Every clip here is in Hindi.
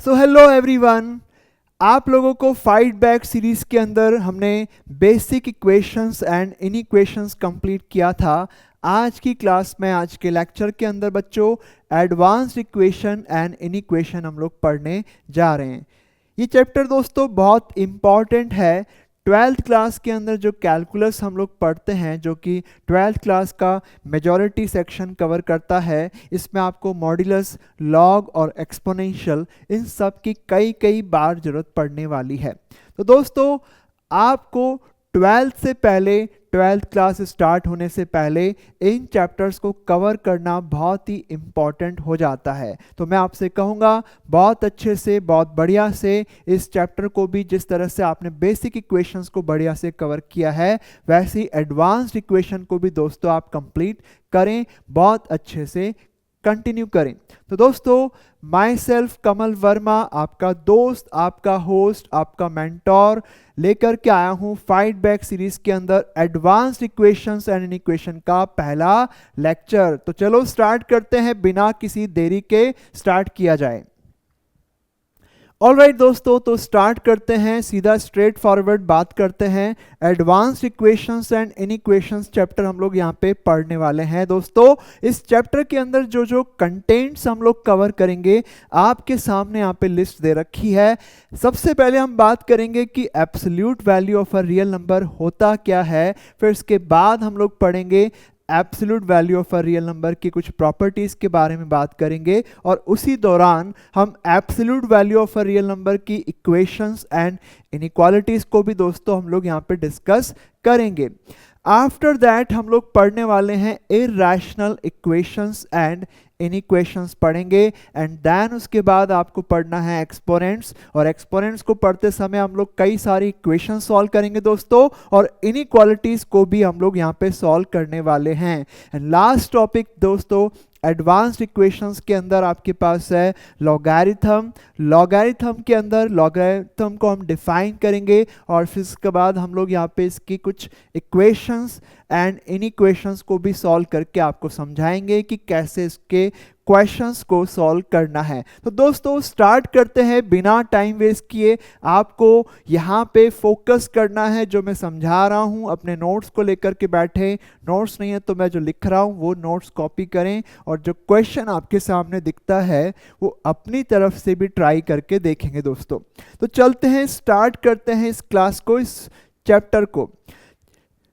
सो हेलो एवरीवन, आप लोगों को फाइट बैक सीरीज के अंदर हमने बेसिक इक्वेशंस एंड इनइक्वेशंस कंप्लीट किया था। आज की क्लास में, आज के लेक्चर के अंदर बच्चों एडवांस्ड इक्वेशन एंड इनइक्वेशन हम लोग पढ़ने जा रहे हैं। ये चैप्टर दोस्तों बहुत इम्पॉर्टेंट है। 12th क्लास के अंदर जो कैलकुलस हम लोग पढ़ते हैं, जो कि 12th क्लास का मेजॉरिटी सेक्शन कवर करता है, इसमें आपको मॉड्यूलस, लॉग और एक्सपोनेंशियल इन सब की कई बार ज़रूरत पड़ने वाली है। तो दोस्तों आपको 12th से पहले, 12th क्लास स्टार्ट होने से पहले इन चैप्टर्स को कवर करना बहुत ही इम्पॉर्टेंट हो जाता है। तो मैं आपसे कहूँगा बहुत अच्छे से, बहुत बढ़िया से इस चैप्टर को भी, जिस तरह से आपने बेसिक इक्वेशंस को बढ़िया से कवर किया है, वैसे ही एडवांस्ड इक्वेशन को भी दोस्तों आप कंप्लीट करें, बहुत अच्छे से कंटिन्यू करें। तो दोस्तों माई सेल्फ कमल वर्मा, आपका दोस्त, आपका होस्ट, आपका मेंटोर लेकर के आया हूं फाइट बैक सीरीज के अंदर एडवांस्ड इक्वेशंस एंड इनइक्वेशन का पहला लेक्चर। तो चलो स्टार्ट करते हैं, बिना किसी देरी के स्टार्ट किया जाए। ऑलराइट दोस्तों, तो स्टार्ट करते हैं, सीधा स्ट्रेट फॉरवर्ड बात करते हैं। एडवांस्ड इक्वेशंस एंड इनइक्वेशंस चैप्टर हम लोग यहाँ पे पढ़ने वाले हैं। दोस्तों इस चैप्टर के अंदर जो जो कंटेंट्स हम लोग कवर करेंगे, आपके सामने यहाँ पे लिस्ट दे रखी है। सबसे पहले हम बात करेंगे कि absolute value of a real number होता क्या है। फिर इसके बाद हम लोग पढ़ेंगे absolute value of a real number की कुछ प्रॉपर्टीज़ के बारे में बात करेंगे, और उसी दौरान हम absolute value of a real number की इक्वेशंस एंड इनइक्वालिटीज़ को भी दोस्तों हम लोग यहाँ पे डिस्कस करेंगे। आफ्टर दैट हम लोग पढ़ने वाले हैं इरैशनल इक्वेशंस एंड इनइक्वेशंस पढ़ेंगे, एंड देन उसके बाद आपको पढ़ना है एक्सपोनेंट्स, और एक्सपोनेंट्स को पढ़ते समय हम लोग कई सारी इक्वेशन सॉल्व करेंगे दोस्तों, और इनइक्वालिटीज़ को भी हम लोग यहाँ पे सॉल्व करने वाले हैं। एंड लास्ट टॉपिक दोस्तों एडवांस्ड इक्वेशंस के अंदर आपके पास है लॉगरिथम। लॉगरिथम के अंदर लॉगरिथम को हम डिफाइन करेंगे, और फिर इसके बाद हम लोग यहाँ पे इसकी कुछ इक्वेशंस एंड इनइक्वेशंस को भी सॉल्व करके आपको समझाएंगे कि कैसे इसके क्वेश्चंस को सॉल्व करना है। तो दोस्तों स्टार्ट करते हैं बिना टाइम वेस्ट किए। आपको यहाँ पे फोकस करना है, जो मैं समझा रहा हूँ अपने नोट्स को लेकर के बैठे। नोट्स नहीं है तो मैं जो लिख रहा हूँ वो नोट्स कॉपी करें, और जो क्वेश्चन आपके सामने दिखता है वो अपनी तरफ से भी ट्राई करके देखेंगे दोस्तों। तो चलते हैं, स्टार्ट करते हैं इस क्लास को, इस चैप्टर को।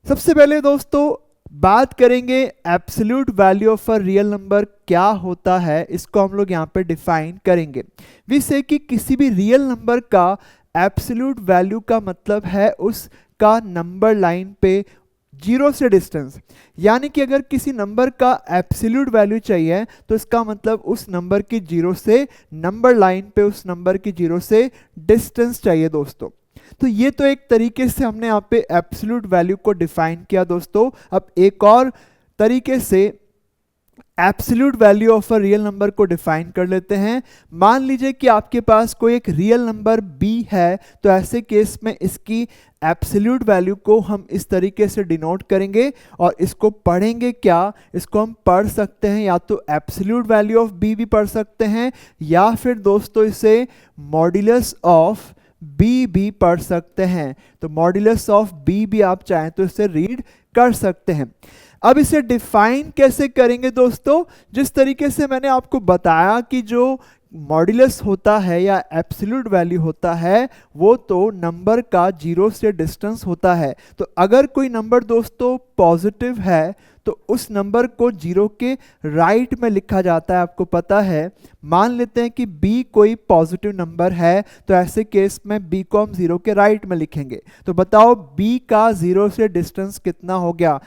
सबसे पहले दोस्तों बात करेंगे absolute value of a real number क्या होता है, इसको हम लोग यहाँ पे डिफाइन करेंगे। विषय कि किसी भी रियल नंबर का एब्सोल्यूट वैल्यू का मतलब है उसका नंबर लाइन पे जीरो से डिस्टेंस, यानी कि अगर किसी नंबर का एब्सोल्यूट वैल्यू चाहिए तो इसका मतलब उस नंबर की जीरो से, नंबर लाइन पे उस नंबर की जीरो से डिस्टेंस चाहिए दोस्तों। तो ये तो एक तरीके से हमने यहाँ पे एब्सोल्यूट वैल्यू को डिफाइन किया दोस्तों। अब एक और तरीके से absolute value of a real number को डिफाइन कर लेते हैं। मान लीजिए कि आपके पास कोई एक रियल नंबर b है, तो ऐसे केस में इसकी एब्सोल्यूट वैल्यू को हम इस तरीके से डिनोट करेंगे, और इसको पढ़ेंगे क्या, इसको हम पढ़ सकते हैं या तो एब्सोल्यूट वैल्यू ऑफ b भी पढ़ सकते हैं, या फिर दोस्तों इसे मॉड्यूलस ऑफ b भी पढ़ सकते हैं। तो मॉड्यूलस ऑफ b भी आप चाहें तो इसे रीड कर सकते हैं। अब इसे डिफाइन कैसे करेंगे दोस्तों, जिस तरीके से मैंने आपको बताया कि जो मॉड्यूलस होता है या एब्सोल्यूट वैल्यू होता है वो तो नंबर का जीरो से डिस्टेंस होता है। तो अगर कोई नंबर दोस्तों पॉजिटिव है तो उस नंबर को जीरो के राइट में लिखा जाता है, आपको पता है। मान लेते हैं कि b कोई पॉजिटिव नंबर है, तो ऐसे केस में b को हम जीरो के राइट में लिखेंगे। तो बताओ b का जीरो से डिस्टेंस कितना हो गया,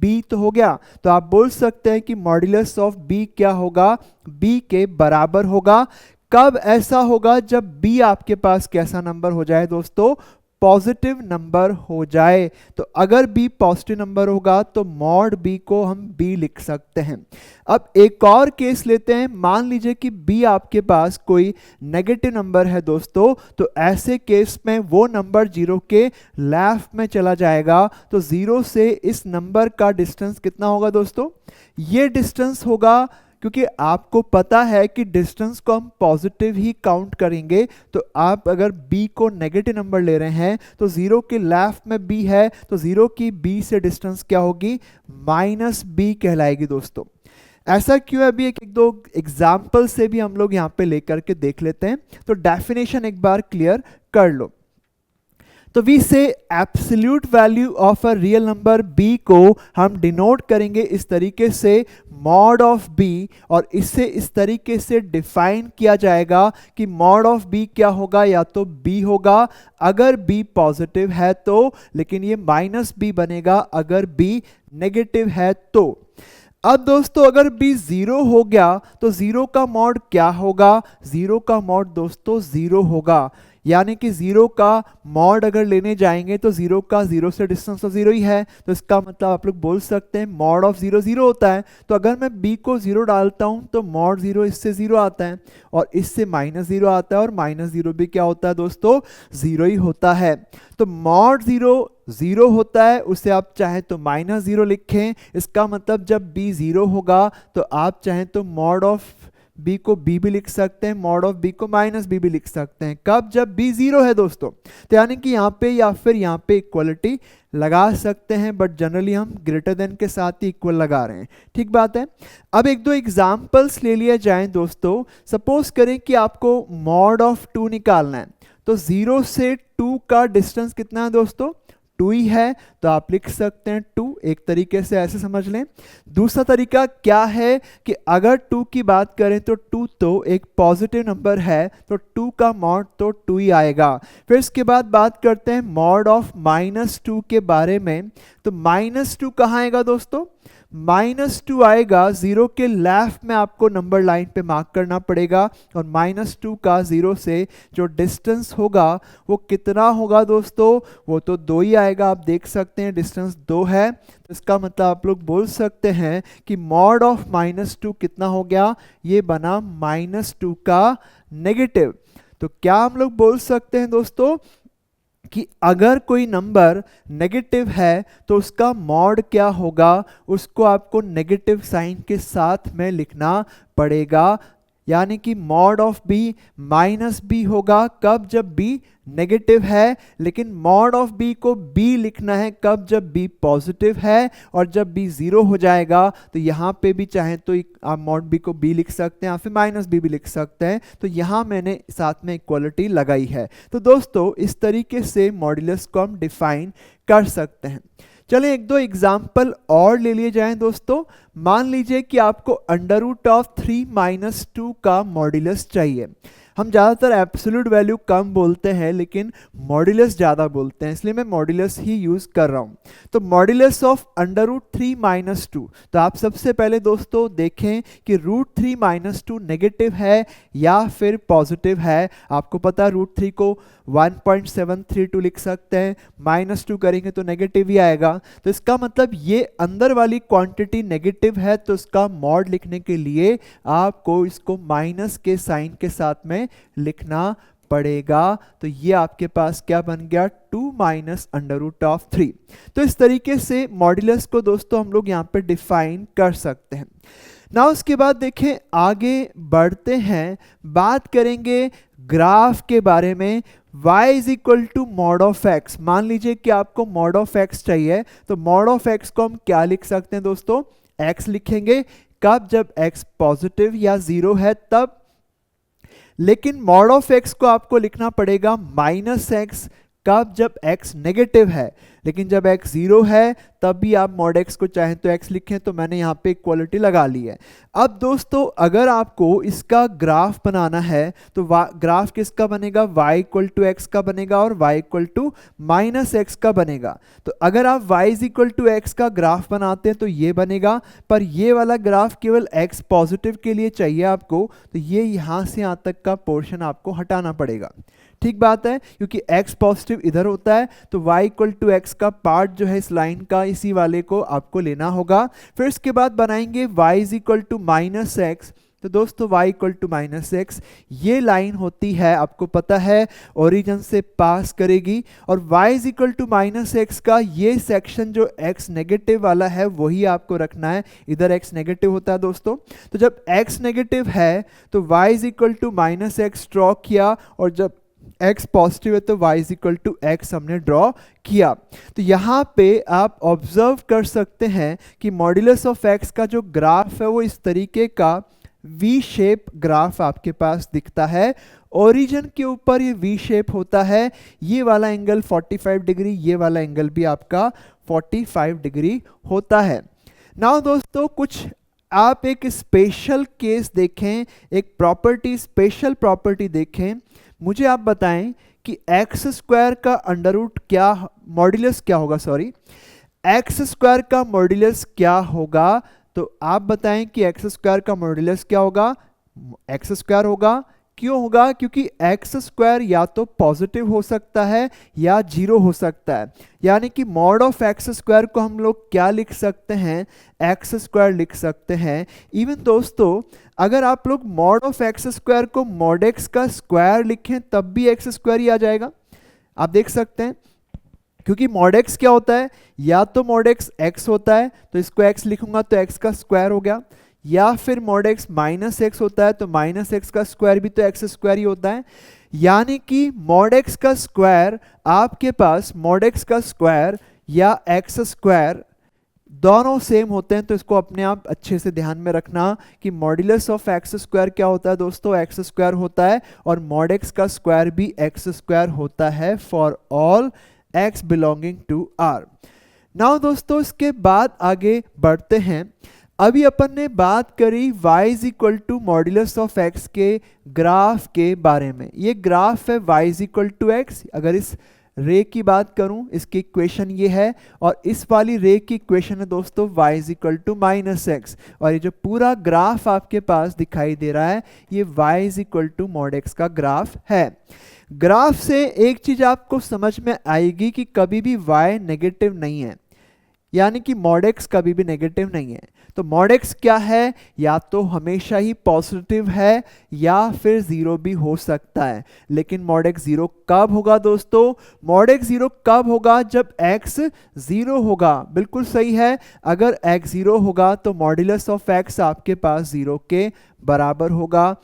b तो हो गया। तो आप बोल सकते हैं कि मॉड्यूलस ऑफ b क्या होगा, b के बराबर होगा। कब ऐसा होगा, जब b आपके पास कैसा नंबर हो जाए दोस्तों, पॉजिटिव नंबर हो जाए। तो अगर b पॉजिटिव नंबर होगा तो मॉड b को हम b लिख सकते हैं। अब एक और केस लेते हैं, मान लीजिए कि b आपके पास कोई नेगेटिव नंबर है दोस्तों, तो ऐसे केस में वो नंबर जीरो के लेफ्ट में चला जाएगा। तो जीरो से इस नंबर का डिस्टेंस कितना होगा दोस्तों, ये डिस्टेंस होगा क्योंकि आपको पता है कि डिस्टेंस को हम पॉजिटिव ही काउंट करेंगे, तो आप अगर b को नेगेटिव नंबर ले रहे हैं तो 0 के लेफ्ट में b है, तो 0 की b से डिस्टेंस क्या होगी, -b कहलाएगी दोस्तों। ऐसा क्यों है, अभी एक दो एग्जाम्पल से भी हम लोग यहाँ पे लेकर के देख लेते हैं। तो डेफिनेशन एक बार क्लियर कर लो। तो वी से absolute value of a real number b को हम डिनोट करेंगे इस तरीके से मॉड ऑफ b, और इससे इस तरीके से डिफाइन किया जाएगा कि मॉड ऑफ b क्या होगा, या तो b होगा अगर b पॉजिटिव है तो, लेकिन ये -b बनेगा अगर b नेगेटिव है तो। अब दोस्तों अगर b 0 हो गया तो 0 का मॉड क्या होगा, 0 का मॉड दोस्तों 0 होगा, यानी कि 0 का मॉड अगर लेने जाएंगे तो 0 का 0 से डिस्टेंस तो 0 ही है, तो इसका मतलब आप लोग बोल सकते हैं मॉड ऑफ 0 0 होता है। तो अगर मैं b को 0 डालता हूं तो मॉड 0 इससे 0 आता है, और इससे -0 आता है, और -0 भी क्या होता है दोस्तों, 0 ही होता है। तो मॉड 0 0 होता है, उसे आप चाहें तो -0 लिखें, इसका मतलब जब b 0 होगा तो आप चाहें तो मॉड ऑफ b को b भी लिख सकते हैं, मॉड ऑफ b को -b भी लिख सकते हैं। कब, जब b 0 है दोस्तों, तो यानी कि यहाँ पे या फिर यहाँ पे इक्वलिटी लगा सकते हैं, बट जनरली हम ग्रेटर देन के साथ ही इक्वल लगा रहे हैं, ठीक बात है। अब एक दो एग्जाम्पल्स ले लिए जाएं दोस्तों। सपोज करें कि आपको मॉड ऑफ 2 निकालना है, तो 0 से 2 का डिस्टेंस कितना है दोस्तों, 2 ही है, तो आप लिख सकते हैं 2, एक तरीके से ऐसे समझ लें। दूसरा तरीका क्या है कि अगर 2 की बात करें तो 2 तो एक पॉजिटिव नंबर है, तो 2 का मॉड तो 2 ही आएगा। फिर इसके बाद बात करते हैं मॉड ऑफ -2 के बारे में। तो -2 कहाँ आएगा दोस्तों, -2 आएगा 0 के लेफ्ट में, आपको नंबर लाइन पे मार्क करना पड़ेगा, और -2 का 0 से जो डिस्टेंस होगा वो कितना होगा दोस्तों, वो तो 2 ही आएगा। आप देख सकते हैं डिस्टेंस 2 है, तो इसका मतलब आप लोग बोल सकते हैं कि मॉड ऑफ -2 कितना हो गया, ये बना -2 का नेगेटिव। तो क्या हम लोग बोल सकते हैं दोस्तों कि अगर कोई नंबर नेगेटिव है तो उसका मॉड क्या होगा, उसको आपको नेगेटिव साइन के साथ में लिखना पड़ेगा, यानी कि मॉड ऑफ b -b होगा कब, जब b नेगेटिव है, लेकिन मॉड ऑफ b को b लिखना है कब, जब b पॉजिटिव है, और जब b 0 हो जाएगा तो यहाँ पे भी चाहे तो आप मॉड b को b लिख सकते हैं, या फिर -b भी लिख सकते हैं। तो यहाँ मैंने साथ में इक्वलिटी लगाई है। तो दोस्तों इस तरीके से मॉड्यूलस को हम डिफाइन कर सकते हैं। चलिए एक दो एग्जाम्पल और ले लिए जाएं दोस्तों। मान लीजिए कि आपको √3 - 2 का मॉड्यूलस चाहिए। हम ज़्यादातर एब्सोल्यूट वैल्यू कम बोलते हैं लेकिन मॉड्यूलस ज़्यादा बोलते हैं, इसलिए मैं मॉड्यूलस ही यूज़ कर रहा हूँ। तो मॉड्यूलस ऑफ √3 - 2, तो आप सबसे पहले दोस्तों देखें कि √3 - 2 नेगेटिव है या फिर पॉजिटिव है। आपको पता है √3 को 1.732 लिख सकते हैं, -2 करेंगे तो नेगेटिव ही आएगा। तो इसका मतलब ये अंदर वाली क्वांटिटी नेगेटिव है, तो इसका मॉड लिखने के लिए आपको इसको माइनस के साइन के साथ में लिखना पड़ेगा। तो ये आपके पास क्या बन गया, 2 - √3। तो इस तरीके से मॉड्यूलस को दोस्तों हम लोग यहाँ पे डिफाइन कर सकते हैं ना। उसके बाद देखें आगे बढ़ते हैं, बात करेंगे ग्राफ के बारे में। y = mod of x। मान लीजिए कि आपको मॉड ऑफ x चाहिए, तो मॉड ऑफ x को हम क्या लिख सकते हैं दोस्तों, x लिखेंगे कब, जब x पॉजिटिव या 0 है तब। लेकिन मॉड ऑफ x को आपको लिखना पड़ेगा -x कब, जब x नेगेटिव है। लेकिन जब x 0 है तब भी आप मॉड x को चाहें तो x लिखें, तो मैंने यहाँ पे इक्वलिटी लगा ली है। अब दोस्तों अगर आपको इसका ग्राफ बनाना है तो ग्राफ किसका बनेगा, y = x का बनेगा और y = -x का बनेगा। तो अगर आप y = x का ग्राफ बनाते हैं तो ये बनेगा, पर ये वाला ग्राफ केवल x पॉजिटिव के लिए चाहिए आपको, तो ये यहाँ से यहाँ तक का पोर्शन आपको हटाना पड़ेगा। ठीक बात है, क्योंकि x पॉजिटिव इधर होता है, तो y = x का पार्ट जो है इस लाइन का, इसी वाले को आपको लेना होगा। फिर इसके बाद बनाएंगे y = -x। तो दोस्तों y equal to minus x, ये लाइन होती है आपको पता है ओरिजिन से पास करेगी, और y is equal to minus x का ये सेक्शन जो x नेगेटिव वाला है वही आपको रखना है, इधर x नेगेटिव होता है दोस्तों। तो जब x नेगेटिव है तो y is equal to minus x draw किया, और जब x पॉजिटिव है तो y is equal to x हमने ड्रॉ किया। तो यहाँ पे आप ऑब्जर्व कर सकते हैं कि मॉड्यूलस ऑफ x का जो ग्राफ है वो इस तरीके का वी शेप ग्राफ आपके पास दिखता है। ओरिजिन के ऊपर ये वी शेप होता है, ये वाला एंगल 45 डिग्री, ये वाला एंगल भी आपका 45 डिग्री होता है। नाउ दोस्तों कुछ आप एक स्पेशल केस देखें, एक प्रॉपर्टी, स्पेशल प्रॉपर्टी देखें। मुझे आप बताएं कि एक्स स्क्वायर का अंडर रूट क्या, मॉड्यूलस क्या होगा, सॉरी एक्स स्क्वायर का मॉड्यूलस क्या होगा। तो आप बताएं कि एक्स स्क्वायर का मॉड्यूलस क्या होगा, एक्स स्क्वायर होगा। क्यों होगा? क्योंकि एक्स स्क्वायर या तो पॉजिटिव हो सकता है या जीरो हो सकता है, यानी कि मॉड ऑफ एक्स स्क्वायर को हम लोग क्या लिख सकते हैं, एक्स स्क्वायर लिख सकते हैं। इवन दोस्तों अगर आप लोग मॉड ऑफ एक्स स्क्वायर को मॉड एक्स का स्क्वायर लिखें तब भी एक्स स्क्वायर ही आ जाएगा, आप देख सकते हैं। क्योंकि मॉड एक्स क्या होता है, या तो मॉड एक्स एक्स होता है तो इसको एक्स लिखूंगा तो एक्स का स्क्वायर हो गया, या फिर मॉड एक्स माइनस एक्स होता है तो माइनस एक्स का स्क्वायर भी तो एक्स स्क्वायर ही होता है। यानी कि मॉड एक्स का स्क्वायर, आपके पास मॉड एक्स का स्क्वायर या एक्स स्क्वायर दोनों सेम होते हैं। तो इसको अपने आप अच्छे से ध्यान में रखना कि मॉड्यूलस ऑफ एक्स स्क्वायर क्या होता है दोस्तों, एक्स स्क्वायर होता है, और मॉड एक्स का स्क्वायर भी एक्स स्क्वायर होता है for all x belonging to R. Now दोस्तों इसके बाद आगे बढ़ते हैं। अभी अपन ने बात करी y is equal to modulus of x के ग्राफ के बारे में। ये ग्राफ है y is equal to x. अगर इस रे की बात करूं, इसकी इक्वेशन ये है, और इस वाली रे की इक्वेशन है दोस्तों y is equal to minus x. और ये जो पूरा ग्राफ आपके पास दिखाई दे रहा है ये y is equal to mod x का ग्राफ है। ग्राफ से एक चीज आपको समझ में आएगी कि कभी भी y नेगेटिव नहीं है, यानी कि मॉड एक्स कभी भी नेगेटिव नहीं है। तो मॉड एक्स क्या है, या तो हमेशा ही पॉजिटिव है या फिर जीरो भी हो सकता है। लेकिन मॉड एक्स जीरो कब होगा दोस्तों, मॉड एक्स जीरो कब होगा, जब एक्स जीरो होगा। बिल्कुल सही है, अगर एक्स जीरो होगा तो मॉड्यूलस ऑफ एक्स आपके पास जीरो के बराबर होगा।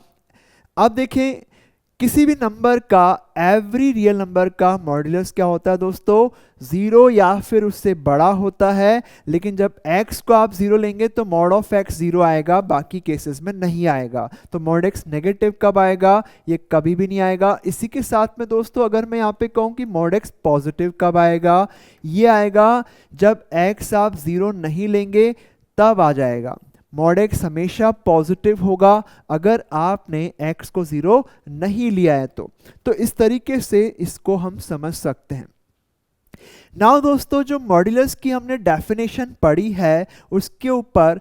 अब देखें किसी भी नंबर का, एवरी रियल नंबर का मॉड्यूलस क्या होता है दोस्तों, जीरो या फिर उससे बड़ा होता है। लेकिन जब x को आप जीरो लेंगे तो मॉड ऑफ x जीरो आएगा, बाकी केसेस में नहीं आएगा। तो मॉड x नेगेटिव कब आएगा, ये कभी भी नहीं आएगा। इसी के साथ में दोस्तों अगर मैं यहाँ पे कहूँ कि मॉड x पॉजिटिव कब आएगा, ये आएगा जब x आप जीरो नहीं लेंगे तब आ जाएगा। मॉड एक्स हमेशा पॉजिटिव होगा अगर आपने x को जीरो नहीं लिया है तो इस तरीके से इसको हम समझ सकते हैं। नाउ दोस्तों जो मॉड्यूलस की हमने डेफिनेशन पढ़ी है उसके ऊपर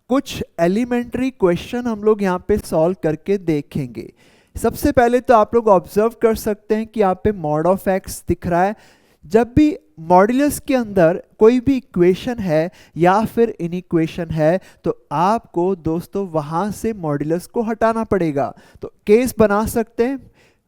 कुछ एलिमेंट्री क्वेश्चन हम लोग यहाँ पे सॉल्व करके देखेंगे। सबसे पहले तो आप लोग ऑब्जर्व कर सकते हैं कि यहाँ पे मॉड ऑफ एक्स दिख रहा है। जब भी मॉड्यूलस के अंदर कोई भी इक्वेशन है या फिर इनइक्वेशन है तो आपको दोस्तों वहां से मॉड्यूलस को हटाना पड़ेगा। तो केस बना सकते हैं,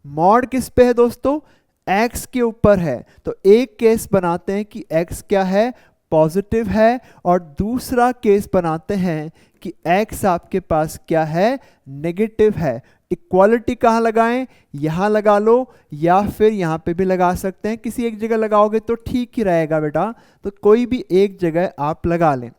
मॉड किस पे है दोस्तों, x के ऊपर है। तो एक केस बनाते हैं कि x क्या है, पॉजिटिव है, और दूसरा केस बनाते हैं कि x आपके पास क्या है, नेगेटिव है। इक्वालिटी कहाँ लगाएं, यहाँ लगा लो या फिर यहाँ पे भी लगा सकते हैं। किसी एक जगह लगाओगे तो ठीक ही रहेगा बेटा, तो कोई भी एक जगह आप लगा लें।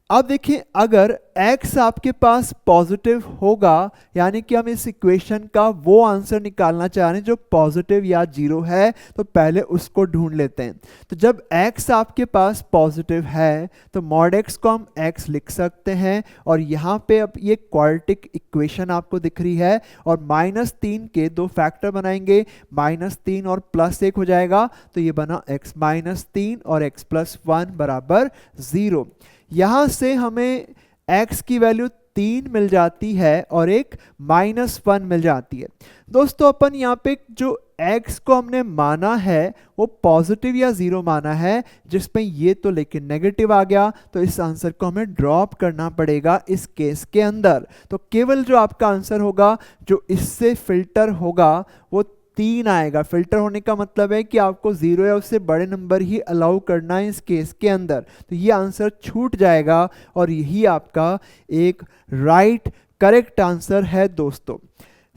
अब देखिए अगर x आपके पास पॉजिटिव होगा, यानी कि हम इस इक्वेशन का वो आंसर निकालना चाह रहे हैं जो पॉजिटिव या जीरो है, तो पहले उसको ढूंढ लेते हैं। तो जब x आपके पास पॉजिटिव है तो मॉड x को हम x लिख सकते हैं, और यहाँ पे अब ये क्वाड्रेटिक इक्वेशन आपको दिख रही है, और -3 के दो फैक्टर बनाएंगे, -3 और +1 हो जाएगा, तो ये बना x -3 और x +1 बराबर 0। यहाँ से हमें x की वैल्यू 3 मिल जाती है और एक -1 मिल जाती है। दोस्तों अपन यहाँ पे जो x को हमने माना है वो पॉजिटिव या जीरो माना है, जिसमें ये तो लेकिन नेगेटिव आ गया, तो इस आंसर को हमें ड्रॉप करना पड़ेगा इस केस के अंदर। तो केवल जो आपका आंसर होगा जो इससे फिल्टर होगा वो 3 आएगा। फिल्टर होने का मतलब है कि आपको 0 या उससे बड़े नंबर ही अलाउ करना है इस केस के अंदर, तो ये आंसर छूट जाएगा और यही आपका एक राइट करेक्ट आंसर है दोस्तों।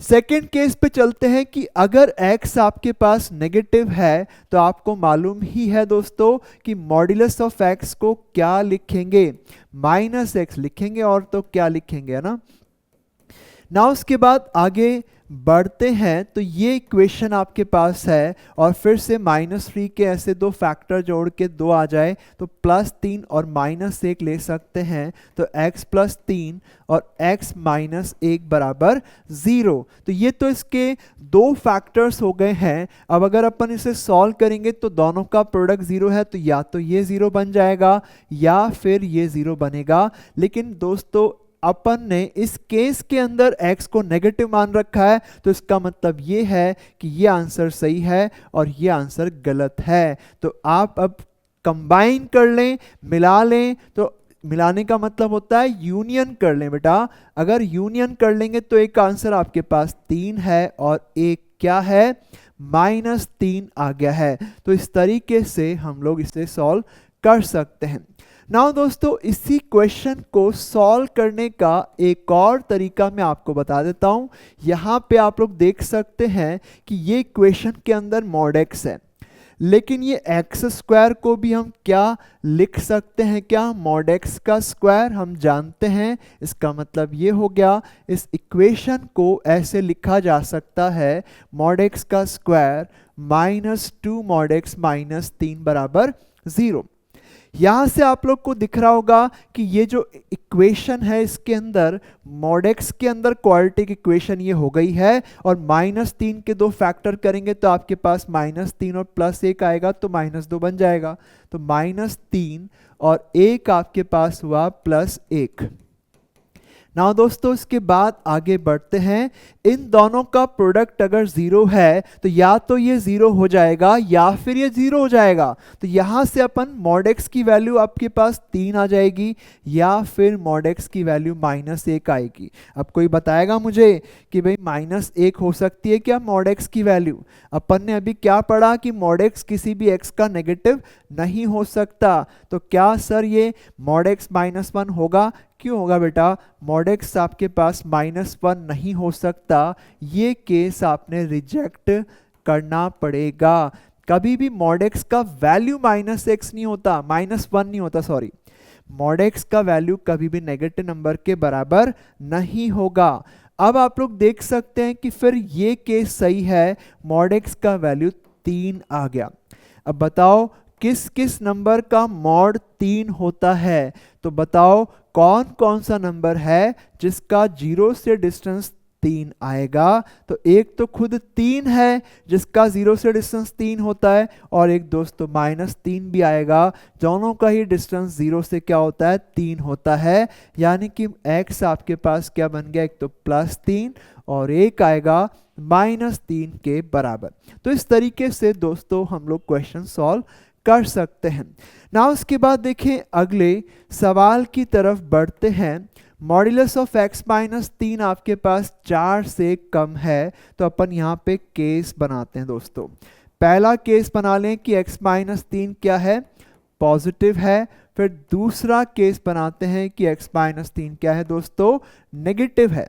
सेकेंड केस पे चलते हैं कि अगर x आपके पास नेगेटिव है तो आपको मालूम ही है दोस्तों कि मॉड्यूलस ऑफ x को क्या लिखेंगे, -x लिखेंगे, और तो क्या लिखेंगे, है ना। ना उसके बाद आगे बढ़ते हैं तो ये इक्वेशन आपके पास है और फिर से -3 के ऐसे दो फैक्टर जोड़ के 2 आ जाए तो +3 और -1 ले सकते हैं, तो x + 3 और x - 1 बराबर 0। तो ये तो इसके दो फैक्टर्स हो गए हैं। अब अगर अपन इसे सॉल्व करेंगे तो दोनों का प्रोडक्ट 0 है, तो या तो ये 0 बन जाएगा या फिर ये 0 बनेगा। लेकिन दोस्तों अपन ने इस केस के अंदर x को नेगेटिव मान रखा है, तो इसका मतलब ये है कि ये आंसर सही है और ये आंसर गलत है। तो आप अब कंबाइन कर लें, मिला लें, तो मिलाने का मतलब होता है यूनियन कर लें बेटा। अगर यूनियन कर लेंगे तो एक आंसर आपके पास 3 है और एक क्या है, -3 आ गया है। तो इस तरीके से हम लोग इसे सॉल्व कर सकते हैं। नाउ दोस्तों इसी क्वेश्चन को सॉल्व करने का एक और तरीका मैं आपको बता देता हूं। यहां पे आप लोग देख सकते हैं कि ये इक्वेशन के अंदर mod x है, लेकिन ये x² को भी हम क्या लिख सकते हैं, क्या mod x का स्क्वायर हम जानते हैं। इसका मतलब ये हो गया इस इक्वेशन को ऐसे लिखा जा सकता है mod x का स्क्वायर -2 mod x - 3 बराबर 0। यहां से आप लोग को दिख रहा होगा कि ये जो इक्वेशन है इसके अंदर mod x के अंदर क्वाड्रेटिक इक्वेशन ये हो गई है, और -3 के दो फैक्टर करेंगे तो आपके पास -3 और +1 आएगा तो -2 बन जाएगा। तो -3 और 1 आपके पास हुआ +1। ना दोस्तों इसके बाद आगे बढ़ते हैं। इन दोनों का प्रोडक्ट अगर 0 है तो या तो ये 0 हो जाएगा या फिर ये 0 हो जाएगा। तो यहाँ से अपन mod x की वैल्यू आपके पास 3 आ जाएगी या फिर mod x की वैल्यू -1 आएगी। अब कोई बताएगा मुझे कि भाई -1 हो सकती है क्या mod x की वैल्यू। अपन ने अभी क्या पढ़ा कि mod x किसी भी x का नेगेटिव नहीं हो सकता। तो क्या सर ये mod x -1 होगा? क्यों होगा बेटा, mod x आपके पास -1 नहीं हो सकता। ये केस आपने रिजेक्ट करना पड़ेगा। कभी भी mod x का वैल्यू -x नहीं होता, -1 नहीं होता, सॉरी। mod x का वैल्यू कभी भी नेगेटिव नंबर के बराबर नहीं होगा। अब आप लोग देख सकते हैं कि फिर ये केस सही है, mod x का वैल्यू 3 आ गया। अब बताओ किस किस नंबर का मॉड 3 होता है, तो बताओ कौन कौन सा नंबर है जिसका 0 से डिस्टेंस 3 आएगा। तो एक तो खुद 3 है जिसका 0 से डिस्टेंस 3 होता है, और एक दोस्तों -3 भी आएगा, दोनों का ही डिस्टेंस 0 से क्या होता है, 3 होता है। यानी कि x आपके पास क्या बन गया, एक तो +3 और एक आएगा -3 के बराबर। तो इस तरीके से दोस्तों हम लोग क्वेश्चन सॉल्व कर सकते हैं ना। उसके बाद देखें अगले सवाल की तरफ बढ़ते हैं। मॉड्यूलस ऑफ x - 3 आपके पास 4 से कम है, तो अपन यहाँ पे केस बनाते हैं दोस्तों। पहला केस बना लें कि x - 3 क्या है, पॉजिटिव है। फिर दूसरा केस बनाते हैं कि x - 3 क्या है दोस्तों, नेगेटिव है।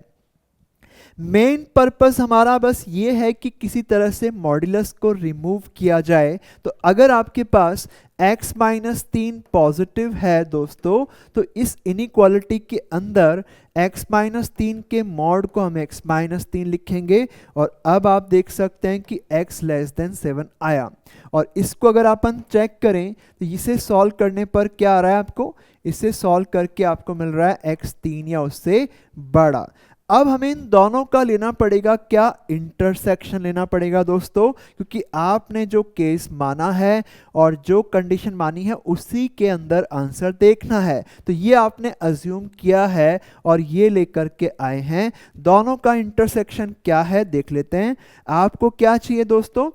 मेन पर्पस हमारा बस ये है कि किसी तरह से मॉड्यूलस को रिमूव किया जाए। तो अगर आपके पास x - 3 पॉजिटिव है दोस्तों, तो इस इनइक्वालिटी के अंदर x - 3 के मॉड को हम x - 3 लिखेंगे। और अब आप देख सकते हैं कि x < 7 आया, और इसको अगर अपन चेक करें तो इसे सॉल्व करने पर क्या आ रहा है आपको, इसे सॉल्व करके आपको मिल रहा है x 3 या उससे बड़ा। अब हमें इन दोनों का लेना पड़ेगा क्या, इंटरसेक्शन लेना पड़ेगा दोस्तों, क्योंकि आपने जो केस माना है और जो कंडीशन मानी है उसी के अंदर आंसर देखना है। तो ये आपने अज्यूम किया है और ये लेकर के आए हैं। दोनों का इंटरसेक्शन क्या है देख लेते हैं। आपको क्या चाहिए दोस्तों,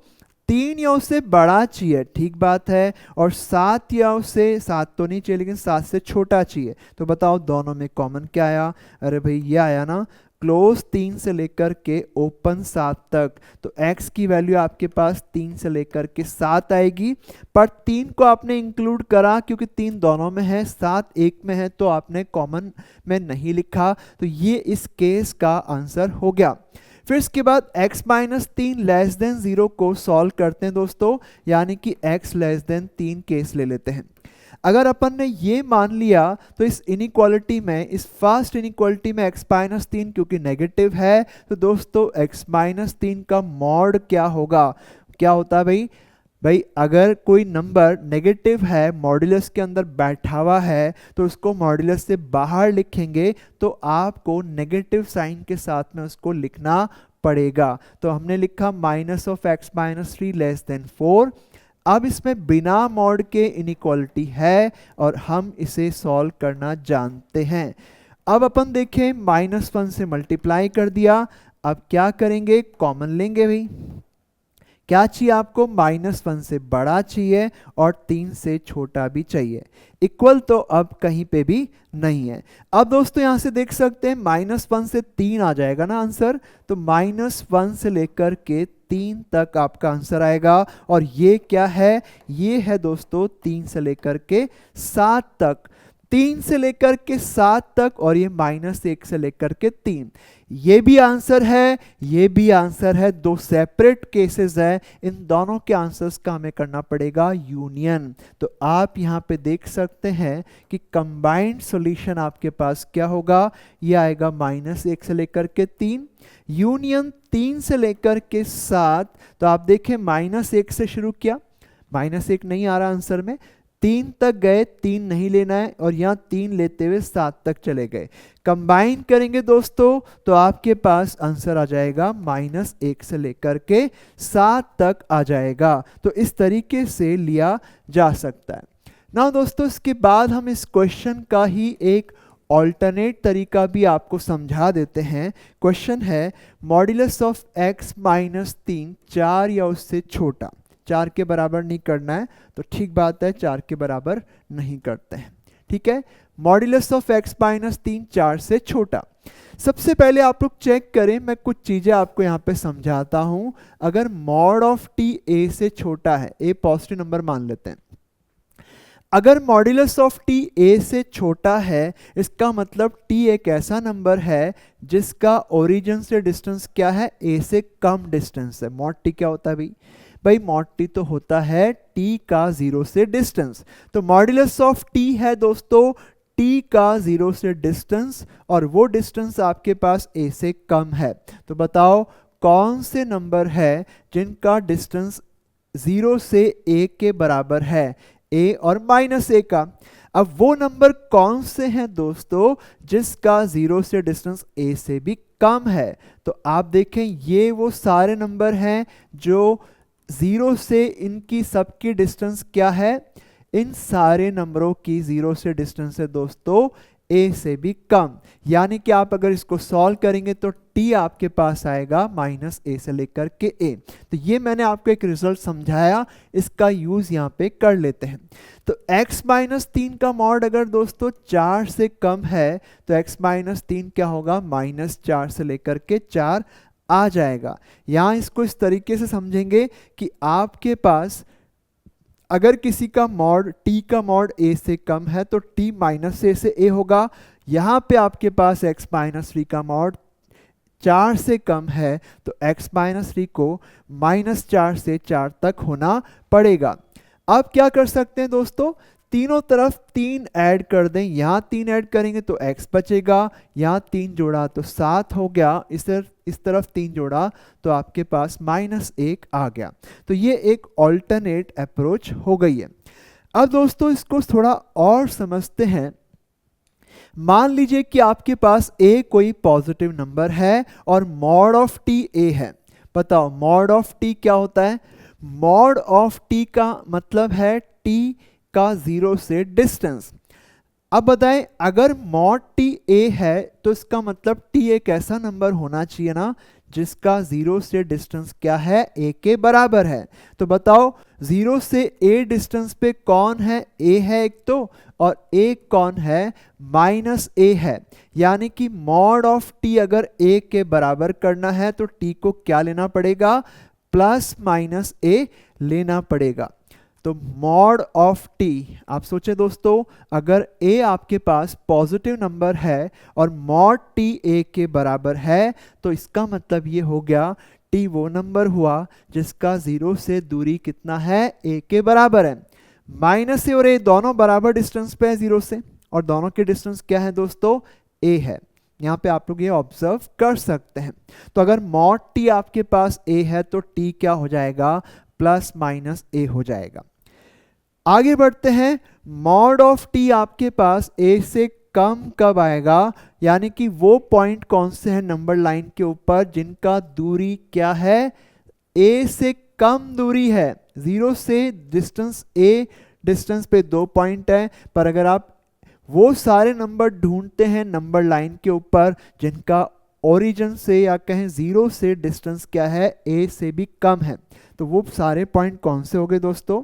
3 या उससे बड़ा चाहिए, ठीक बात है, और 7 या उससे, 7 तो नहीं चाहिए लेकिन 7 से छोटा चाहिए। तो बताओ दोनों में कॉमन क्या आया, अरे भाई ये आया ना, क्लोज 3 से लेकर के ओपन 7 तक। तो x की वैल्यू आपके पास 3 से लेकर के 7 आएगी, पर 3 को आपने इंक्लूड करा क्योंकि 3 दोनों में है, 7 एक में है, तो आपने कॉमन में नहीं लिखा। तो ये इस केस का आंसर हो गया। फिर इसके बाद x माइनस 3 लेस देन 0 को सॉल्व करते हैं दोस्तों, यानी कि x लेस देन 3 केस ले लेते हैं। अगर अपन ने ये मान लिया तो इस इनइक्वालिटी में, इस फर्स्ट इनइक्वालिटी में x माइनस 3 क्योंकि नेगेटिव है, तो दोस्तों x माइनस 3 का मॉड क्या होगा, क्या होता है भाई, भाई अगर कोई नंबर नेगेटिव है, मॉड्यूलस के अंदर बैठा हुआ है, तो उसको मॉड्यूलस से बाहर लिखेंगे तो आपको नेगेटिव साइन के साथ में उसको लिखना पड़ेगा। तो हमने लिखा minus of x minus 3 less than 4। अब इसमें बिना मॉड के इनइक्वालिटी है और हम इसे सॉल्व करना जानते हैं। अब अपन देखें, -1 से मल्टीप्लाई कर दिया, अब क्या करेंगे, कॉमन लेंगे भाई। क्या चाहिए आपको, -1 से बड़ा चाहिए और 3 से छोटा भी चाहिए। इक्वल तो अब कहीं पे भी नहीं है। अब दोस्तों यहां से देख सकते हैं -1 से 3 आ जाएगा ना आंसर, तो -1 से लेकर के 3 तक आपका आंसर आएगा। और ये क्या है, ये है दोस्तों 3 से लेकर के 7 तक, 3 से लेकर के 7 तक, और ये -1 से लेकर के 3। ये भी आंसर है, ये भी आंसर है, दो सेपरेट केसेस है, इन दोनों के आंसर्स का हमें करना पड़ेगा यूनियन। तो आप यहाँ पे देख सकते हैं कि कंबाइंड सॉल्यूशन आपके पास क्या होगा, ये आएगा -1 से लेकर के 3 यूनियन 3 से लेकर के 7। तो आप देखें -1 से शुरू किया, -1 नहीं आ रहा आंसर में, 3 तक गए, 3 नहीं लेना है, और यहाँ 3 लेते हुए 7 तक चले गए। कंबाइन करेंगे दोस्तों तो आपके पास आंसर आ जाएगा -1 से लेकर के 7 तक आ जाएगा। तो इस तरीके से लिया जा सकता है ना दोस्तों। इसके बाद हम इस क्वेश्चन का ही एक ऑल्टरनेट तरीका भी आपको समझा देते हैं। क्वेश्चन है मॉड्यूलस ऑफ x माइनस 3 4 या उससे छोटा, 4 के बराबर नहीं करना है, तो ठीक बात है 4 के बराबर नहीं करते हैं, ठीक है। मॉड्यूलस ऑफ x माइनस 3 4 से छोटा। सबसे पहले आप लोग चेक करें, मैं कुछ चीजें आपको यहाँ पे समझाता हूं। अगर मॉड ऑफ t a से छोटा है, a पॉजिटिव नंबर मान लेते हैं, अगर मॉड्यूलस ऑफ t a से छोटा है, इसका मतलब t एक ऐसा नंबर है जिसका ओरिजिन से डिस्टेंस क्या है, a से कम डिस्टेंस है। मॉड t क्या होता है भाई, भाई मॉड t तो होता है t का 0 से डिस्टेंस। तो मॉड्यूलस ऑफ t है दोस्तों t का 0 से डिस्टेंस, और वो डिस्टेंस आपके पास a से कम है। तो बताओ कौन से नंबर है जिनका डिस्टेंस 0 से a के बराबर है, a और -a का। अब वो नंबर कौन से हैं दोस्तों जिसका 0 से डिस्टेंस a से भी कम है। तो आप देखें ये वो सारे नंबर हैं जो 0 से, इनकी सबकी डिस्टेंस क्या है, इन सारे नंबरों की 0 से डिस्टेंस है दोस्तों a से भी कम। यानी कि आप अगर इसको सॉल्व करेंगे तो t आपके पास आएगा -a से लेकर के a। तो ये मैंने आपको एक रिजल्ट समझाया, इसका यूज यहाँ पे कर लेते हैं। तो x माइनस 3 का मॉड अगर दोस्तों 4 से कम है, तो x माइनस 3 क्या होगा, -4 से लेकर के 4 आ जाएगा। यहाँ इसको इस तरीके से समझेंगे कि आपके पास अगर किसी का मॉड t का मॉड a से कम है तो t माइनस a से a होगा। यहाँ पे आपके पास x माइनस 3 का मॉड 4 से कम है, तो x माइनस 3 को -4 से 4 तक होना पड़ेगा। अब क्या कर सकते हैं दोस्तों, तीनों तरफ 3 ऐड कर दें, यहाँ 3 ऐड करेंगे तो x बचेगा, यहाँ 3 जोड़ा तो 7 हो गया, इस तरफ 3 जोड़ा तो आपके पास -1 आ गया। तो ये एक ऑल्टरनेट अप्रोच हो गई है। अब दोस्तों इसको थोड़ा और समझते हैं मान लीजिए कि आपके पास a कोई पॉजिटिव नंबर है और मॉड ऑफ t a है। बताओ मॉड ऑफ t क्या होता है? मॉड ऑफ t का मतलब है t का 0 से डिस्टेंस। अब बताएं, अगर मॉड t a है तो इसका मतलब t एक ऐसा नंबर होना चाहिए ना जिसका 0 से डिस्टेंस क्या है, a के बराबर है। तो बताओ 0 से a डिस्टेंस पे कौन है? a है एक तो, और एक कौन है? माइनस a है। यानी कि मॉड ऑफ t अगर a के बराबर करना है तो t को क्या लेना पड़ेगा? प्लस माइनस a लेना पड़ेगा। तो मॉड ऑफ t, आप सोचे दोस्तों, अगर a आपके पास पॉजिटिव नंबर है और मॉड t a के बराबर है तो इसका मतलब ये हो गया t वो नंबर हुआ जिसका 0 से दूरी कितना है? a के बराबर है। माइनस a और a दोनों बराबर डिस्टेंस पे है 0 से, और दोनों के डिस्टेंस क्या है दोस्तों? a है। यहाँ पे आप लोग ये ऑब्जर्व कर सकते हैं। तो अगर मॉड t आपके पास a है तो t क्या हो जाएगा? प्लस माइनस a हो जाएगा। आगे बढ़ते हैं, मॉड ऑफ t आपके पास a से कम कब आएगा? यानी कि वो पॉइंट कौन से हैं नंबर लाइन के ऊपर जिनका दूरी क्या है? a से कम दूरी है। 0 से डिस्टेंस a, डिस्टेंस पे 2 पॉइंट है, पर अगर आप वो सारे नंबर ढूंढते हैं नंबर लाइन के ऊपर जिनका ओरिजिन से या कहें 0 से डिस्टेंस क्या है? a से भी कम है। तो वो सारे पॉइंट कौन से हो गए दोस्तों?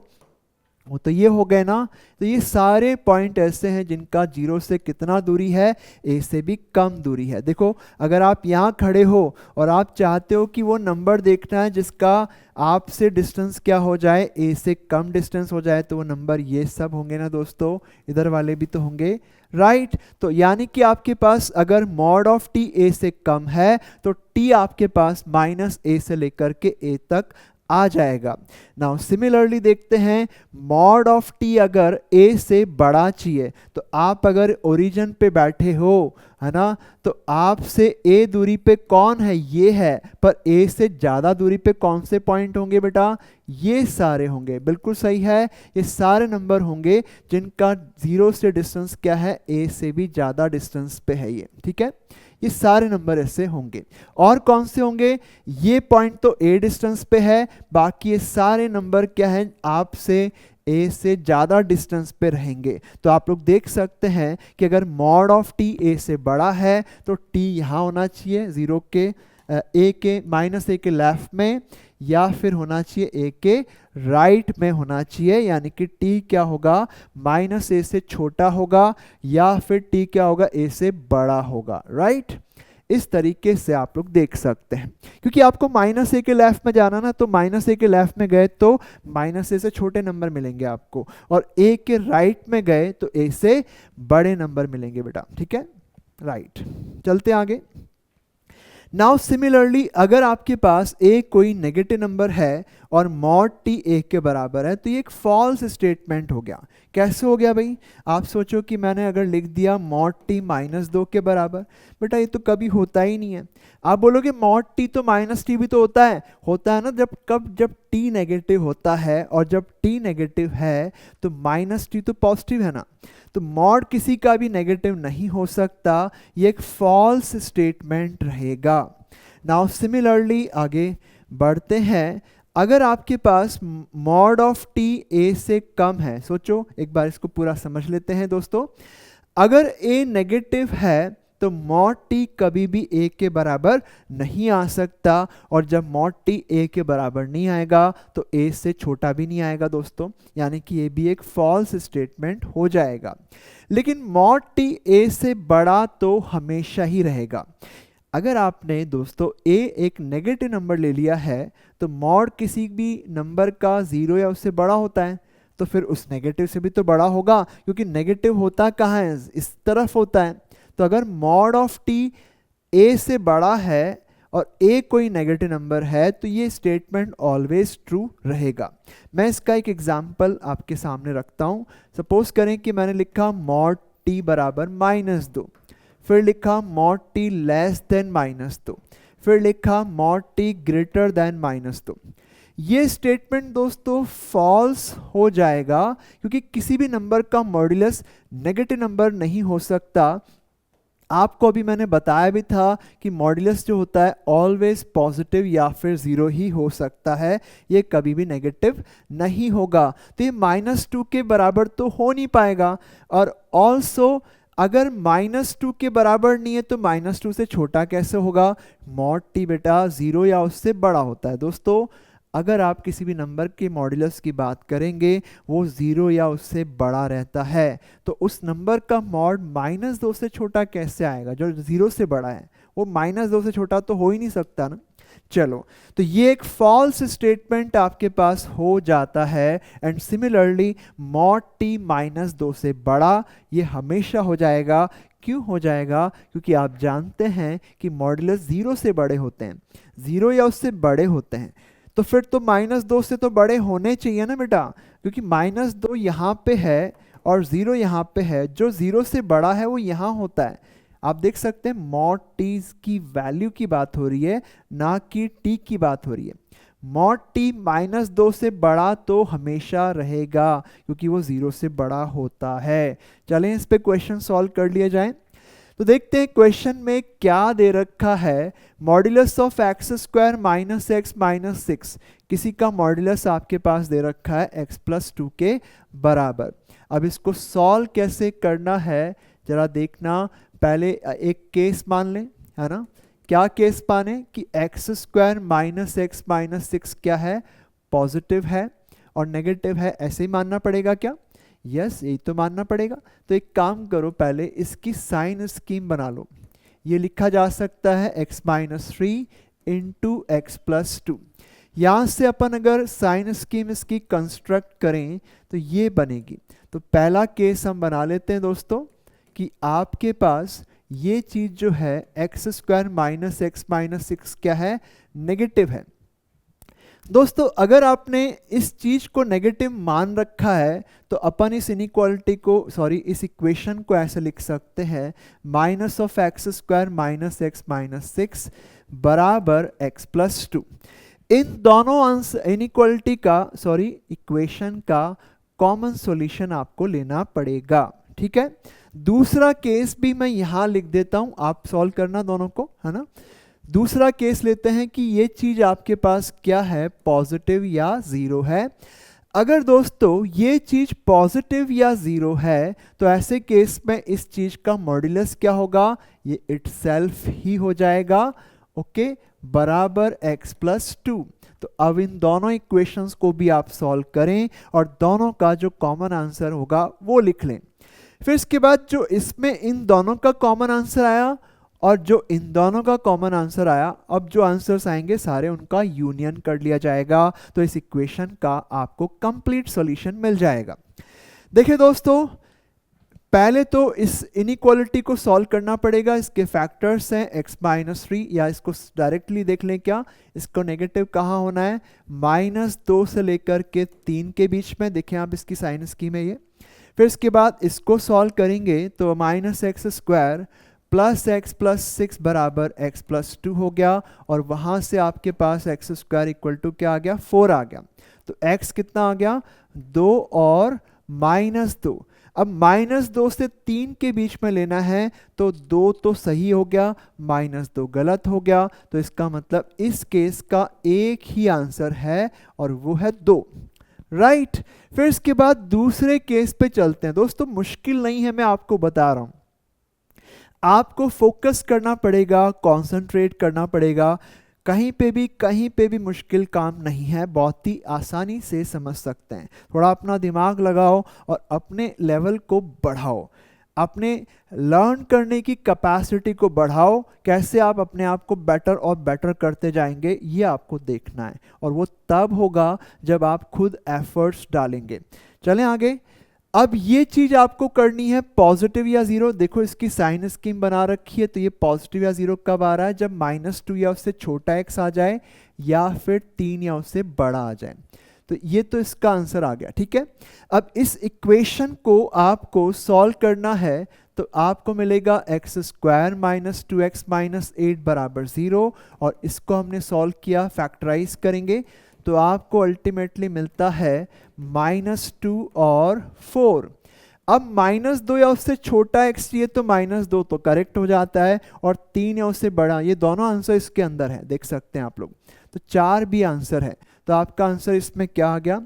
वो तो ये हो गए ना। तो ये सारे पॉइंट ऐसे हैं जिनका 0 से कितना दूरी है? a से भी कम दूरी है। देखो अगर आप यहाँ खड़े हो और आप चाहते हो कि वो नंबर देखना है जिसका आपसे डिस्टेंस क्या हो जाए? a से कम डिस्टेंस हो जाए, तो वो नंबर ये सब होंगे ना दोस्तों, इधर वाले भी तो होंगे, राइट। तो यानी कि आपके पास अगर मॉड ऑफ t a से कम है तो t आपके पास माइनस a से लेकर के a तक आ जाएगा। नाउ सिमिलरली देखते हैं, मॉड ऑफ t अगर a से बड़ा चाहिए तो आप अगर ओरिजिन पे बैठे हो, है ना, तो आपसे a दूरी पे कौन है? ये है। पर a से ज़्यादा दूरी पे कौन से पॉइंट होंगे बेटा? ये सारे होंगे। बिल्कुल सही है, ये सारे नंबर होंगे जिनका 0 से डिस्टेंस क्या है? a से भी ज़्यादा डिस्टेंस पे है ये, ठीक है। ये सारे नंबर ऐसे होंगे। और कौन से होंगे? ये पॉइंट तो a डिस्टेंस पे है, बाकी ये सारे नंबर क्या है? आपसे a से ज़्यादा डिस्टेंस पे रहेंगे। तो आप लोग देख सकते हैं कि अगर मॉड ऑफ t a से बड़ा है तो t यहाँ होना चाहिए 0 के a के माइनस a के लेफ्ट में, या फिर होना चाहिए a के राइट में होना चाहिए। यानी कि t क्या होगा? माइनस a से छोटा होगा, या फिर t क्या होगा? a से बड़ा होगा, राइट। इस तरीके से आप लोग देख सकते हैं। क्योंकि आपको माइनस a के लेफ्ट में जाना ना, तो माइनस a के लेफ्ट में गए तो माइनस a से छोटे नंबर मिलेंगे आपको, और a के राइट में गए तो a से बड़े नंबर मिलेंगे बेटा, ठीक है, राइट। चलते आगे। नाउ सिमिलरली अगर आपके पास a कोई नेगेटिव नंबर है और मॉड t a के बराबर है तो ये एक फॉल्स स्टेटमेंट हो गया। कैसे हो गया भाई? आप सोचो कि मैंने अगर लिख दिया मॉड t माइनस 2 के बराबर, बेटा ये तो कभी होता ही नहीं है। आप बोलोगे मॉड t तो माइनस t भी तो होता है ना, जब t नेगेटिव होता है, और जब t नेगेटिव है तो माइनस t तो पॉजिटिव है ना। तो मॉड किसी का भी नेगेटिव नहीं हो सकता, ये एक फॉल्स स्टेटमेंट रहेगा। नाउ सिमिलरली आगे बढ़ते हैं, अगर आपके पास मॉड ऑफ t a से कम है, सोचो एक बार इसको पूरा समझ लेते हैं दोस्तों। अगर a नेगेटिव है तो मॉड t कभी भी a के बराबर नहीं आ सकता, और जब मॉड t a के बराबर नहीं आएगा तो a से छोटा भी नहीं आएगा दोस्तों, यानी कि ये भी एक फॉल्स स्टेटमेंट हो जाएगा। लेकिन मॉड t a से बड़ा तो हमेशा ही रहेगा। अगर आपने दोस्तों a एक नेगेटिव नंबर ले लिया है तो मॉड किसी भी नंबर का 0 या उससे बड़ा होता है, तो फिर उस नेगेटिव से भी तो बड़ा होगा, क्योंकि नेगेटिव होता कहाँ है? इस तरफ होता है। तो अगर मॉड ऑफ t a से बड़ा है और a कोई नेगेटिव नंबर है तो ये स्टेटमेंट ऑलवेज ट्रू रहेगा। मैं इसका एक एग्जांपल आपके सामने रखता हूँ। सपोज करें कि मैंने लिखा मॉड t बराबर -2, फिर लिखा मॉड t लेस देन -2, फिर लिखा मॉड t ग्रेटर देन -2। ये स्टेटमेंट दोस्तों फॉल्स हो जाएगा, क्योंकि किसी भी नंबर का मॉड्यूलस नेगेटिव नंबर नहीं हो सकता। आपको अभी मैंने बताया भी था कि मॉड्यूलस जो होता है ऑलवेज पॉजिटिव या फिर जीरो ही हो सकता है, ये कभी भी नेगेटिव नहीं होगा। तो ये -2 के बराबर तो हो नहीं पाएगा, और ऑल्सो अगर -2 के बराबर नहीं है तो -2 से छोटा कैसे होगा? मॉड टी बेटा जीरो या उससे बड़ा होता है। दोस्तों अगर आप किसी भी नंबर के मॉड्यूलस की बात करेंगे वो जीरो या उससे बड़ा रहता है, तो उस नंबर का मॉड -2 से छोटा कैसे आएगा? जो जीरो से बड़ा है वो -2 से छोटा तो हो ही नहीं सकता ना। चलो, तो ये एक फॉल्स स्टेटमेंट आपके पास हो जाता है। एंड सिमिलरली मॉड टी -2 से बड़ा ये हमेशा हो जाएगा। क्यों हो जाएगा? क्योंकि आप जानते हैं कि मॉड्यूलस जीरो से बड़े होते हैं, जीरो या उससे बड़े होते हैं, तो फिर तो -2 से तो बड़े होने चाहिए ना बेटा, क्योंकि -2 यहाँ पे है और जीरो यहाँ पे है। जो जीरो से बड़ा है वो यहाँ होता है। आप देख सकते हैं मॉड टी की वैल्यू की बात हो रही है, ना कि टी की बात हो रही है। मॉड टी -2 से बड़ा तो हमेशा रहेगा, क्योंकि वो जीरो से बड़ा होता है। चलें इस पे क्वेश्चन सॉल्व कर लिया जाए। तो देखते हैं क्वेश्चन में क्या दे रखा है। Modulus of x square -x-6, किसी का मॉड्यूलस आपके पास दे रखा है x+2 के बराबर। अब इसको सॉल्व कैसे करना है जरा देखना। पहले एक केस मान लें, है ना। क्या केस माने कि x² -x-6 क्या है? पॉजिटिव है और नेगेटिव है, ऐसे ही मानना पड़ेगा क्या? यस, यही तो मानना पड़ेगा। तो एक काम करो, पहले इसकी साइन स्कीम बना लो। ये लिखा जा सकता है x-3 इंटू x+2। यहाँ से अपन अगर साइन स्कीम इसकी कंस्ट्रक्ट करें तो ये बनेगी। तो पहला केस हम बना लेते हैं दोस्तों कि आपके पास ये चीज जो है x² -x-6 क्या है? नेगेटिव है। दोस्तों अगर आपने इस चीज को नेगेटिव मान रखा है तो अपन इस इनइक्वालिटी को, सॉरी इस इक्वेशन को ऐसे लिख सकते हैं -(x²) -x-6 बराबर x+2। इन दोनों इनइक्वालिटी का, सॉरी इक्वेशन का कॉमन सॉल्यूशन आपको लेना पड़ेगा, ठीक है। दूसरा केस भी मैं यहां लिख देता हूं, आप सॉल्व करना दोनों को, है ना। दूसरा केस लेते हैं कि ये चीज आपके पास क्या है? पॉजिटिव या जीरो है। अगर दोस्तों ये चीज पॉजिटिव या जीरो है तो ऐसे केस में इस चीज का मॉड्यूलस क्या होगा? ये इटसेल्फ ही हो जाएगा, ओके, बराबर x+2। तो अब इन दोनों इक्वेशंस को भी आप सॉल्व करें और दोनों का जो कॉमन आंसर होगा वो लिख लें। फिर इसके बाद जो इसमें इन दोनों का कॉमन आंसर आया और जो इन दोनों का कॉमन आंसर आया, अब जो आंसर्स आएंगे सारे उनका यूनियन कर लिया जाएगा। तो इस इक्वेशन का आपको कंप्लीट सॉल्यूशन मिल जाएगा। देखिए दोस्तों, पहले तो इस इनइक्वालिटी को सॉल्व करना पड़ेगा। इसके फैक्टर्स हैं x-3, या इसको डायरेक्टली देख लें क्या, इसको नेगेटिव कहाँ होना है? -2 से लेकर के 3 के बीच में। देखें आप इसकी साइन स्कीम है ये। फिर इसके बाद इसको सॉल्व करेंगे तो -x² + x+6 बराबर x+2 हो गया, और वहां से आपके पास x² इक्वल टू क्या आ गया? 4 आ गया। तो x कितना आ गया? 2 और -2। अब -2 से 3 के बीच में लेना है, तो 2 तो सही हो गया, -2 गलत हो गया। तो इसका मतलब इस केस का एक ही आंसर है और वो है 2, राइट। फिर इसके बाद दूसरे केस पे चलते हैं। दोस्तों मुश्किल नहीं है, मैं आपको बता रहा हूं, आपको फोकस करना पड़ेगा, कंसंट्रेट करना पड़ेगा। कहीं पे भी मुश्किल काम नहीं है, बहुत ही आसानी से समझ सकते हैं। थोड़ा अपना दिमाग लगाओ और अपने लेवल को बढ़ाओ, अपने लर्न करने की कैपेसिटी को बढ़ाओ। कैसे आप अपने आप को बेटर और बेटर करते जाएंगे ये आपको देखना है, और वो तब होगा जब आप खुद एफर्ट्स डालेंगे। चलें आगे। अब ये चीज आपको करनी है पॉजिटिव या जीरो। देखो इसकी साइन स्कीम बना रखी है, तो ये पॉजिटिव या जीरो कब आ रहा है? जब -2 या उससे छोटा x आ जाए या फिर 3 या उससे बड़ा आ जाए। तो ये तो इसका आंसर आ गया, ठीक है। अब इस इक्वेशन को आपको सॉल्व करना है, तो आपको मिलेगा x² -2x - 8 बराबर 0, और इसको हमने सॉल्व किया, फैक्टराइज करेंगे तो आपको अल्टीमेटली मिलता है -2 और 4। अब -2 या उससे छोटा x चाहिए तो -2 तो करेक्ट हो जाता है, और 3 या उससे बड़ा, ये दोनों आंसर इसके अंदर है, देख सकते हैं आप लोग। तो 4 भी आंसर है। तो आपका आंसर इसमें क्या आ गया,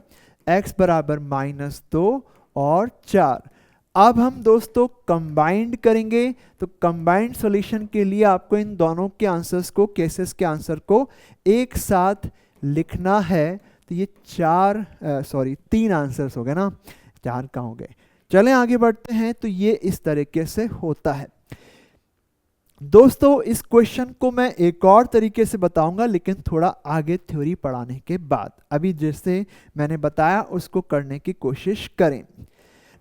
x बराबर -2 और 4। अब हम दोस्तों कंबाइंड करेंगे, तो कंबाइंड सॉल्यूशन के लिए आपको इन दोनों के आंसर्स को, केसेस के आंसर को एक साथ लिखना है। तो ये 3 आंसर्स हो गए ना, 4 कहाँ हो गए। चलें आगे बढ़ते हैं। तो ये इस तरीके से होता है दोस्तों। इस क्वेश्चन को मैं एक और तरीके से बताऊंगा, लेकिन थोड़ा आगे थ्योरी पढ़ाने के बाद। अभी जैसे मैंने बताया उसको करने की कोशिश करें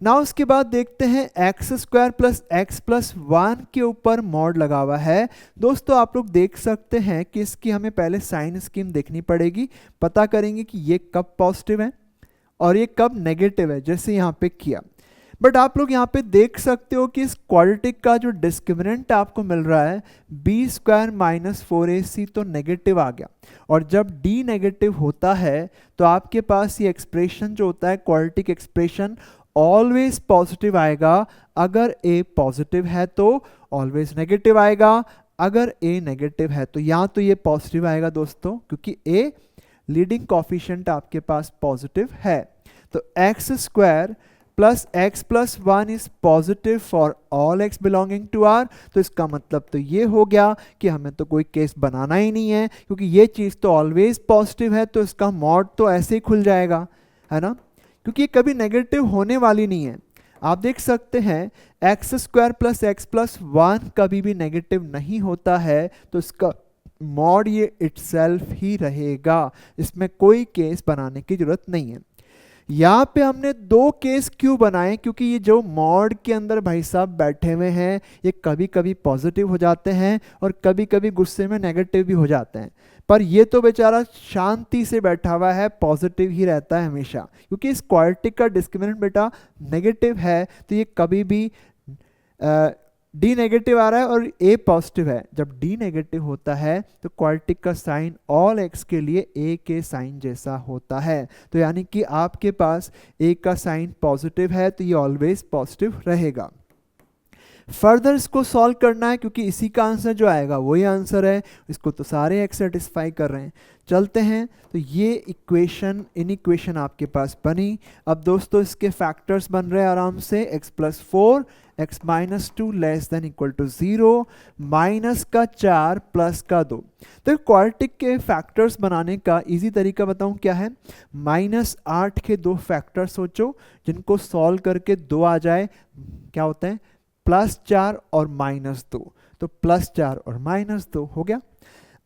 ना। उसके बाद देखते हैं x² प्लस x प्लस 1 के ऊपर मॉड लगा हुआ है। दोस्तों आप लोग देख सकते हैं कि इसकी हमें पहले साइन स्कीम देखनी पड़ेगी, पता करेंगे कि ये कब पॉजिटिव है और ये कब नेगेटिव है, जैसे यहाँ पे किया। बट आप लोग यहाँ पे देख सकते हो कि इस क्वाड्रेटिक का जो डिस्क्रिमिनेंट आपको मिल रहा है b² माइनस 4ac, तो नेगेटिव आ गया। और जब d नेगेटिव होता है तो आपके पास ये एक्सप्रेशन जो होता है क्वाड्रेटिक एक्सप्रेशन ऑलवेज पॉजिटिव आएगा। अगर a पॉजिटिव है तो ऑलवेज नेगेटिव आएगा, अगर a नेगेटिव है तो यहाँ तो ये पॉजिटिव आएगा दोस्तों, क्योंकि a लीडिंग कोफिशिएंट आपके पास पॉजिटिव है। तो x² plus x plus 1 is positive for all x belonging to R। तो इसका मतलब तो ये हो गया कि हमें तो कोई केस बनाना ही नहीं है, क्योंकि ये चीज़ तो ऑलवेज पॉजिटिव है, तो इसका मॉड तो ऐसे ही खुल जाएगा, है ना, क्योंकि ये कभी नेगेटिव होने वाली नहीं है। आप देख सकते हैं x² प्लस x प्लस 1 कभी भी नेगेटिव नहीं होता है, तो इसका मॉड ये इटसेल्फ ही रहेगा, इसमें कोई केस बनाने की जरूरत नहीं है। यहाँ पे हमने 2 केस क्यों बनाए, क्योंकि ये जो मॉड के अंदर भाई साहब बैठे हुए हैं ये कभी कभी पॉजिटिव हो जाते हैं और कभी कभी गुस्से में नेगेटिव भी हो जाते हैं, पर ये तो बेचारा शांति से बैठा हुआ है, पॉजिटिव ही रहता है हमेशा, क्योंकि इस क्वाड्रेटिक का डिस्क्रिमिनेंट बेटा नेगेटिव है, तो ये कभी भी डी नेगेटिव आ रहा है और ए पॉजिटिव है। जब डी नेगेटिव होता है तो क्वाड्रेटिक का साइन ऑल एक्स के लिए ए के साइन जैसा होता है। तो यानी कि आपके पास ए का साइन पॉजिटिव है तो ये ऑलवेज पॉजिटिव रहेगा। फर्दर इसको सॉल्व करना है, क्योंकि इसी का आंसर जो आएगा वही आंसर है, इसको तो सारे एक्स सेटिस्फाई कर रहे हैं। चलते हैं, तो ये इक्वेशन इक्वेशन आपके पास बनी। अब दोस्तों इसके फैक्टर्स बन रहे हैं आराम से, x plus 4 x minus 2 less than equal to 0, minus का 4 प्लस का 2। तो क्वाड्रेटिक के फैक्टर्स बनाने का इजी तरीका बताऊं क्या है, -8 के 2 फैक्टर सोचो जिनको सॉल्व करके 2 आ जाए, क्या होता है +4 और -2, तो +4 और -2 हो गया।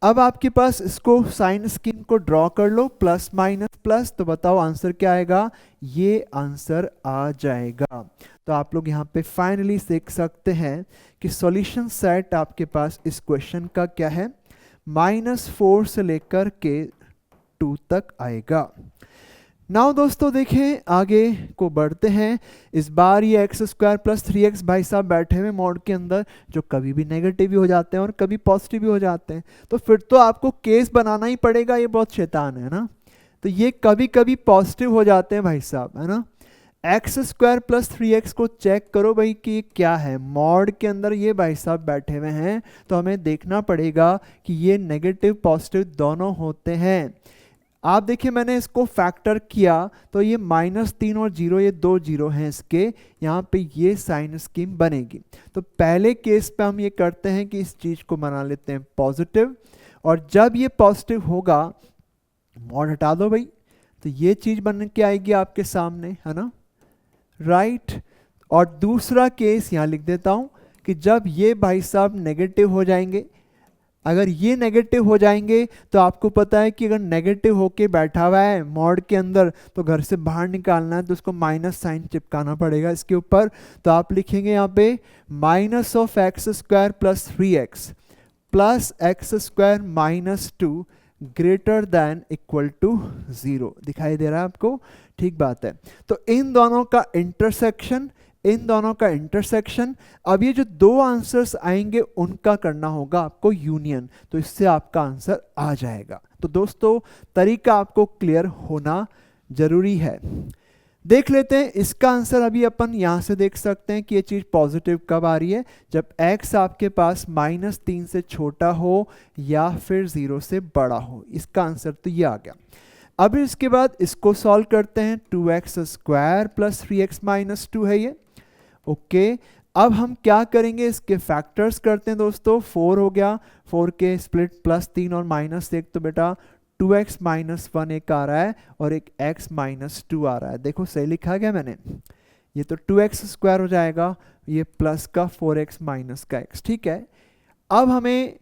अब आपके पास इसको साइन स्कीम को ड्रॉ कर लो, प्लस माइनस प्लस, तो बताओ आंसर क्या आएगा, ये आंसर आ जाएगा। तो आप लोग यहाँ पे फाइनली देख सकते हैं कि सॉल्यूशन सेट आपके पास इस क्वेश्चन का क्या है, -4 से लेकर के 2 तक आएगा। नाउ दोस्तों देखें आगे को बढ़ते हैं। इस बार ये x² प्लस 3x भाई साहब बैठे हुए मॉड के अंदर, जो कभी भी नेगेटिव भी हो जाते हैं और कभी पॉजिटिव भी हो जाते हैं, तो फिर तो आपको केस बनाना ही पड़ेगा, ये बहुत शैतान है ना। तो ये कभी कभी पॉजिटिव हो जाते हैं भाई साहब, है ना। x² प्लस 3x को चेक करो भाई कि ये क्या है, मॉड के अंदर ये भाई साहब बैठे हुए हैं, तो हमें देखना पड़ेगा कि ये नेगेटिव पॉजिटिव दोनों होते हैं। आप देखिए मैंने इसको फैक्टर किया तो ये -3 और 0, ये 2 0 हैं इसके, यहाँ पे ये साइन स्कीम बनेगी। तो पहले केस पे हम ये करते हैं कि इस चीज़ को बना लेते हैं पॉजिटिव, और जब ये पॉजिटिव होगा मॉड हटा दो भाई, तो ये चीज़ बन के आएगी आपके सामने, है ना, राइट। और दूसरा केस यहाँ लिख देता हूँ कि जब ये भाई साहब नेगेटिव हो जाएंगे, अगर ये नेगेटिव हो जाएंगे तो आपको पता है कि अगर नेगेटिव होके बैठा हुआ है मॉड के अंदर तो घर से बाहर निकालना है तो उसको माइनस साइन चिपकाना पड़ेगा इसके ऊपर। तो आप लिखेंगे यहाँ पे -(x² plus 3x plus x² minus 2 greater than equal to 0। दिखाई दे रहा है आपको, ठीक बात है। तो इन दोनों का इंटरसेक्शन, अब ये जो 2 आंसर्स आएंगे उनका करना होगा आपको यूनियन, तो इससे आपका आंसर आ जाएगा। तो दोस्तों तरीका आपको क्लियर होना जरूरी है। देख लेते हैं इसका आंसर। अभी अपन यहाँ से देख सकते हैं कि ये चीज़ पॉजिटिव कब आ रही है, जब x आपके पास -3 से छोटा हो या फिर 0 से बड़ा हो। इसका आंसर तो ये आ गया। अब इसके बाद इसको सॉल्व करते हैं। 2x square plus 3x minus 2 है ये। ओके, अब हम क्या करेंगे, इसके फैक्टर्स करते हैं दोस्तों। 4 हो गया, 4 के स्प्लिट +3 और -1, तो बेटा 2x माइनस 1 एक आ रहा है और एक x माइनस 2 आ रहा है। देखो सही लिखा गया मैंने, ये तो 2x स्क्वायर हो जाएगा, ये प्लस का 4x माइनस का x। ठीक है, अब हमें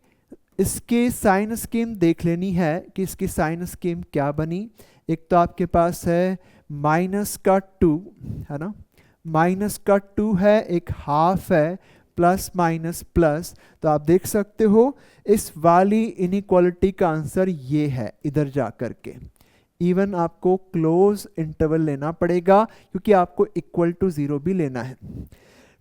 इसकी साइन स्कीम देख लेनी है कि इसकी साइन स्कीम क्या बनी। एक तो आपके पास है माइनस का 2 है ना, माइनस का 2 है, एक हाफ है, प्लस माइनस प्लस। तो आप देख सकते हो इस वाली इनइक्वालिटी का आंसर ये है इधर जा करके। इवन आपको क्लोज इंटरवल लेना पड़ेगा क्योंकि आपको इक्वल टू 0 भी लेना है।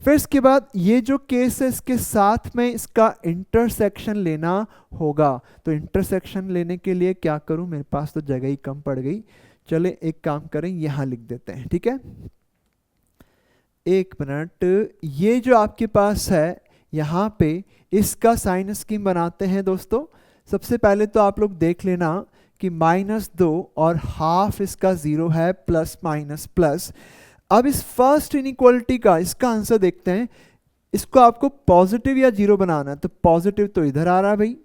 फिर इसके बाद ये जो केस है इसके साथ में इसका इंटरसेक्शन लेना होगा। तो इंटरसेक्शन लेने के लिए क्या करूं, मेरे पास तो जगह ही कम पड़ गई। चले एक काम करें, यहां लिख देते हैं। ठीक है, एक मिनट, ये जो आपके पास है यहाँ पे इसका साइन स्कीम बनाते हैं दोस्तों। सबसे पहले तो आप लोग देख लेना कि -2 और हाफ इसका 0 है, प्लस माइनस प्लस। अब इस फर्स्ट इनइक्वालिटी का इसका आंसर देखते हैं। इसको आपको पॉजिटिव या 0 बनाना है, तो पॉजिटिव तो इधर आ रहा है भाई,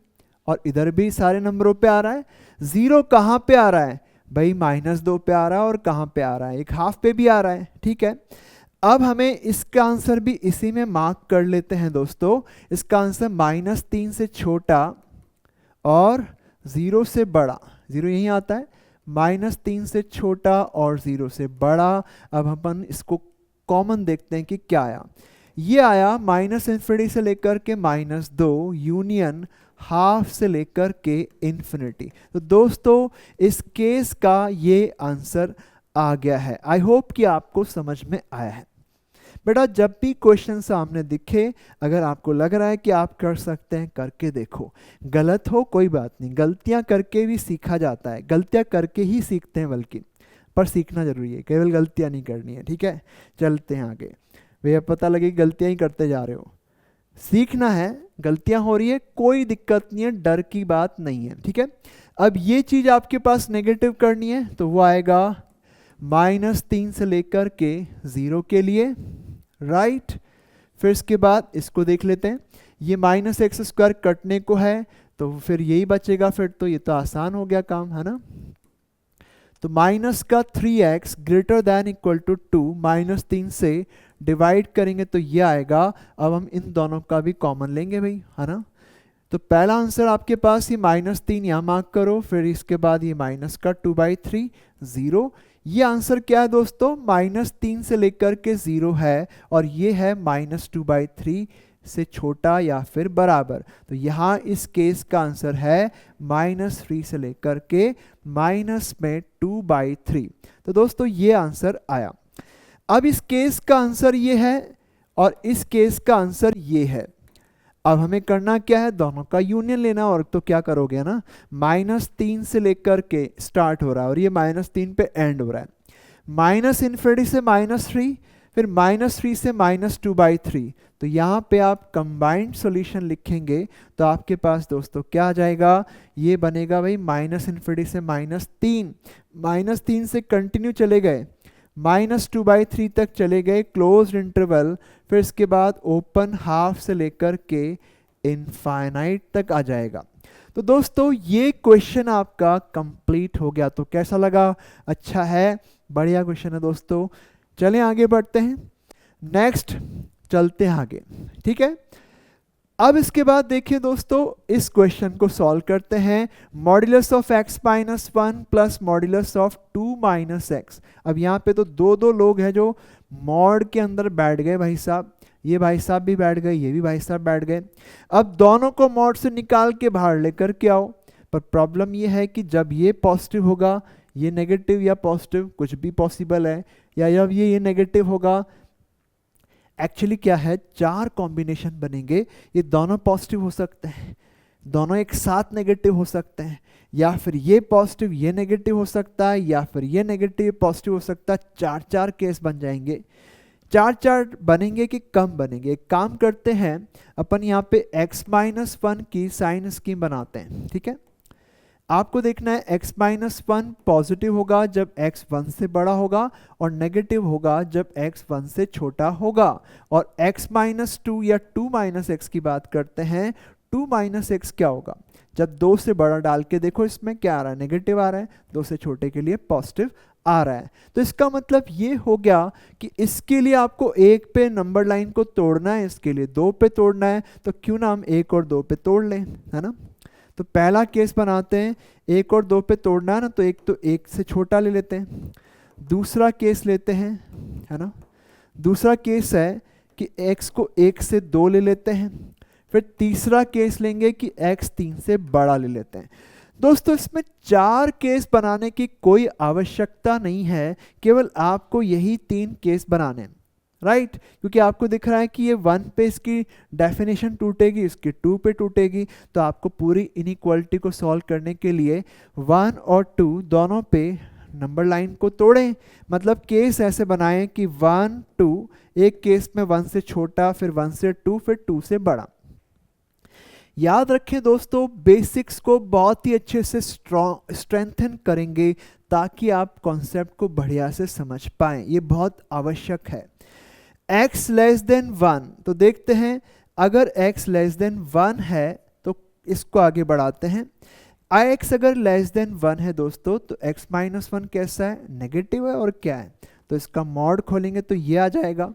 और इधर भी सारे नंबरों पे आ रहा है। 0 कहाँ पे आ रहा है भाई, -2 पे आ रहा है, और कहाँ पे आ रहा है, एक हाफ पे भी आ रहा है। ठीक है, अब हमें इसका आंसर भी इसी में मार्क कर लेते हैं दोस्तों। इसका आंसर -3 से छोटा और 0 से बड़ा, 0 यहीं आता है, -3 से छोटा और 0 से बड़ा। अब अपन इसको कॉमन देखते हैं कि क्या आया। ये आया -∞ से लेकर के -2 यूनियन हाफ से लेकर के इन्फिनिटी। तो दोस्तों इस केस का ये आंसर आ गया है। आई होप कि आपको समझ में आया है। बेटा जब भी क्वेश्चन सामने दिखे, अगर आपको लग रहा है कि आप कर सकते हैं, करके देखो। गलत हो कोई बात नहीं, गलतियां करके भी सीखा जाता है, गलतियां करके ही सीखते हैं बल्कि, पर सीखना जरूरी है, केवल गलतियां नहीं करनी है। ठीक है, चलते हैं आगे। भैया पता लगे गलतियां ही करते जा रहे हो, सीखना है। गलतियां हो रही है कोई दिक्कत नहीं है, डर की बात नहीं है। ठीक है, अब ये चीज आपके पास नेगेटिव करनी है तो वो आएगा -3 से लेकर के 0 के लिए, राइट। फिर इसके बाद इसको देख लेते हैं। ये -x² कटने को है तो फिर यही बचेगा, फिर तो ये तो आसान हो गया काम, है ना। तो -3x greater than equal to 2, -3 से डिवाइड करेंगे तो ये आएगा। अब हम इन दोनों का भी कॉमन लेंगे भाई, है ना। तो पहला आंसर आपके पास ये -3 यहाँ मार्क करो, फिर इसके बाद ये -2/3 0। ये आंसर क्या है दोस्तों, -3 से लेकर के 0 है, और ये है -2/3 से छोटा या फिर बराबर। तो यहाँ इस केस का आंसर है -3 से लेकर के -2/3। तो दोस्तों ये आंसर आया। अब इस केस का आंसर ये है और इस केस का आंसर ये है। अब हमें करना क्या है, दोनों का यूनियन लेना। और तो क्या करोगे ना, -3 से लेकर के स्टार्ट हो रहा है और ये -3 पे एंड हो रहा है। -∞ से -3, फिर -3 से -2/3। तो यहाँ पे आप कंबाइंड सॉल्यूशन लिखेंगे तो आपके पास दोस्तों क्या आ जाएगा, ये बनेगा भाई -∞ से -3, -3 से कंटिन्यू चले गए, -2/3 तक चले गए, क्लोज्ड इंटरवल, फिर इसके बाद ओपन हाफ से लेकर के इनफाइनाइट तक आ जाएगा। तो दोस्तों ये क्वेश्चन आपका कंप्लीट हो गया। तो कैसा लगा, अच्छा है, बढ़िया क्वेश्चन है दोस्तों। चलें आगे बढ़ते हैं, नेक्स्ट चलते हैं आगे। ठीक है, अब इसके बाद देखिए दोस्तों इस क्वेश्चन को सॉल्व करते हैं। Modulus of x - 1 plus modulus of 2 - x। अब यहाँ पे तो दो लोग हैं जो मॉड के अंदर बैठ गए भाई साहब, ये भाई साहब भी बैठ गए, ये भी भाई साहब बैठ गए। अब दोनों को मॉड से निकाल के बाहर लेकर के आओ, पर प्रॉब्लम ये है कि जब ये पॉजिटिव होगा, ये नेगेटिव या पॉजिटिव कुछ भी पॉसिबल है, या जब ये नेगेटिव होगा, एक्चुअली क्या है, 4 कॉम्बिनेशन बनेंगे। ये दोनों पॉजिटिव हो सकते हैं, दोनों एक साथ नेगेटिव हो सकते हैं, या फिर ये पॉजिटिव ये नेगेटिव हो सकता है, या फिर ये नेगेटिव पॉजिटिव हो सकता है। चार चार केस बन जाएंगे। चार चार बनेंगे कि कम बनेंगे? एक काम करते हैं, अपन यहाँ पे x-1 की साइन स्कीम बनाते हैं, ठीक है। आपको देखना है x-1 पॉजिटिव होगा जब x 1 से बड़ा होगा, और नेगेटिव होगा जब x 1 से छोटा होगा। और x-2 या 2-x की बात करते हैं, 2-x क्या होगा? जब 2 से बड़ा डाल के देखो इसमें क्या आ रहा है, नेगेटिव आ रहा है, 2 से छोटे के लिए पॉजिटिव आ रहा है। तो इसका मतलब ये हो गया कि इसके लिए आपको 1 पे नंबर लाइन को तोड़ना है, इसके लिए 2 पे तोड़ना है, तो क्यों ना हम 1 और 2 पे तोड़ लें, है ना। तो पहला केस बनाते हैं, 1 और 2 पे तोड़ना है ना, तो एक तो 1 से छोटा ले लेते हैं। दूसरा केस लेते हैं, है ना। दूसरा केस है कि x को 1 से 2 ले लेते हैं। फिर तीसरा केस लेंगे कि x 3 से बड़ा ले लेते हैं। दोस्तों इसमें 4 केस बनाने की कोई आवश्यकता नहीं है, केवल आपको यही 3 केस बनाने हैं, राइट। क्योंकि आपको दिख रहा है कि ये 1 पे इसकी डेफिनेशन टूटेगी, इसकी 2 पे टूटेगी, तो आपको पूरी इनइक्वालिटी को सॉल्व करने के लिए 1 और 2 दोनों पे नंबर लाइन को तोड़ें। मतलब केस ऐसे बनाएं कि 1 2, एक केस में 1 से छोटा, फिर 1 से 2, फिर 2 से बड़ा। याद रखें दोस्तों, बेसिक्स को बहुत ही अच्छे से स्ट्रेंथन करेंगे ताकि आप कॉन्सेप्ट को बढ़िया से समझ पाएं, ये बहुत आवश्यक है। x लेस देन 1, तो देखते हैं अगर x लेस देन 1 है तो इसको आगे बढ़ाते हैं। x अगर लेस देन 1 है दोस्तों, तो x-1 कैसा है, नेगेटिव है, और क्या है, तो इसका मॉड खोलेंगे तो ये आ जाएगा।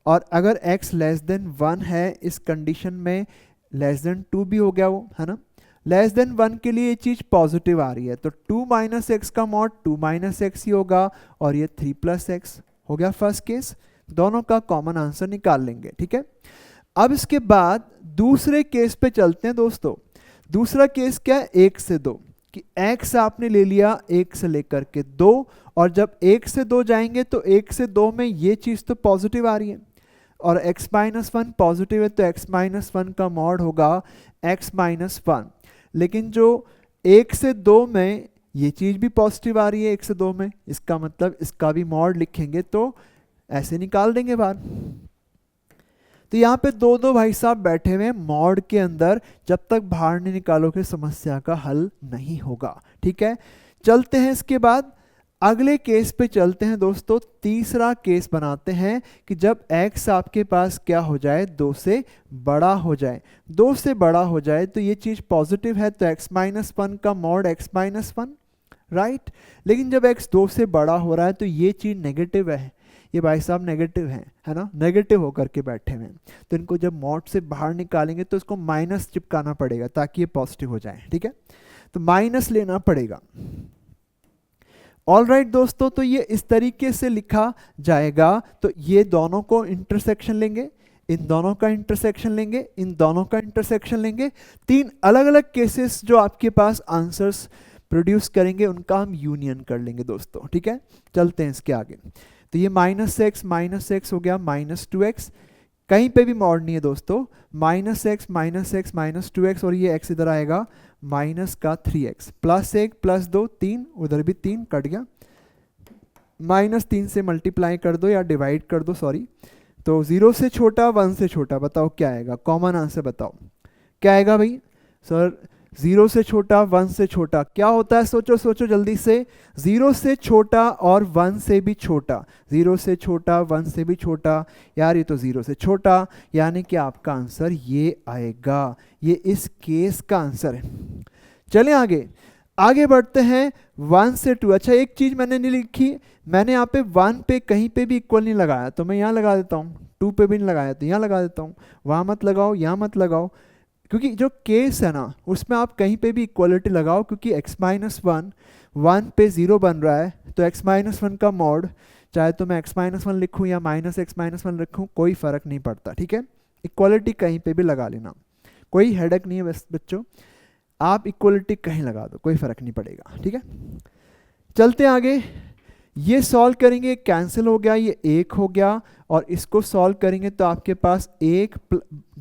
और अगर x लेस देन 1 है, इस कंडीशन में लेस देन 2 भी हो गया वो, है ना। लेस देन 1 के लिए ये चीज पॉजिटिव आ रही है, तो 2-x का मॉड 2-x ही होगा, और ये 3+x हो गया फर्स्ट केस। दोनों का कॉमन आंसर निकाल लेंगे, ठीक है। अब इसके बाद दूसरे केस पे चलते हैं दोस्तों। दूसरा केस क्या है, 1 से 2, कि x आपने ले लिया 1 से लेकर के 2, और जब 1 से 2 जाएंगे तो 1 से 2 में ये चीज तो पॉजिटिव आ रही है, और x-1 पॉजिटिव है, तो x-1 का मॉड होगा x-1। लेकिन जो 1 से 2 में ये चीज भी पॉजिटिव आ रही है 1 से 2 में, इसका मतलब इसका भी मॉड लिखेंगे तो ऐसे निकाल देंगे बाहर। तो यहाँ पे दो भाई साहब बैठे हुए हैं मॉड के अंदर, जब तक बाहर नहीं निकालोगे समस्या का हल नहीं होगा, ठीक है। चलते हैं इसके बाद अगले केस पे चलते हैं दोस्तों। तीसरा केस बनाते हैं कि जब x आपके पास क्या हो जाए, 2 से बड़ा हो जाए। 2 से बड़ा हो जाए तो ये चीज पॉजिटिव है, तो x-1 का मॉड x-1, राइट। लेकिन जब x 2 से बड़ा हो रहा है तो ये चीज नेगेटिव है, ये भाई साहब नेगेटिव है ना, नेगेटिव होकर के बैठे हुए हैं। तो इनको जब मॉड से बाहर निकालेंगे तो इसको माइनस चिपकाना पड़ेगा ताकि ये पॉजिटिव हो जाए, ठीक है। तो माइनस लेना पड़ेगा। ऑल राइट दोस्तों, तो ये इस तरीके से लिखा जाएगा। तो ये दोनों को इंटरसेक्शन लेंगे, इन दोनों का इंटरसेक्शन लेंगे, इन दोनों का इंटरसेक्शन लेंगे। 3 अलग अलग केसेस जो आपके पास आंसर्स प्रोड्यूस करेंगे उनका हम यूनियन कर लेंगे दोस्तों, ठीक है। चलते हैं इसके आगे। तो ये -x हो गया -2x, कहीं पे भी मॉड नहीं है दोस्तों, -x -2x, और ये x इधर आएगा माइनस का 3x, +1 +2 3, उधर भी 3 कट गया, -3 से मल्टीप्लाई कर दो या डिवाइड कर दो, सॉरी। तो 0 से छोटा 1 से छोटा, बताओ क्या आएगा, कॉमन आंसर बताओ क्या आएगा भाई। सर 0 से छोटा 1 से छोटा क्या होता है, सोचो सोचो जल्दी से। 0 से छोटा और 1 से भी छोटा, 0 से छोटा 1 से भी छोटा, यार ये तो 0 से छोटा, यानी कि आपका आंसर ये आएगा, ये इस केस का आंसर है। चलें आगे, आगे बढ़ते हैं 1 से 2। अच्छा एक चीज मैंने नहीं लिखी, मैंने यहाँ पे 1 पे कहीं पे भी इक्वल नहीं लगाया, तो मैं यहाँ लगा देता हूँ। 2 पे भी नहीं लगाया तो यहाँ लगा देता हूँ, वहाँ मत लगाओ, यहाँ मत लगाओ, क्योंकि जो केस है ना उसमें आप कहीं पे भी इक्वलिटी लगाओ, क्योंकि x-1 1 पे 0 बन रहा है, तो x-1 का मॉड चाहे तो मैं x-1 लिखूं या -x-1 लिखूं, कोई फर्क नहीं पड़ता, ठीक है। इक्वलिटी कहीं पे भी लगा लेना, कोई हेडेक नहीं है बस बच्चों, आप इक्वलिटी कहीं लगा दो, कोई फर्क नहीं पड़ेगा, ठीक है। चलते आगे, ये सॉल्व करेंगे, कैंसिल हो गया, ये 1 हो गया, और इसको सॉल्व करेंगे तो आपके पास 1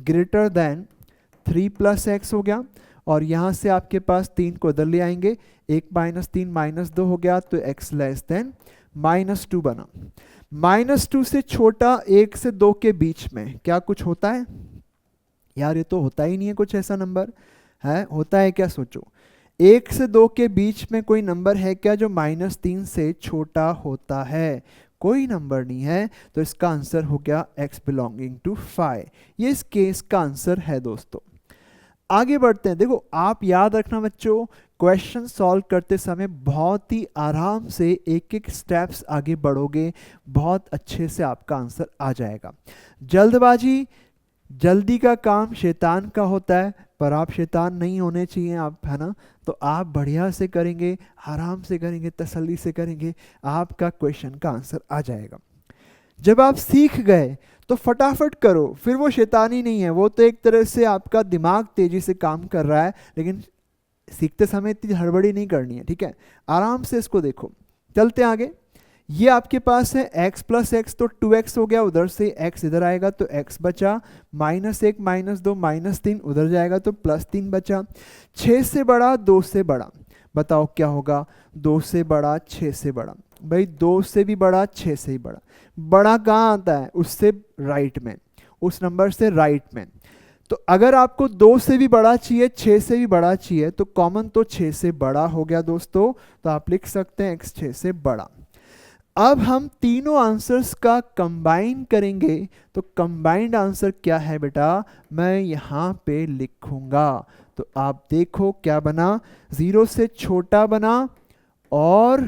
ग्रेटर देन 3 + x हो गया, और यहाँ से आपके पास 3 को इधर ले आएंगे, 1 माइनस 3 माइनस 2 हो गया, तो x लेस देन -2 बना। -2 से छोटा 1 से 2 के बीच में क्या कुछ होता है यार? ये तो होता ही नहीं है कुछ ऐसा नंबर है, होता है क्या? सोचो, 1 से 2 के बीच में कोई नंबर है क्या जो -3 से छोटा होता है? कोई नंबर नहीं है, तो इसका आंसर हो गया x बिलोंगिंग टू 5। ये इस केस का आंसर है दोस्तों। आगे बढ़ते हैं। देखो, आप याद रखना बच्चों, क्वेश्चन सॉल्व करते समय बहुत ही आराम से एक एक स्टेप्स आगे बढ़ोगे, बहुत अच्छे से आपका आंसर आ जाएगा। जल्दबाजी, जल्दी का काम शैतान का होता है, पर आप शैतान नहीं होने चाहिए आप, है ना? तो आप बढ़िया से करेंगे, आराम से करेंगे, तसल्ली से करेंगे, आपका क्वेश्चन का आंसर आ जाएगा। जब आप सीख गए तो फटाफट करो, फिर वो शैतानी नहीं है, वो तो एक तरह से आपका दिमाग तेजी से काम कर रहा है, लेकिन सीखते समय इतनी हड़बड़ी नहीं करनी है, ठीक है? आराम से इसको देखो। चलते हैं आगे। ये आपके पास है x प्लस एक्स, तो 2x हो गया, उधर से x इधर आएगा तो x बचा, -1 -2 -3 उधर जाएगा तो +3 बचा। 6 से बड़ा 2 से बड़ा, बताओ क्या होगा? 2 से बड़ा 6 से बड़ा, भाई 2 से भी बड़ा 6 से ही बड़ा। बड़ा कहाँ आता है? उससे राइट में, उस नंबर से राइट में। तो अगर आपको 2 से भी बड़ा चाहिए, 6 से भी बड़ा चाहिए, तो कॉमन तो 6 से बड़ा हो गया दोस्तों, तो आप लिख सकते हैं x 6 से बड़ा। अब हम तीनों आंसर्स का कंबाइन करेंगे, तो कंबाइंड आंसर क्या है बेटा? मैं यहाँ पे लिखूंगा, तो आप देखो क्या बना, 0 से छोटा बना और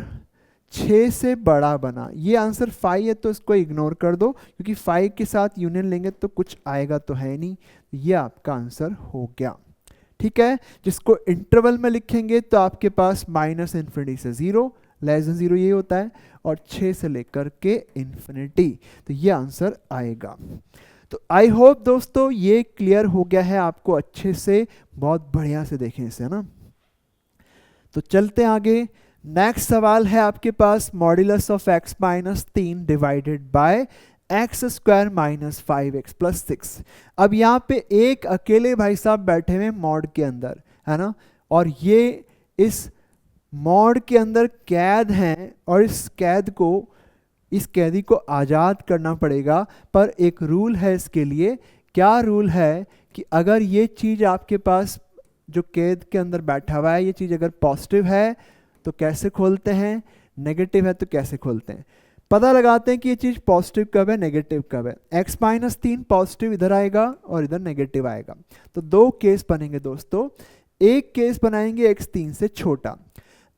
6 से बड़ा बना। ये आंसर 5 है तो इसको इग्नोर कर दो, क्योंकि 5 के साथ यूनियन लेंगे तो कुछ आएगा तो है नहीं। ये आपका आंसर हो गया, ठीक है? जिसको इंटरवल में लिखेंगे तो आपके पास -∞ से 0, लेस देन 0 ये होता है, और 6 से लेकर के इन्फिनिटी, तो ये आंसर आएगा। तो आई होप दोस्तों ये क्लियर हो गया है आपको अच्छे से, बहुत बढ़िया से देखें इसे, है ना? तो चलते आगे। नेक्स्ट सवाल है आपके पास, modulus of x minus 3 divided by x² minus 5x plus 6। अब यहाँ पे एक अकेले भाई साहब बैठे हुए मॉड के अंदर, है ना? और ये इस मॉड के अंदर कैद हैं, और इस कैदी को आज़ाद करना पड़ेगा। पर एक रूल है इसके लिए। क्या रूल है? कि अगर ये चीज़ आपके पास जो कैद के अंदर बैठा हुआ है, ये चीज़ अगर पॉजिटिव है तो कैसे खोलते हैं, नेगेटिव है तो कैसे खोलते हैं? पता लगाते हैं कि ये चीज़ पॉजिटिव कब है, नेगेटिव कब है। x माइनस 3 पॉजिटिव इधर आएगा और इधर नेगेटिव आएगा, तो 2 केस बनेंगे दोस्तों। एक केस बनाएंगे x 3 से छोटा।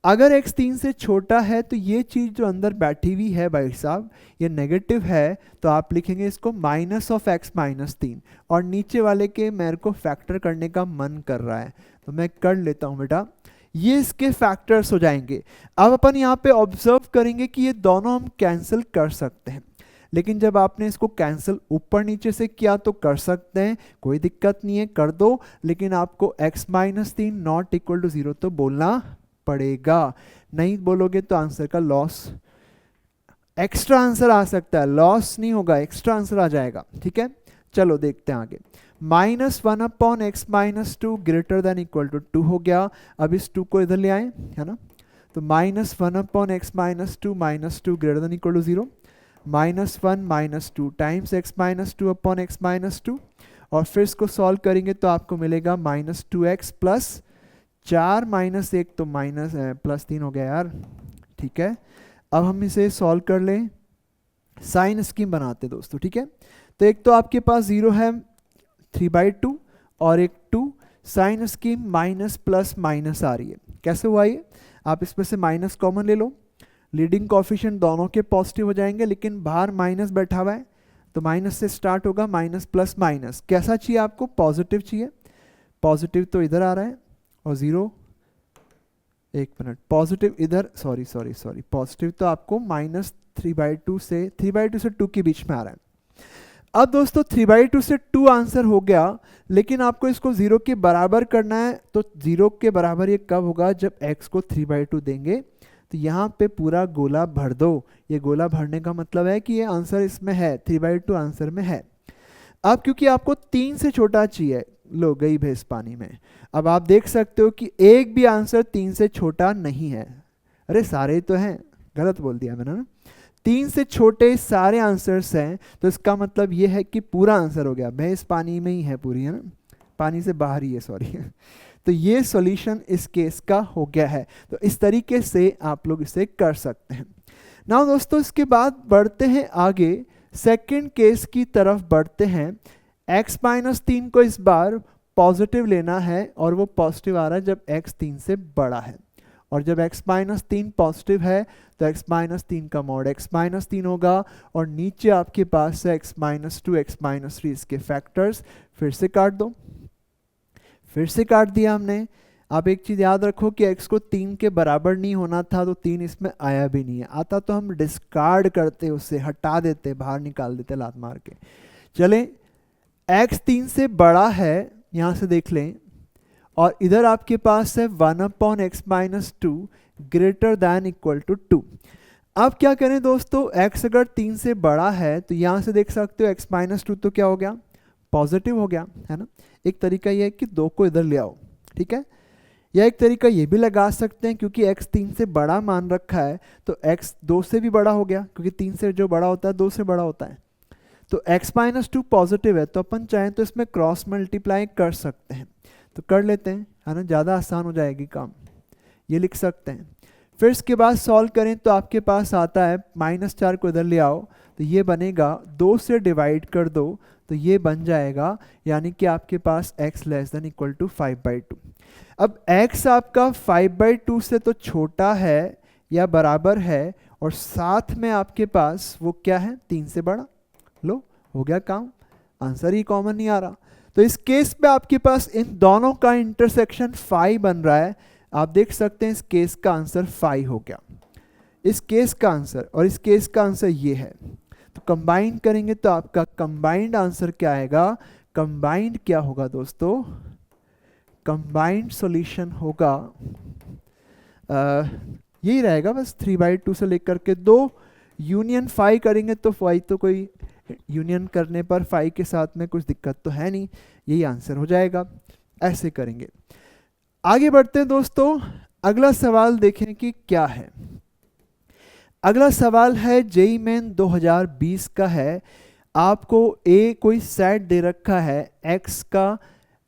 अगर x 3 से छोटा है तो ये चीज़ जो अंदर बैठी हुई है भाई साहब, ये नेगेटिव है, तो आप लिखेंगे इसको -(x माइनस 3), और नीचे वाले के मेरे को फैक्टर करने का मन कर रहा है तो मैं कर लेता हूँ बेटा। ये इसके फैक्टर्स हो जाएंगे। अब अपन यहाँ पे ऑब्जर्व करेंगे कि ये दोनों हम कैंसिल कर सकते हैं, लेकिन जब आपने इसको कैंसिल ऊपर नीचे से किया तो कर सकते हैं, कोई दिक्कत नहीं है, कर दो। लेकिन आपको x minus 3 not equal to 0 तो बोलना पड़ेगा, नहीं बोलोगे तो आंसर का लॉस, एक्स्ट्रा आंसर आ सकता है, लॉस नहीं होगा, एक्स्ट्रा आंसर आ जाएगा, ठीक है? चलो देखते हैं आगे। -1/x minus 2 greater than equal to 2 हो गया। अब इस 2 को इधर ले आए, है ना? तो -1/x minus 2 -2 greater than equal to 0, -1 -2 times x minus 2/x minus 2, और फिर इसको सॉल्व करेंगे तो आपको मिलेगा -2x प्लस 4 -1 तो +3 हो गया यार, ठीक है? अब हम इसे सॉल्व कर लें, साइन स्कीम बनाते दोस्तों, ठीक है? तो एक तो आपके पास 0 है 3/2 और एक 2, sign scheme minus plus minus आ रही है। कैसे हुआ ये? आप इसमें से माइनस कॉमन ले लो, लीडिंग कोएफिशिएंट दोनों के पॉजिटिव हो जाएंगे, लेकिन बाहर माइनस बैठा हुआ है तो माइनस से स्टार्ट होगा, माइनस प्लस माइनस। कैसा चाहिए आपको? पॉजिटिव चाहिए, पॉजिटिव तो इधर आ रहा है, और 0, एक मिनट, पॉजिटिव इधर, सॉरी पॉजिटिव तो आपको -3/2 से 2 के बीच में आ रहा है। अब दोस्तों 3/2 से 2 आंसर हो गया, लेकिन आपको इसको 0 के बराबर करना है, तो 0 के बराबर ये कब होगा? जब x को 3/2 देंगे, तो यहाँ पे पूरा गोला भर दो। ये गोला भरने का मतलब है कि ये आंसर इसमें है, 3/2 आंसर में है। अब क्योंकि आपको 3 से छोटा चाहिए, लो गई भैंस पानी में। अब आप देख सकते हो कि एक भी आंसर 3 से छोटा नहीं है। अरे सारे तो हैं, गलत बोल दिया मैंने ना। 3 से छोटे सारे आंसर्स हैं, तो इसका मतलब ये है कि पूरा आंसर हो गया। भैंस पानी में ही है पूरी, है ना, पानी से बाहर ही है, सॉरी। तो ये सॉल्यूशन इस केस का हो गया है। तो इस तरीके से आप लोग इसे कर सकते हैं। नाउ दोस्तों इसके बाद बढ़ते हैं आगे, सेकंड केस की तरफ बढ़ते हैं। x-3 को इस बार पॉजिटिव लेना है, और वो पॉजिटिव आ रहा है जब x 3 से बड़ा है। और जब x-3 पॉजिटिव है तो x-3 का मॉड x-3 होगा, और नीचे आपके पास है x-2 x-3 इसके फैक्टर्स। फिर से काट दो, फिर से काट दिया हमने। आप एक चीज़ याद रखो कि x को 3 के बराबर नहीं होना था, तो 3 इसमें आया भी नहीं है। आता तो हम डिस्कार्ड करते, उससे हटा देते, बाहर निकाल देते लात मार के। चलें, x 3 से बड़ा है, यहाँ से देख लें, और इधर आपके पास है 1/x-2 greater than equal to 2। अब क्या करें दोस्तों, x अगर 3 से बड़ा है तो यहाँ से देख सकते हो x-2 तो क्या हो गया, पॉजिटिव हो गया, है ना। एक तरीका ये है कि 2 को इधर ले आओ, ठीक है। या एक तरीका ये भी लगा सकते हैं, क्योंकि x 3 से बड़ा मान रखा है तो x 2 से भी बड़ा हो गया, क्योंकि 3 से जो बड़ा होता है 2 से बड़ा होता है। तो x-2 पॉजिटिव है, तो अपन चाहें तो इसमें क्रॉस मल्टीप्लाई कर सकते हैं, तो कर लेते हैं, है ना, ज़्यादा आसान हो जाएगी काम। ये लिख सकते हैं। फिर इसके बाद सॉल्व करें तो आपके पास आता है -4 को इधर ले आओ, तो ये बनेगा 2 से डिवाइड कर दो, तो ये बन जाएगा, यानी कि आपके पास x <= 5/2। अब x आपका 5/2 से तो छोटा है या बराबर है, और साथ में आपके पास वो क्या है, 3 से बड़ा। लो हो गया काम, आंसर ही कॉमन नहीं आ रहा। तो इस केस में आपके पास इन दोनों का इंटरसेक्शन 5 बन रहा है। आप देख सकते हैं इस केस का आंसर 5 हो गया, इस केस का आंसर, और इस केस का आंसर ये है। तो कंबाइन करेंगे तो आपका कंबाइंड आंसर क्या आएगा, कंबाइंड क्या होगा दोस्तों, कंबाइंड सॉल्यूशन होगा यही रहेगा बस, 3/2 से लेकर के 2 यूनियन 5 करेंगे तो 5 तो कोई यूनियन करने पर 5 के साथ में कुछ दिक्कत तो है नहीं, यही आंसर हो जाएगा। ऐसे करेंगे। आगे बढ़ते हैं दोस्तों, अगला सवाल देखें कि क्या है। अगला सवाल है जेईई मेन 2020 का है। आपको कोई सेट दे रखा है x का,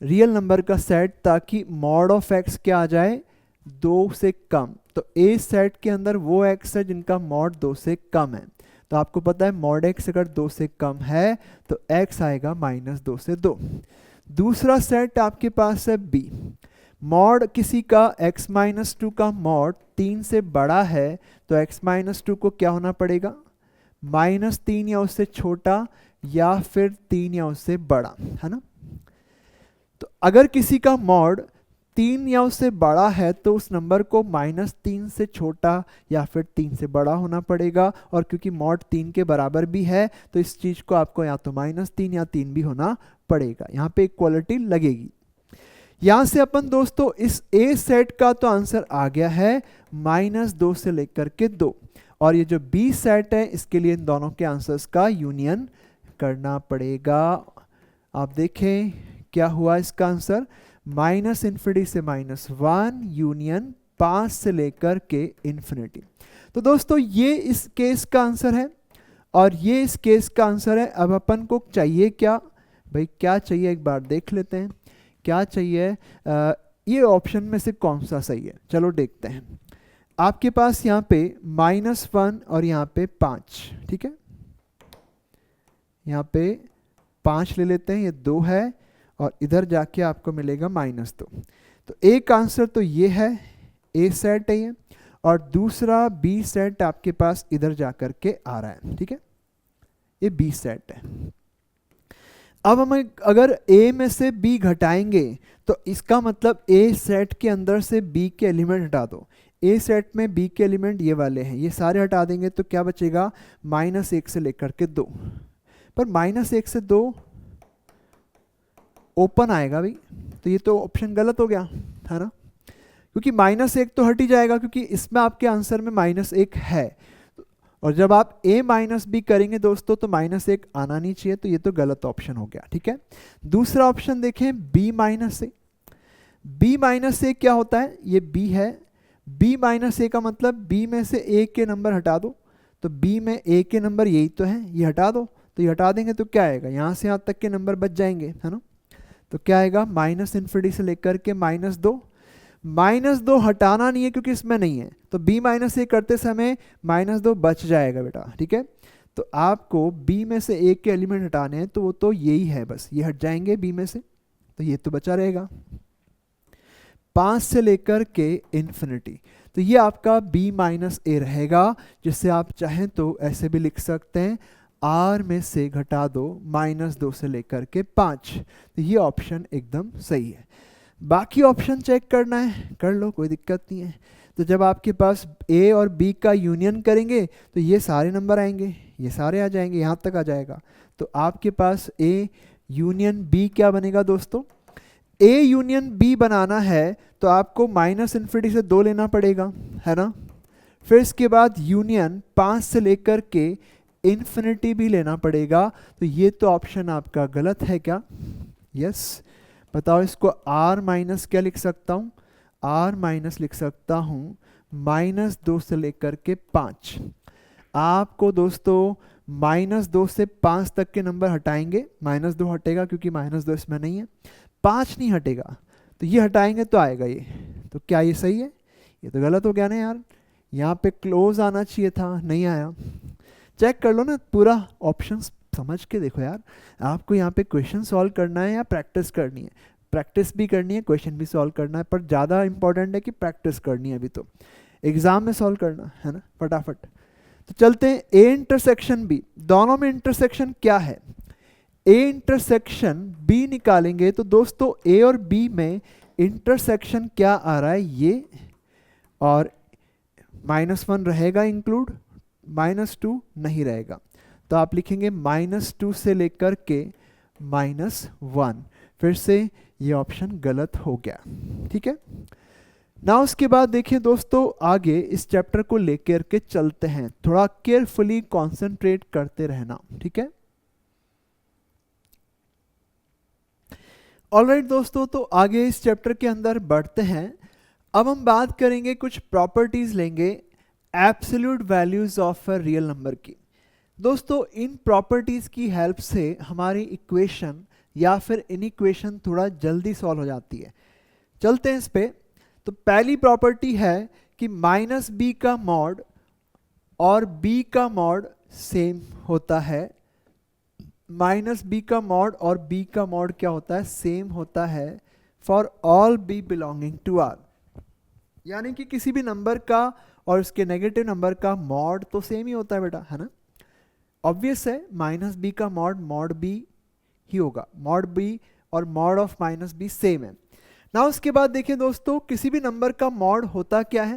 रियल नंबर का सेट, ताकि मॉड ऑफ x क्या आ जाए, 2 से कम। तो ए सेट के अंदर वो x है जिनका मॉड 2 से कम है। तो आपको पता है मॉड x अगर 2 से कम है तो x आएगा -2 से 2। दूसरा सेट आपके पास है b, मॉड किसी का x-2 का मॉड 3 से बड़ा है, तो x-2 को क्या होना पड़ेगा, -3 या उससे छोटा, या फिर 3 या उससे बड़ा, है ना। तो अगर किसी का मॉड 3 या उससे बड़ा है तो उस नंबर को -3 से छोटा या फिर 3 से बड़ा होना पड़ेगा, और क्योंकि मॉड 3 के बराबर भी है तो इस चीज़ को आपको या तो -3 या 3 भी होना पड़ेगा। यहाँ पे इक्वलिटी लगेगी। यहाँ से अपन दोस्तों इस ए सेट का तो आंसर आ गया है -2 से लेकर के 2, और ये जो बी सेट है इसके लिए इन दोनों के आंसर्स का यूनियन करना पड़ेगा। आप देखें क्या हुआ इसका आंसर, -∞ से -1 यूनियन 5 से लेकर के इन्फिनिटी। तो दोस्तों ये इस केस का आंसर है, और ये इस केस का आंसर है। अब अपन को चाहिए क्या भाई, क्या चाहिए एक बार देख लेते हैं क्या चाहिए। ये ऑप्शन में से कौन सा सही है, चलो देखते हैं। आपके पास यहाँ पे -1 और यहाँ पे 5, ठीक है, यहाँ पे 5 ले लेते हैं, ये 2 है, और इधर जाके आपको मिलेगा -2। तो एक आंसर तो ये है, ए सेट है ये, और दूसरा बी सेट आपके पास इधर जाकर के आ रहा है, ठीक है, ये बी सेट है। अब हम अगर ए में से बी घटाएंगे तो इसका मतलब ए सेट के अंदर से बी के एलिमेंट हटा दो। ए सेट में बी के एलिमेंट ये वाले हैं, ये सारे हटा देंगे तो क्या बचेगा, -1 से लेकर के 2। पर -1 से 2 ओपन आएगा भाई, तो ये तो ऑप्शन गलत हो गया, है ना, क्योंकि -1 तो हट ही जाएगा, क्योंकि इसमें आपके आंसर में -1 है। और जब आप a माइनस बी करेंगे दोस्तों तो -1 आना नहीं चाहिए, तो ये तो गलत ऑप्शन हो गया। ठीक है, दूसरा ऑप्शन देखें b माइनस ए। b माइनस ए क्या होता है, ये b है, b माइनस ए का मतलब b में से a के नंबर हटा दो, तो b में a के नंबर यही तो है, ये हटा दो, तो ये हटा देंगे तो क्या आएगा, यहाँ से यहाँ तक के नंबर बच जाएंगे, है ना। तो क्या आएगा, -∞ से लेकर के -2। -2 हटाना नहीं है क्योंकि इसमें नहीं है, तो b माइनस ए करते समय -2 बच जाएगा बेटा। ठीक है, तो आपको b में से एक के एलिमेंट हटाने हैं, तो वो तो यही है, बस ये हट जाएंगे b में से, तो ये तो बचा रहेगा 5 से लेकर के इन्फिनिटी। तो ये आपका b माइनस ए रहेगा, जिससे आप चाहें तो ऐसे भी लिख सकते हैं r में से घटा दो -2 से लेकर के 5। तो ये ऑप्शन एकदम सही है। बाकी ऑप्शन चेक करना है, कर लो, कोई दिक्कत नहीं है। तो जब आपके पास a और b का यूनियन करेंगे तो ये सारे नंबर आएंगे, ये सारे आ जाएंगे, यहाँ तक आ जाएगा। तो आपके पास a यूनियन b क्या बनेगा दोस्तों, a यूनियन b बनाना है तो आपको -∞ से 2 लेना पड़ेगा, है ना। फिर इसके बाद यूनियन 5 से लेकर के इन्फिनिटी भी लेना पड़ेगा। तो ये तो ऑप्शन आपका गलत है क्या, यस। बताओ इसको r माइनस क्या लिख सकता हूँ, r माइनस लिख सकता हूँ -2 से लेकर के 5। आपको दोस्तों -2 से 5 तक के नंबर हटाएंगे, -2 हटेगा क्योंकि -2 इसमें नहीं है, 5 नहीं हटेगा, तो ये हटाएंगे तो आएगा ये। तो क्या ये सही है, ये तो गलत हो गया ना यार, यहाँ पे क्लोज आना चाहिए था, नहीं आया। चेक कर लो ना, पूरा ऑप्शंस समझ के देखो यार। आपको यहाँ पे क्वेश्चन सॉल्व करना है या प्रैक्टिस करनी है, प्रैक्टिस भी करनी है, क्वेश्चन भी सॉल्व करना है, पर ज़्यादा इंपॉर्टेंट है कि प्रैक्टिस करनी है, अभी तो एग्जाम में सॉल्व करना है ना, फटाफट। तो चलते हैं a इंटरसेक्शन b, दोनों में इंटरसेक्शन क्या है, a इंटरसेक्शन b निकालेंगे तो दोस्तों a और b में इंटरसेक्शन क्या आ रहा है, ये और -1 रहेगा इंक्लूड, -2 नहीं रहेगा, तो आप लिखेंगे -2 से लेकर के -1। फिर से ये ऑप्शन गलत हो गया। ठीक है ना। उसके बाद देखिए दोस्तों, आगे इस चैप्टर को लेकर के चलते हैं, थोड़ा केयरफुली कंसंट्रेट करते रहना। ठीक है, ऑलराइट दोस्तों, तो आगे इस चैप्टर के अंदर बढ़ते हैं। अब हम बात करेंगे, कुछ प्रॉपर्टीज लेंगे absolute values of a real number की। दोस्तों इन प्रॉपर्टीज की हेल्प से हमारी इक्वेशन या फिर इनइक्वेशन थोड़ा जल्दी सॉल्व हो जाती है। चलते हैं इस पे। तो पहली प्रॉपर्टी है कि -b का मॉड और b का मॉड सेम होता है। -b का मॉड और b का मॉड क्या होता है, सेम होता है for all b belonging to r। यानी कि किसी भी नंबर का और उसके नेगेटिव नंबर का मॉड तो सेम ही होता है बेटा, है ना। ऑब्वियस है, -b का मॉड b ही होगा, मॉड b और मॉड ऑफ -b सेम है ना। उसके बाद देखिए दोस्तों, किसी भी नंबर का मॉड होता क्या है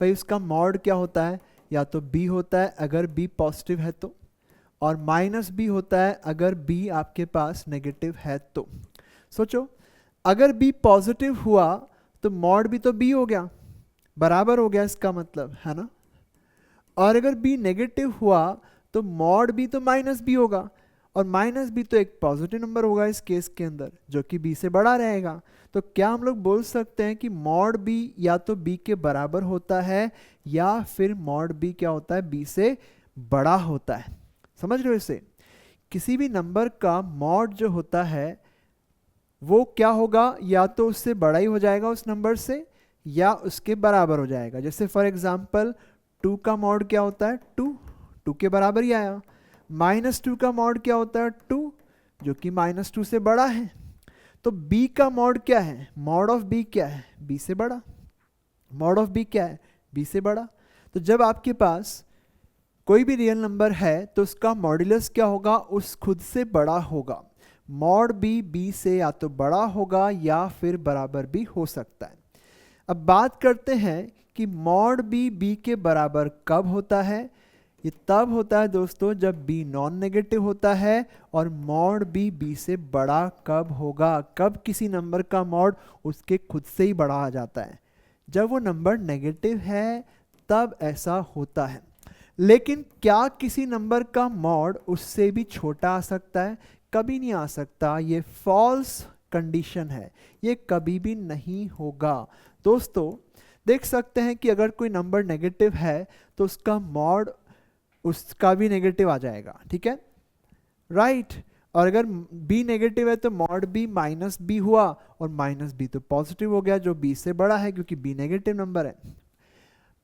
भाई, उसका मॉड क्या होता है, या तो b होता है अगर b पॉजिटिव है तो, और -b होता है अगर b आपके पास नेगेटिव है तो। सोचो, अगर b पॉजिटिव हुआ तो मॉड भी तो b हो गया, बराबर हो गया इसका मतलब, है ना। और अगर b नेगेटिव हुआ तो मॉड भी तो -b होगा, और -b तो एक पॉजिटिव नंबर होगा इस केस के अंदर, जो कि b से बड़ा रहेगा। तो क्या हम लोग बोल सकते हैं कि मॉड b या तो b के बराबर होता है, या फिर मॉड b क्या होता है, b से बड़ा होता है। समझ रहे हो इसे, किसी भी नंबर का मॉड जो होता है वो क्या होगा, या तो उससे बड़ा ही हो जाएगा उस नंबर से, या उसके बराबर हो जाएगा। जैसे फॉर एग्जांपल 2 का मॉड क्या होता है, 2 के बराबर ही आया। -2 का मॉड क्या होता है, 2, जो कि -2 से बड़ा है। तो b का मॉड क्या है, मॉड ऑफ b क्या है, b से बड़ा। मॉड ऑफ b क्या है, b से बड़ा। तो जब आपके पास कोई भी रियल नंबर है तो उसका मॉड्यूलस क्या होगा, उस खुद से बड़ा होगा। मॉड b से या तो बड़ा होगा या फिर बराबर भी हो सकता है। अब बात करते हैं कि मॉड b के बराबर कब होता है। ये तब होता है दोस्तों जब b नॉन नेगेटिव होता है। और मॉड b से बड़ा कब होगा, कब किसी नंबर का मॉड उसके खुद से ही बड़ा आ जाता है, जब वो नंबर नेगेटिव है, तब ऐसा होता है। लेकिन क्या किसी नंबर का मॉड उससे भी छोटा आ सकता है? कभी नहीं आ सकता, ये फॉल्स कंडीशन है, ये कभी भी नहीं होगा। दोस्तों देख सकते हैं कि अगर कोई नंबर नेगेटिव है तो उसका मॉड उसका भी नेगेटिव आ जाएगा, ठीक है, राइट। और अगर b नेगेटिव है तो मॉड b माइनस b हुआ, और माइनस b तो पॉजिटिव हो गया जो b से बड़ा है, क्योंकि b नेगेटिव नंबर है।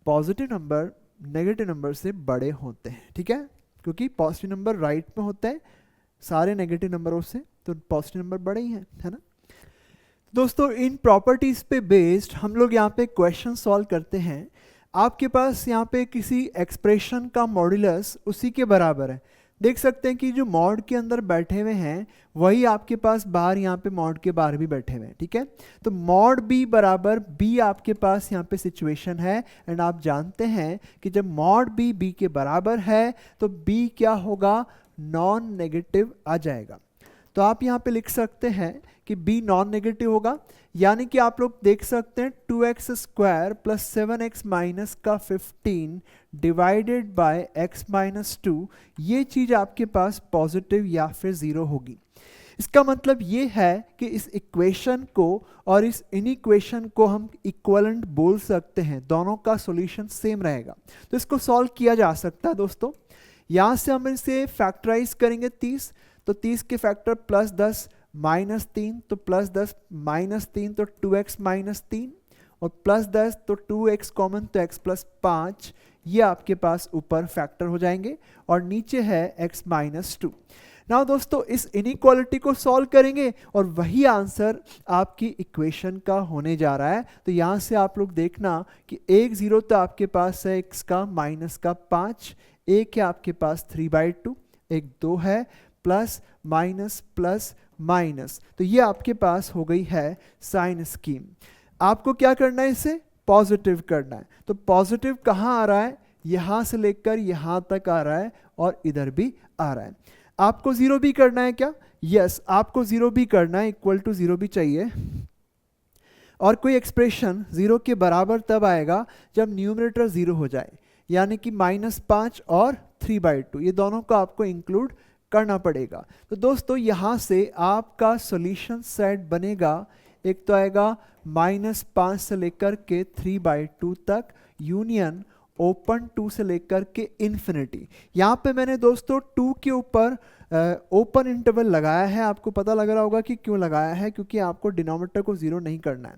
पॉजिटिव नंबर नेगेटिव नंबर से बड़े होते हैं, ठीक है, क्योंकि पॉजिटिव नंबर राइट में होते हैं सारे नेगेटिव नंबरों से, तो पॉजिटिव नंबर बड़े ही हैं, है ना। दोस्तों इन प्रॉपर्टीज पे बेस्ड हम लोग यहाँ पे क्वेश्चन सॉल्व करते हैं। आपके पास यहाँ पे किसी एक्सप्रेशन का मॉड्यूलस उसी के बराबर है। देख सकते हैं कि जो मॉड के अंदर बैठे हुए हैं वही आपके पास बाहर यहाँ पे मॉड के बाहर भी बैठे हुए हैं, ठीक है। तो मॉड बी बराबर बी आपके पास यहाँ पे सिचुएशन है, एंड आप जानते हैं कि जब मॉड बी बी के बराबर है तो बी क्या होगा, नॉन नेगेटिव आ जाएगा। तो आप यहाँ पे लिख सकते हैं कि b नॉन नेगेटिव होगा, यानी कि आप लोग देख सकते हैं 2x square plus 7x minus का 15 डिवाइडेड बाय x माइनस 2, ये चीज आपके पास पॉजिटिव या फिर जीरो होगी। इसका मतलब ये है कि इस इक्वेशन को और इस इनइक्वेशन को हम इक्विवेलेंट बोल सकते हैं, दोनों का सॉल्यूशन सेम रहेगा। तो इसको सॉल्व किया जा सकता है दोस्तों। यहाँ से हम इसे फैक्टराइज करेंगे 30, तो 30 के फैक्टर प्लस 10 माइनस 3, तो प्लस 10 माइनस 3 तो 2x माइनस 3, और प्लस 10 तो 2x कॉमन तो x प्लस 5, ये आपके पास ऊपर फैक्टर हो जाएंगे, और नीचे है x माइनस 2। नाउ दोस्तों इस इनइक्वालिटी को सॉल्व करेंगे और वही आंसर आपकी इक्वेशन का होने जा रहा है। तो यहाँ से आप लोग देखना कि एक जीरो तो आपके पास है x का माइनस का 5, एक है आपके पास 3/2, एक 2 है, प्लस माइनस प्लस माइनस, तो ये आपके पास हो गई है साइन स्कीम। आपको क्या करना है, इसे पॉजिटिव करना है। तो पॉजिटिव कहाँ आ रहा है, यहाँ से लेकर यहाँ तक आ रहा है और इधर भी आ रहा है। आपको जीरो भी करना है क्या? यस, आपको जीरो भी करना है, इक्वल टू जीरो भी चाहिए। और कोई एक्सप्रेशन जीरो के बराबर तब आएगा जब न्यूमरेटर जीरो हो जाए, यानी कि -5 और 3/2, ये दोनों को आपको इंक्लूड करना पड़ेगा। तो दोस्तों यहाँ से आपका सॉल्यूशन सेट बनेगा, एक तो आएगा -5 से लेकर के 3/2 तक, यूनियन ओपन 2 से लेकर के इन्फिनिटी। यहाँ पे मैंने दोस्तों 2 के ऊपर ओपन इंटरवल लगाया है, आपको पता लग रहा होगा कि क्यों लगाया है, क्योंकि आपको डिनोमिनेटर को जीरो नहीं करना है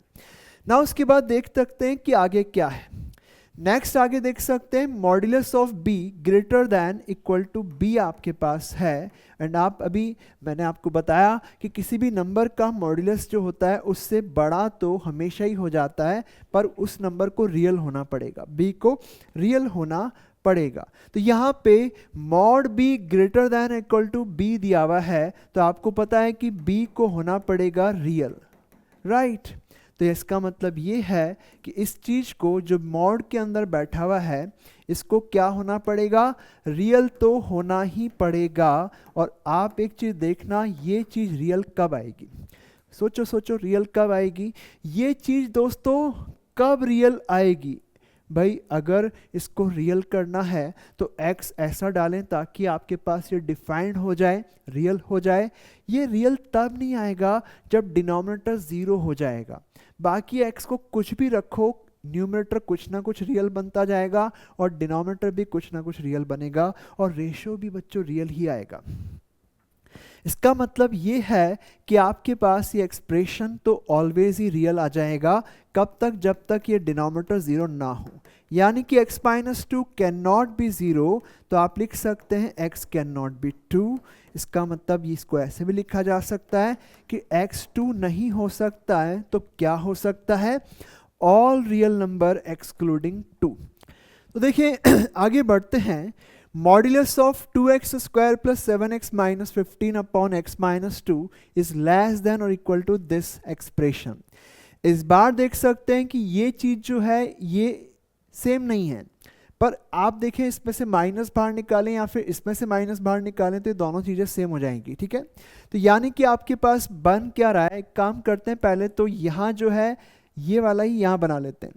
ना। उसके बाद देख सकते हैं कि आगे क्या है। नेक्स्ट आगे देख सकते हैं modulus of b greater than equal to b आपके पास है, एंड आप अभी मैंने आपको बताया कि किसी भी नंबर का मॉड्यूलस जो होता है उससे बड़ा तो हमेशा ही हो जाता है, पर उस नंबर को रियल होना पड़ेगा, b को रियल होना पड़ेगा। तो यहाँ पे mod b greater than equal to b दिया हुआ है, तो आपको पता है कि b को होना पड़ेगा रियल, राइट। तो इसका मतलब ये है कि इस चीज को जो मॉड के अंदर बैठा हुआ है इसको क्या होना पड़ेगा, रियल तो होना ही पड़ेगा। और आप एक चीज देखना, ये चीज रियल कब आएगी, सोचो सोचो रियल कब आएगी ये चीज दोस्तों, कब रियल आएगी भाई। अगर इसको रियल करना है तो x ऐसा डालें ताकि आपके पास ये डिफाइंड हो जाए, रियल हो जाए। ये रियल तब नहीं आएगा जब डिनोमिनेटर जीरो हो जाएगा। बाकी x को कुछ भी रखो, न्यूमरेटर कुछ ना कुछ रियल बनता जाएगा और डिनोमिनेटर भी कुछ ना कुछ रियल बनेगा, और रेशियो भी बच्चों रियल ही आएगा। इसका मतलब ये है कि आपके पास ये एक्सप्रेशन तो ऑलवेज ही रियल आ जाएगा, कब तक, जब तक ये डिनोमिनेटर जीरो ना हो। यानी कि x minus 2 can not be zero, तो आप लिख सकते हैं x कैन नॉट बी 2। इसका मतलब इसको ऐसे भी लिखा जा सकता है कि x 2 नहीं हो सकता है तो क्या हो सकता है, ऑल रियल नंबर एक्सक्लूडिंग 2। तो देखिए आगे बढ़ते हैं। Modulus of 2x square plus 7x minus 15 upon x minus 2 is less than और इक्वल टू दिस एक्सप्रेशन। इस बार देख सकते हैं कि ये चीज जो है ये सेम नहीं है, पर आप देखें इसमें से माइनस बाहर निकालें या फिर इसमें से माइनस बाहर निकालें तो ये दोनों चीजें सेम हो जाएंगी, ठीक है। तो यानी कि आपके पास बन क्या रहा है, एक काम करते हैं, पहले तो यहाँ जो है ये वाला ही यहाँ बना लेते हैं।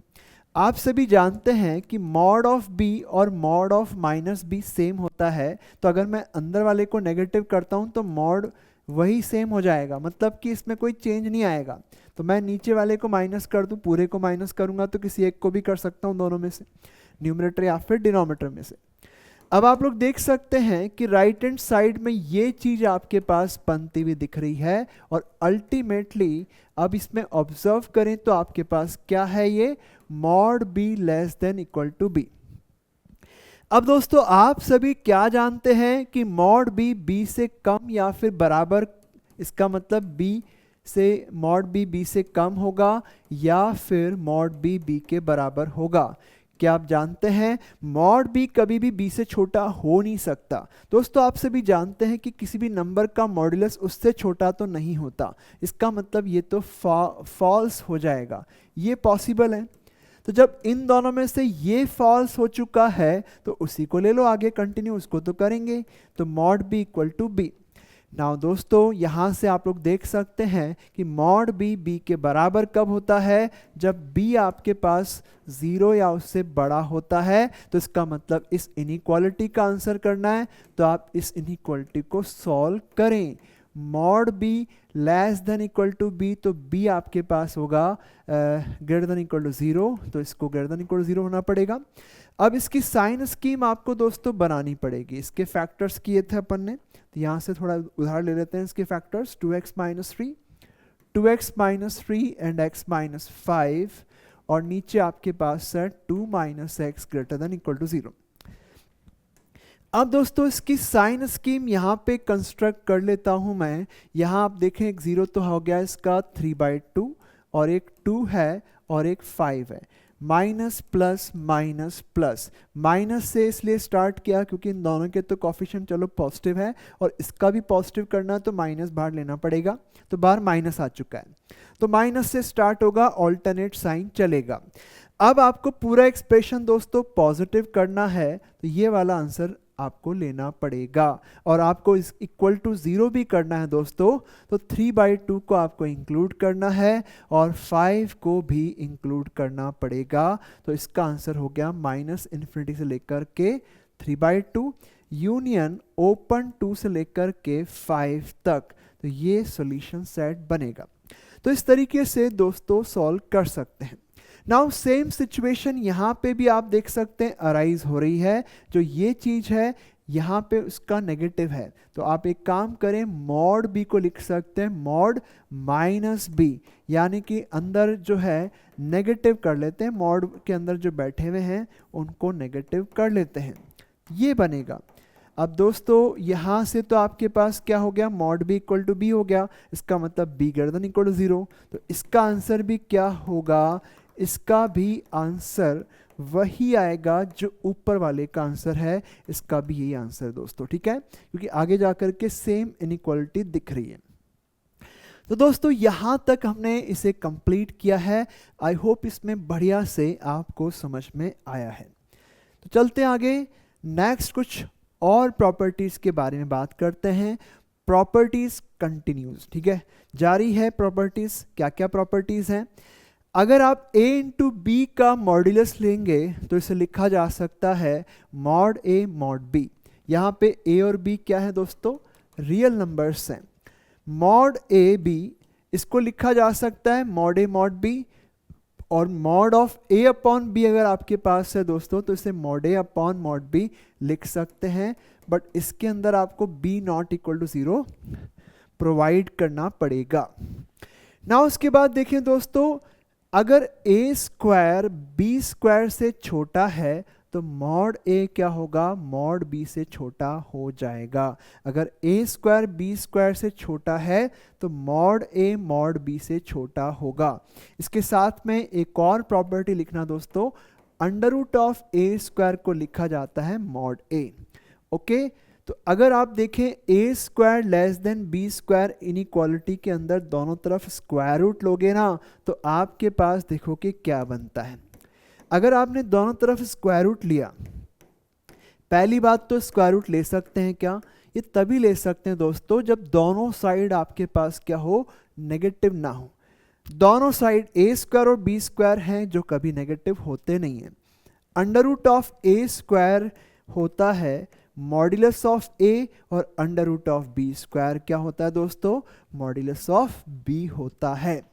आप सभी जानते हैं कि मॉड ऑफ बी और mod of minus B same होता है, तो अगर मैं अंदर वाले को नेगेटिव करता हूं तो मॉड वही सेम हो जाएगा, मतलब कि इसमें कोई चेंज नहीं आएगा। तो मैं नीचे वाले को माइनस कर दूं, पूरे को माइनस करूंगा तो किसी एक को भी कर सकता हूं, दोनों में से, न्यूमरेटर या फिर डिनोमिनेटर में से। अब आप लोग देख सकते हैं कि राइट हैंड साइड में ये चीज आपके पास बनती हुई दिख रही है, और अल्टीमेटली अब इसमें ऑब्जर्व करें तो आपके पास क्या है, ये mod b less than equal to b. अब दोस्तों आप सभी क्या जानते हैं कि मॉड बी बी से कम या फिर बराबर, इसका मतलब बी से मॉड बी बी से कम होगा या फिर मॉड बी बी के बराबर होगा। क्या आप जानते हैं मॉड बी कभी भी बी से छोटा हो नहीं सकता। दोस्तों आप सभी जानते हैं कि किसी भी नंबर का मॉड्यूलस उससे छोटा तो नहीं होता, इसका मतलब ये तो फॉल्स हो जाएगा, ये पॉसिबल है। तो जब इन दोनों में से ये फॉल्स हो चुका है तो उसी को ले लो आगे कंटिन्यू, उसको तो करेंगे। तो mod b equal to b. Now दोस्तों यहाँ से आप लोग देख सकते हैं कि मॉड बी बी के बराबर कब होता है, जब बी आपके पास 0 या उससे बड़ा होता है। तो इसका मतलब इस इनइक्वालिटी का आंसर करना है, तो आप इस इनइक्वालिटी को सॉल्व करें। Mod b less than equal to b, तो बी आपके पास होगा ग्रेटर देन इक्वल टू 0, तो इसको ग्रेटर देन इक्वल टू 0 होना पड़ेगा। अब इसकी साइन स्कीम आपको दोस्तों बनानी पड़ेगी। इसके फैक्टर्स किए थे अपन ने, तो यहाँ से थोड़ा उधार ले लेते हैं इसके factors. 2x minus 3, 2x minus 3 and x minus 5, और नीचे आपके पास है 2 minus x greater than equal to 0। अब दोस्तों इसकी साइन स्कीम यहाँ पे कंस्ट्रक्ट कर लेता हूँ मैं। यहाँ आप देखें एक 0 तो हो गया इसका 3/2, और एक 2 है और एक 5 है। Minus plus minus plus, minus से इसलिए स्टार्ट किया क्योंकि इन दोनों के तो कोफिशिएंट चलो पॉजिटिव है, और इसका भी पॉजिटिव करना है तो माइनस बाहर लेना पड़ेगा, तो बाहर माइनस आ चुका है, तो माइनस से स्टार्ट होगा, ऑल्टरनेट साइन चलेगा। अब आपको पूरा एक्सप्रेशन दोस्तों पॉजिटिव करना है, तो ये वाला आंसर आपको लेना पड़ेगा, और आपको इस इक्वल टू 0 भी करना है दोस्तों, तो 3/2 को आपको इंक्लूड करना है और 5 को भी इंक्लूड करना पड़ेगा। तो इसका आंसर हो गया माइनस इन्फिनिटी से लेकर के 3/2 यूनियन ओपन 2 से लेकर के 5 तक, तो ये सॉल्यूशन सेट बनेगा। तो इस तरीके से दोस्तों सॉल्व कर सकते हैं। नाउ सेम सिचुएशन यहाँ पे भी आप देख सकते हैं अराइज हो रही है। जो ये चीज है यहाँ पे उसका नेगेटिव है, तो आप एक काम करें, मॉड बी को लिख सकते हैं मॉड माइनस बी, यानी कि अंदर जो है नेगेटिव कर लेते हैं, मॉड के अंदर जो बैठे हुए हैं उनको नेगेटिव कर लेते हैं, ये बनेगा। अब दोस्तों यहाँ से तो आपके पास क्या हो गया, mod b equal to b हो गया, इसका मतलब b greater than equal to 0, तो इसका आंसर भी क्या होगा, इसका भी आंसर वही आएगा जो ऊपर वाले का आंसर है, इसका भी यही आंसर दोस्तों, ठीक है, क्योंकि आगे जाकर के सेम इनइक्वालिटी दिख रही है। तो दोस्तों यहाँ तक हमने इसे कंप्लीट किया है। आई होप इसमें बढ़िया से आपको समझ में आया है। तो चलते हैं आगे, नेक्स्ट कुछ और प्रॉपर्टीज के बारे में बात करते हैं। प्रॉपर्टीज कंटिन्यूज, ठीक है, जारी है प्रॉपर्टीज। क्या क्या प्रॉपर्टीज हैं, अगर आप a इंटू बी का मॉड्यूलस लेंगे तो इसे लिखा जा सकता है मॉड a मॉड b। यहाँ पे a और b क्या है दोस्तों, रियल नंबर्स हैं। मॉड a b इसको लिखा जा सकता है मॉड a मॉड b, और mod of a upon b अगर आपके पास है दोस्तों तो इसे mod a upon mod b लिख सकते हैं, बट इसके अंदर आपको b not equal to 0 provide करना पड़ेगा ना। उसके बाद देखिए दोस्तों, अगर a स्क्वायर b स्क्वायर से छोटा है तो मॉड a क्या होगा, मॉड b से छोटा हो जाएगा। अगर a स्क्वायर b स्क्वायर से छोटा है तो मॉड a मॉड b से छोटा होगा। इसके साथ में एक और प्रॉपर्टी लिखना दोस्तों, under root of a square को लिखा जाता है मॉड a। ओके, तो अगर आप देखें a square less then b square inequality के अंदर दोनों तरफ स्क्वायर रूट लोगे ना, तो आपके पास देखो कि क्या बनता है। अगर आपने दोनों तरफ स्क्वायर रूट लिया, पहली बात तो स्क्वायर रूट ले सकते हैं क्या, ये तभी ले सकते हैं दोस्तों जब दोनों साइड आपके पास क्या हो, नेगेटिव ना हो। दोनों साइड ए स्क्वायर और बी स्क्वायर हैं जो कभी नेगेटिव होते नहीं हैं। Under root of a square होता है मॉड्यूलस ऑफ ए, और under root of b square क्या होता है दोस्तों, मॉड्यूलस ऑफ बी होता है।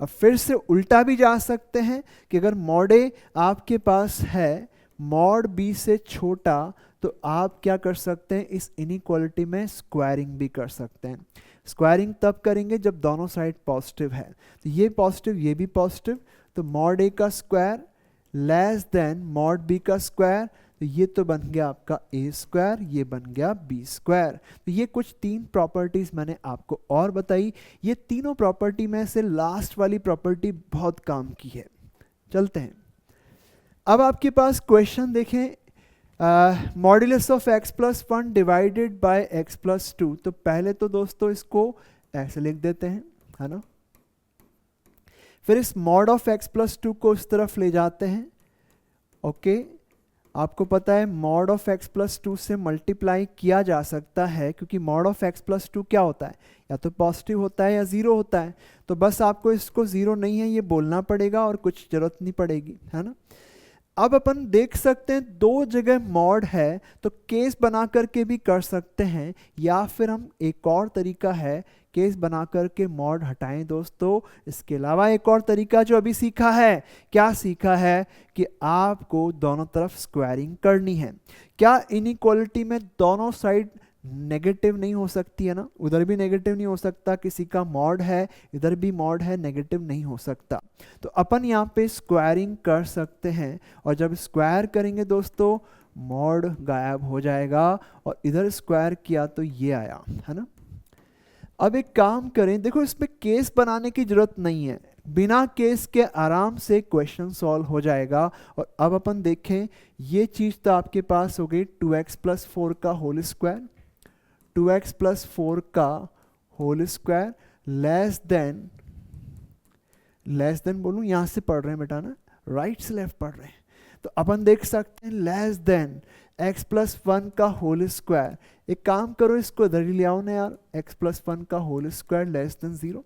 अब फिर से उल्टा भी जा सकते हैं कि अगर मॉड ए आपके पास है मॉड बी से छोटा, तो आप क्या कर सकते हैं, इस इनइक्वालिटी में स्क्वायरिंग भी कर सकते हैं। स्क्वायरिंग तब करेंगे जब दोनों साइड पॉजिटिव है, तो ये पॉजिटिव ये भी पॉजिटिव, तो मॉड ए का square less than mod b का स्क्वायर, तो ये तो बन गया आपका ए स्क्वायर, ये बन गया बी स्क्वायर। तो ये कुछ 3 प्रॉपर्टीज मैंने आपको और बताई। ये तीनों प्रॉपर्टी में से लास्ट वाली प्रॉपर्टी बहुत काम की है। चलते हैं, अब आपके पास क्वेश्चन देखें, modulus of x plus 1 divided by x plus 2। तो पहले तो दोस्तों इसको ऐसे लिख देते हैं, है ना। फिर इस मॉड ऑफ x प्लस 2 को इस तरफ ले जाते हैं। ओके, आपको पता है मॉड ऑफ x प्लस 2 से मल्टीप्लाई किया जा सकता है, क्योंकि मॉड ऑफ x प्लस 2 क्या होता है, या तो पॉजिटिव होता है या ज़ीरो होता है। तो बस आपको इसको ज़ीरो नहीं है ये बोलना पड़ेगा और कुछ ज़रूरत नहीं पड़ेगी, है ना। अब अपन देख सकते हैं 2 जगह मॉड है, तो केस बना करके भी कर सकते हैं, या फिर हम एक और तरीका है केस बना करके मॉड हटाएं दोस्तों। इसके अलावा एक और तरीका जो अभी सीखा है, क्या सीखा है कि आपको दोनों तरफ स्क्वायरिंग करनी है। क्या इनइक्वालिटी में दोनों साइड नेगेटिव नहीं हो सकती है ना, उधर भी नेगेटिव नहीं हो सकता, किसी का मॉड है इधर भी मॉड है, नेगेटिव नहीं हो सकता। तो अपन यहाँ पे स्क्वायरिंग कर सकते हैं, और जब स्क्वायर करेंगे दोस्तों मॉड गायब हो जाएगा, और इधर स्क्वायर किया तो ये आया, है ना। अब एक काम करें, देखो इसमें केस बनाने की जरूरत नहीं है, बिना केस के आराम से क्वेश्चन सॉल्व हो जाएगा। और अब अपन देखें, ये चीज तो आपके पास हो गई 2x प्लस 4 का होल स्क्वायर, 2x प्लस 4 का होल स्क्वायर लेस देन बोलूं, यहां से पढ़ रहे हैं बेटा ना, राइट से लेफ्ट पढ़ रहे हैं, तो अपन देख सकते हैं लेस देन x प्लस 1 का होल स्क्वायर। एक काम करो, इसको इधर ही ले आओ ना यार, x प्लस 1 का होल स्क्वायर लेस देन 0।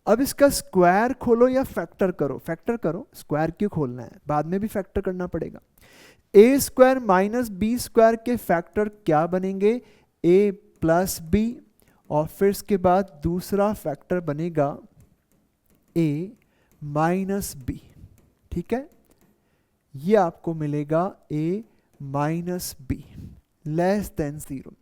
अब इसका स्क्वायर खोलो या फैक्टर करो, फैक्टर करो, स्क्वायर क्यों खोलना है, बाद में भी फैक्टर करना पड़ेगा। a square minus b square के फैक्टर क्या बनेंगे, a प्लस बी, और फिर इसके बाद दूसरा फैक्टर बनेगा a माइनस बी, ठीक है। ये आपको मिलेगा a minus B less then 0।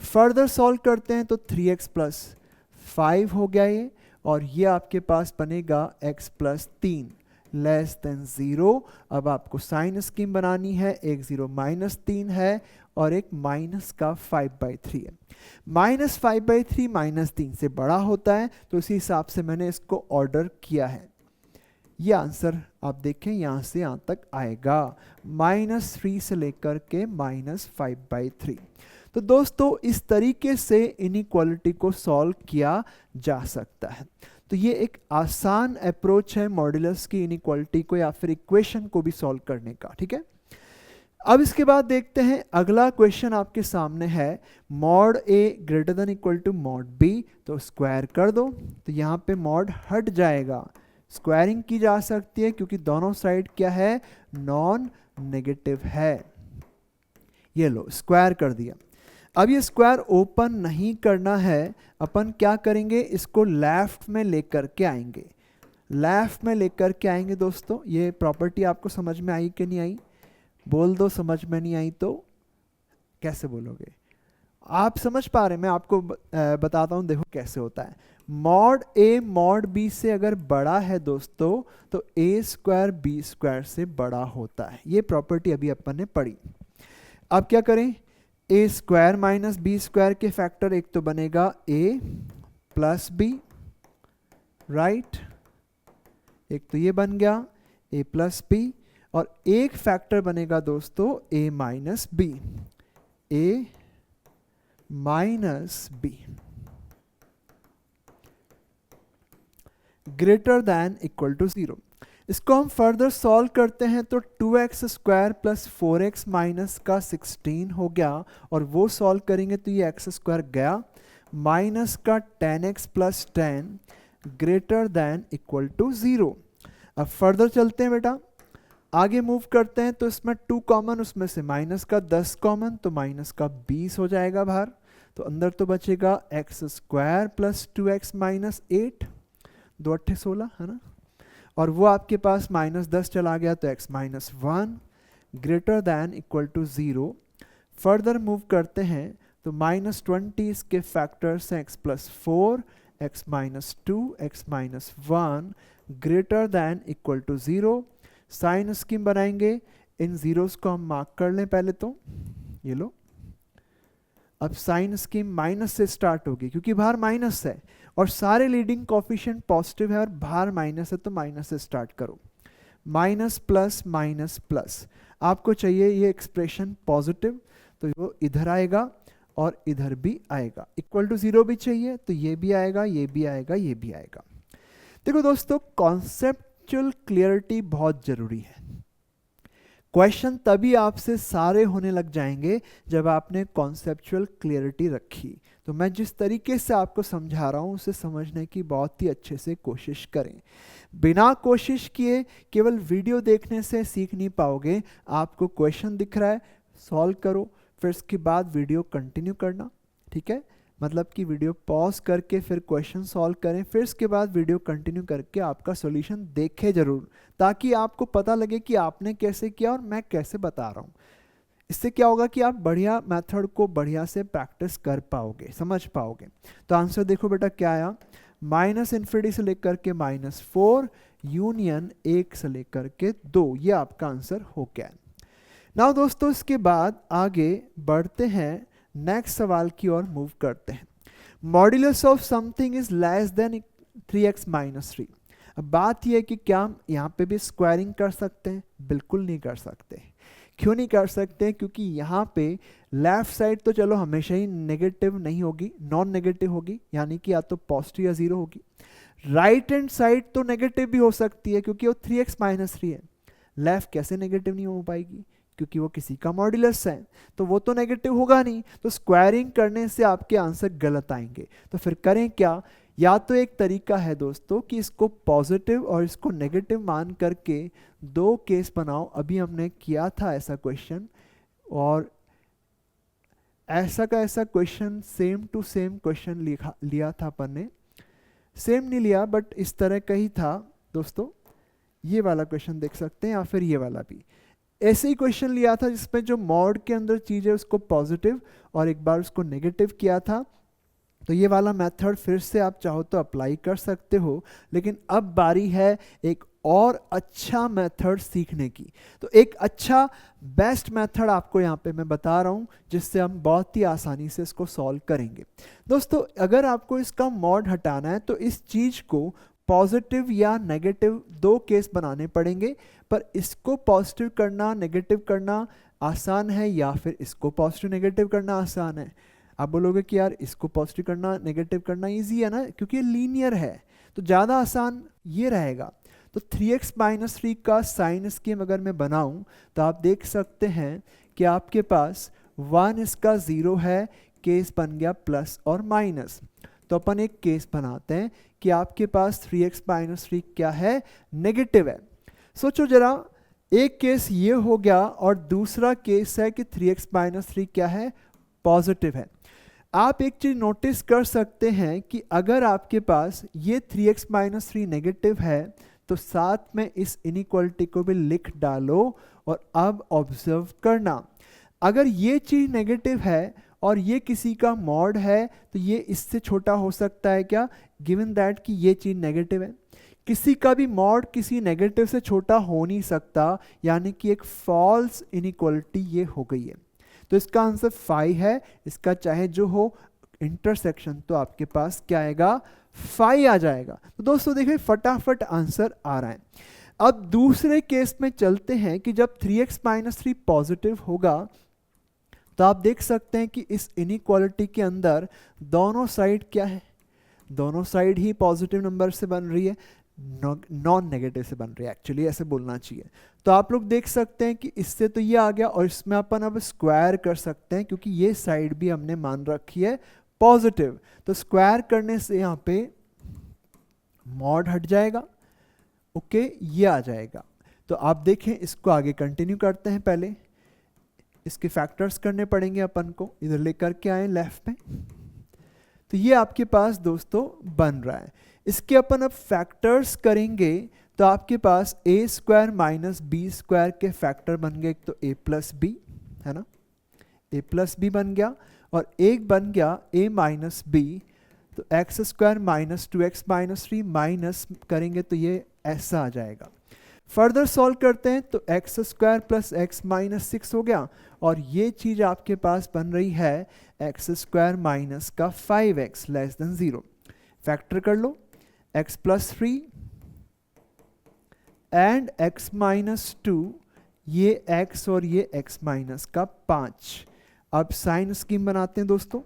Further solve करते हैं तो 3x प्लस 5 हो गया ये, और ये आपके पास बनेगा x प्लस 3 लेस देन 0। अब आपको साइन स्कीम बनानी है, एक 0 माइनस 3 है और एक माइनस का 5/3 है। माइनस 5/3 माइनस 3 से बड़ा होता है, तो इसी हिसाब से मैंने इसको ऑर्डर किया है। ये आंसर आप देखें यहाँ से यहाँ तक आएगा, -3 से लेकर के -5/3। तो दोस्तों इस तरीके से इनइक्वालिटी को सॉल्व किया जा सकता है। तो ये एक आसान अप्रोच है मॉड्यूलस की इनइक्वालिटी को या फिर इक्वेशन को भी सॉल्व करने का, ठीक है। अब इसके बाद देखते हैं अगला क्वेश्चन आपके सामने है, mod a greater than equal to mod b, तो स्क्वायर कर दो, तो यहाँ पे मॉड हट जाएगा, स्क्वायरिंग की जा सकती है क्योंकि दोनों साइड क्या है, नॉन नेगेटिव है। ये लो स्क्वायर कर दिया। अब ये स्क्वायर ओपन नहीं करना है, अपन क्या करेंगे, इसको लेफ्ट में लेकर के आएंगे, लेफ्ट में लेकर के आएंगे दोस्तों। ये प्रॉपर्टी आपको समझ में आई कि नहीं आई, बोल दो, समझ में नहीं आई तो कैसे बोलोगे, आप समझ पा रहे हैं, मैं आपको बताता हूं, देखो कैसे होता है। मॉड a मॉड b से अगर बड़ा है दोस्तों, तो a स्क्वायर b स्क्वायर से बड़ा होता है। ये प्रॉपर्टी अभी अपन ने पढ़ी। अब क्या करें, a square minus b square के फैक्टर एक तो बनेगा a प्लस बी, राइट, एक तो ये बन गया a प्लस बी, और एक फैक्टर बनेगा दोस्तों a minus b, a minus b greater than equal to 0। इसको हम फर्दर सॉल्व करते हैं तो 2x square plus 4x minus का 16 हो गया, और वो सॉल्व करेंगे तो ये x स्क्वायर गया, माइनस का 10x plus 10 greater than equal to 0। अब फर्दर चलते हैं बेटा, आगे मूव करते हैं। तो इसमें 2 कॉमन, उसमें से माइनस का 10 कॉमन, तो माइनस का 20 हो जाएगा बाहर। तो अंदर तो बचेगा x square plus 2x minus 8, 2 8 16 है ना। और वो आपके पास माइनस 10 चला गया, तो x minus 1 greater than equal to 0। Further move करते हैं तो माइनस 20 इसके फैक्टर्स हैं, x plus 4, x minus 2, x minus 1 greater than equal to 0। Sign scheme बनाएंगे, इन जीरोस को हम मार्क कर लें पहले तो, ये लो। अब साइन स्कीम माइनस से स्टार्ट होगी क्योंकि बाहर माइनस है और सारे लीडिंग कोफिशिएंट पॉजिटिव है और बाहर माइनस है, तो माइनस से स्टार्ट करो। माइनस प्लस माइनस प्लस, आपको चाहिए ये एक्सप्रेशन पॉजिटिव, तो वो इधर आएगा और इधर भी आएगा। इक्वल टू 0 भी चाहिए, तो ये भी आएगा, ये भी आएगा, ये भी आएगा। देखो दोस्तों, कॉन्सेप्चुअल क्लियरिटी बहुत जरूरी है। क्वेश्चन तभी आपसे सारे होने लग जाएंगे जब आपने कॉन्सेप्चुअल क्लियरिटी रखी। तो मैं जिस तरीके से आपको समझा रहा हूं उसे समझने की बहुत ही अच्छे से कोशिश करें। बिना कोशिश किए केवल वीडियो देखने से सीख नहीं पाओगे। आपको क्वेश्चन दिख रहा है, सॉल्व करो, फिर उसके बाद वीडियो कंटिन्यू करना, ठीक है। मतलब कि वीडियो पॉज करके फिर क्वेश्चन सॉल्व करें, फिर उसके बाद वीडियो कंटिन्यू करके आपका सॉल्यूशन देखें जरूर, ताकि आपको पता लगे कि आपने कैसे किया और मैं कैसे बता रहा हूँ। इससे क्या होगा कि आप बढ़िया मेथड को बढ़िया से प्रैक्टिस कर पाओगे, समझ पाओगे। तो आंसर देखो बेटा क्या आया, माइनस इन्फिनिटी से लेकर के माइनस 4 यूनियन 1 से लेकर के 2, ये आपका आंसर हो गया। नाउ दोस्तों, इसके बाद आगे बढ़ते हैं, नेक्स्ट सवाल की ओर मूव करते हैं। Modulus of something is less than 3x minus 3। अब बात यह है कि क्या हम यहाँ पे भी स्क्वायरिंग कर सकते हैं? बिल्कुल नहीं कर सकते। क्यों नहीं कर सकते? क्योंकि यहाँ पे लेफ्ट साइड तो चलो हमेशा ही नेगेटिव नहीं होगी, नॉन नेगेटिव होगी, यानी कि या तो पॉजिटिव या 0 होगी। राइट हैंड साइड तो नेगेटिव भी हो सकती है क्योंकि वो 3x माइनस 3 है। लेफ्ट कैसे नेगेटिव नहीं हो पाएगी? क्योंकि वो किसी का मॉड्यूलस है, तो वो तो नेगेटिव होगा नहीं। तो स्क्वायरिंग करने से आपके आंसर गलत आएंगे। तो फिर करें क्या? या तो एक तरीका है दोस्तों कि इसको पॉजिटिव और इसको नेगेटिव मान करके 2 केस बनाओ। अभी हमने किया था ऐसा क्वेश्चन, और ऐसा का ऐसा question same to same question लिया था अपन ने। सेम नहीं लिया बट इस तरह का ही था दोस्तों। ये वाला क्वेश्चन देख सकते हैं, या फिर ये वाला भी ऐसे ही क्वेश्चन लिया था जिसमें जो मॉड के अंदर चीज है उसको पॉजिटिव और एक बार उसको नेगेटिव किया था। तो ये वाला मेथड फिर से आप चाहो तो अप्लाई कर सकते हो, लेकिन अब बारी है एक और अच्छा मेथड सीखने की। तो एक अच्छा बेस्ट मेथड आपको यहाँ पे मैं बता रहा हूँ जिससे हम बहुत ही आसानी से इसको सॉल्व करेंगे। दोस्तों, अगर आपको इसका मॉड हटाना है तो इस चीज को पॉजिटिव या नेगेटिव 2 केस बनाने पड़ेंगे, पर इसको पॉजिटिव करना नेगेटिव करना आसान है या फिर इसको पॉजिटिव नेगेटिव करना आसान है? आप बोलोगे कि यार इसको पॉजिटिव करना नेगेटिव करना इजी है ना, क्योंकि ये लीनियर है, तो ज़्यादा आसान ये रहेगा। तो 3x माइनस 3 का साइन स्कीम अगर मैं बनाऊं तो आप देख सकते हैं कि आपके पास 1 इसका 0 है, केस बन गया प्लस और माइनस। तो अपन एक केस बनाते हैं कि आपके पास 3x माइनस 3 क्या है? नेगेटिव है। सोचो जरा, एक केस ये हो गया और दूसरा केस है कि 3x माइनस 3 क्या है? पॉजिटिव है। आप एक चीज नोटिस कर सकते हैं कि अगर आपके पास ये 3x माइनस 3 नेगेटिव है तो साथ में इस इनइक्वालिटी को भी लिख डालो। और अब ऑब्जर्व करना, अगर ये चीज नेगेटिव है और ये किसी का मॉड है तो ये इससे छोटा हो सकता है क्या? गिवन दैट कि ये चीज नेगेटिव है, किसी का भी मॉड किसी नेगेटिव से छोटा हो नहीं सकता, यानी कि एक फॉल्स इनइक्वालिटी ये हो गई है। तो इसका आंसर 5 है। इसका चाहे जो हो इंटरसेक्शन तो आपके पास क्या आएगा? 5 आ जाएगा। तो दोस्तों देखिए फटाफट आंसर आ रहा है। अब दूसरे केस में चलते हैं कि जब 3x माइनस 3 पॉजिटिव होगा तो आप देख सकते हैं कि इस इनइक्वालिटी के अंदर दोनों साइड क्या है? दोनों साइड ही पॉजिटिव नंबर से बन रही है, नॉन नेगेटिव से बन रही है, एक्चुअली ऐसे बोलना चाहिए। तो आप लोग देख सकते हैं कि इससे तो ये आ गया और इसमें अपन अब स्क्वायर कर सकते हैं क्योंकि ये साइड भी हमने मान रखी है पॉजिटिव। तो स्क्वायर करने से यहाँ पे मॉड हट जाएगा, ओके ये आ जाएगा। तो आप देखें इसको आगे कंटिन्यू करते हैं, पहले इसके फैक्टर्स करने पड़ेंगे अपन को, इधर लेकर के आए लेफ्ट में। तो ये आपके पास दोस्तों बन रहा है। इसके अपन अब फैक्टर्स करेंगे तो आपके पास ए स्क्वायर माइनस बी स्क्वायर के फैक्टर बन गए, एक तो ए प्लस बी है ना, ए प्लस बी बन गया, और एक बन गया ए माइनस बी, तो x square minus 2x minus 3 minus करेंगे तो ये ऐसा आ जाएगा। फर्दर सॉल्व करते हैं तो x square plus x minus 6 हो गया, और ये चीज आपके पास बन रही है एक्स स्क्वायर माइनस का 5x लेस देन 0। फैक्टर कर लो, x plus 3 and x minus 2, ये x और ये x माइनस का 5। अब साइन स्कीम बनाते हैं दोस्तों,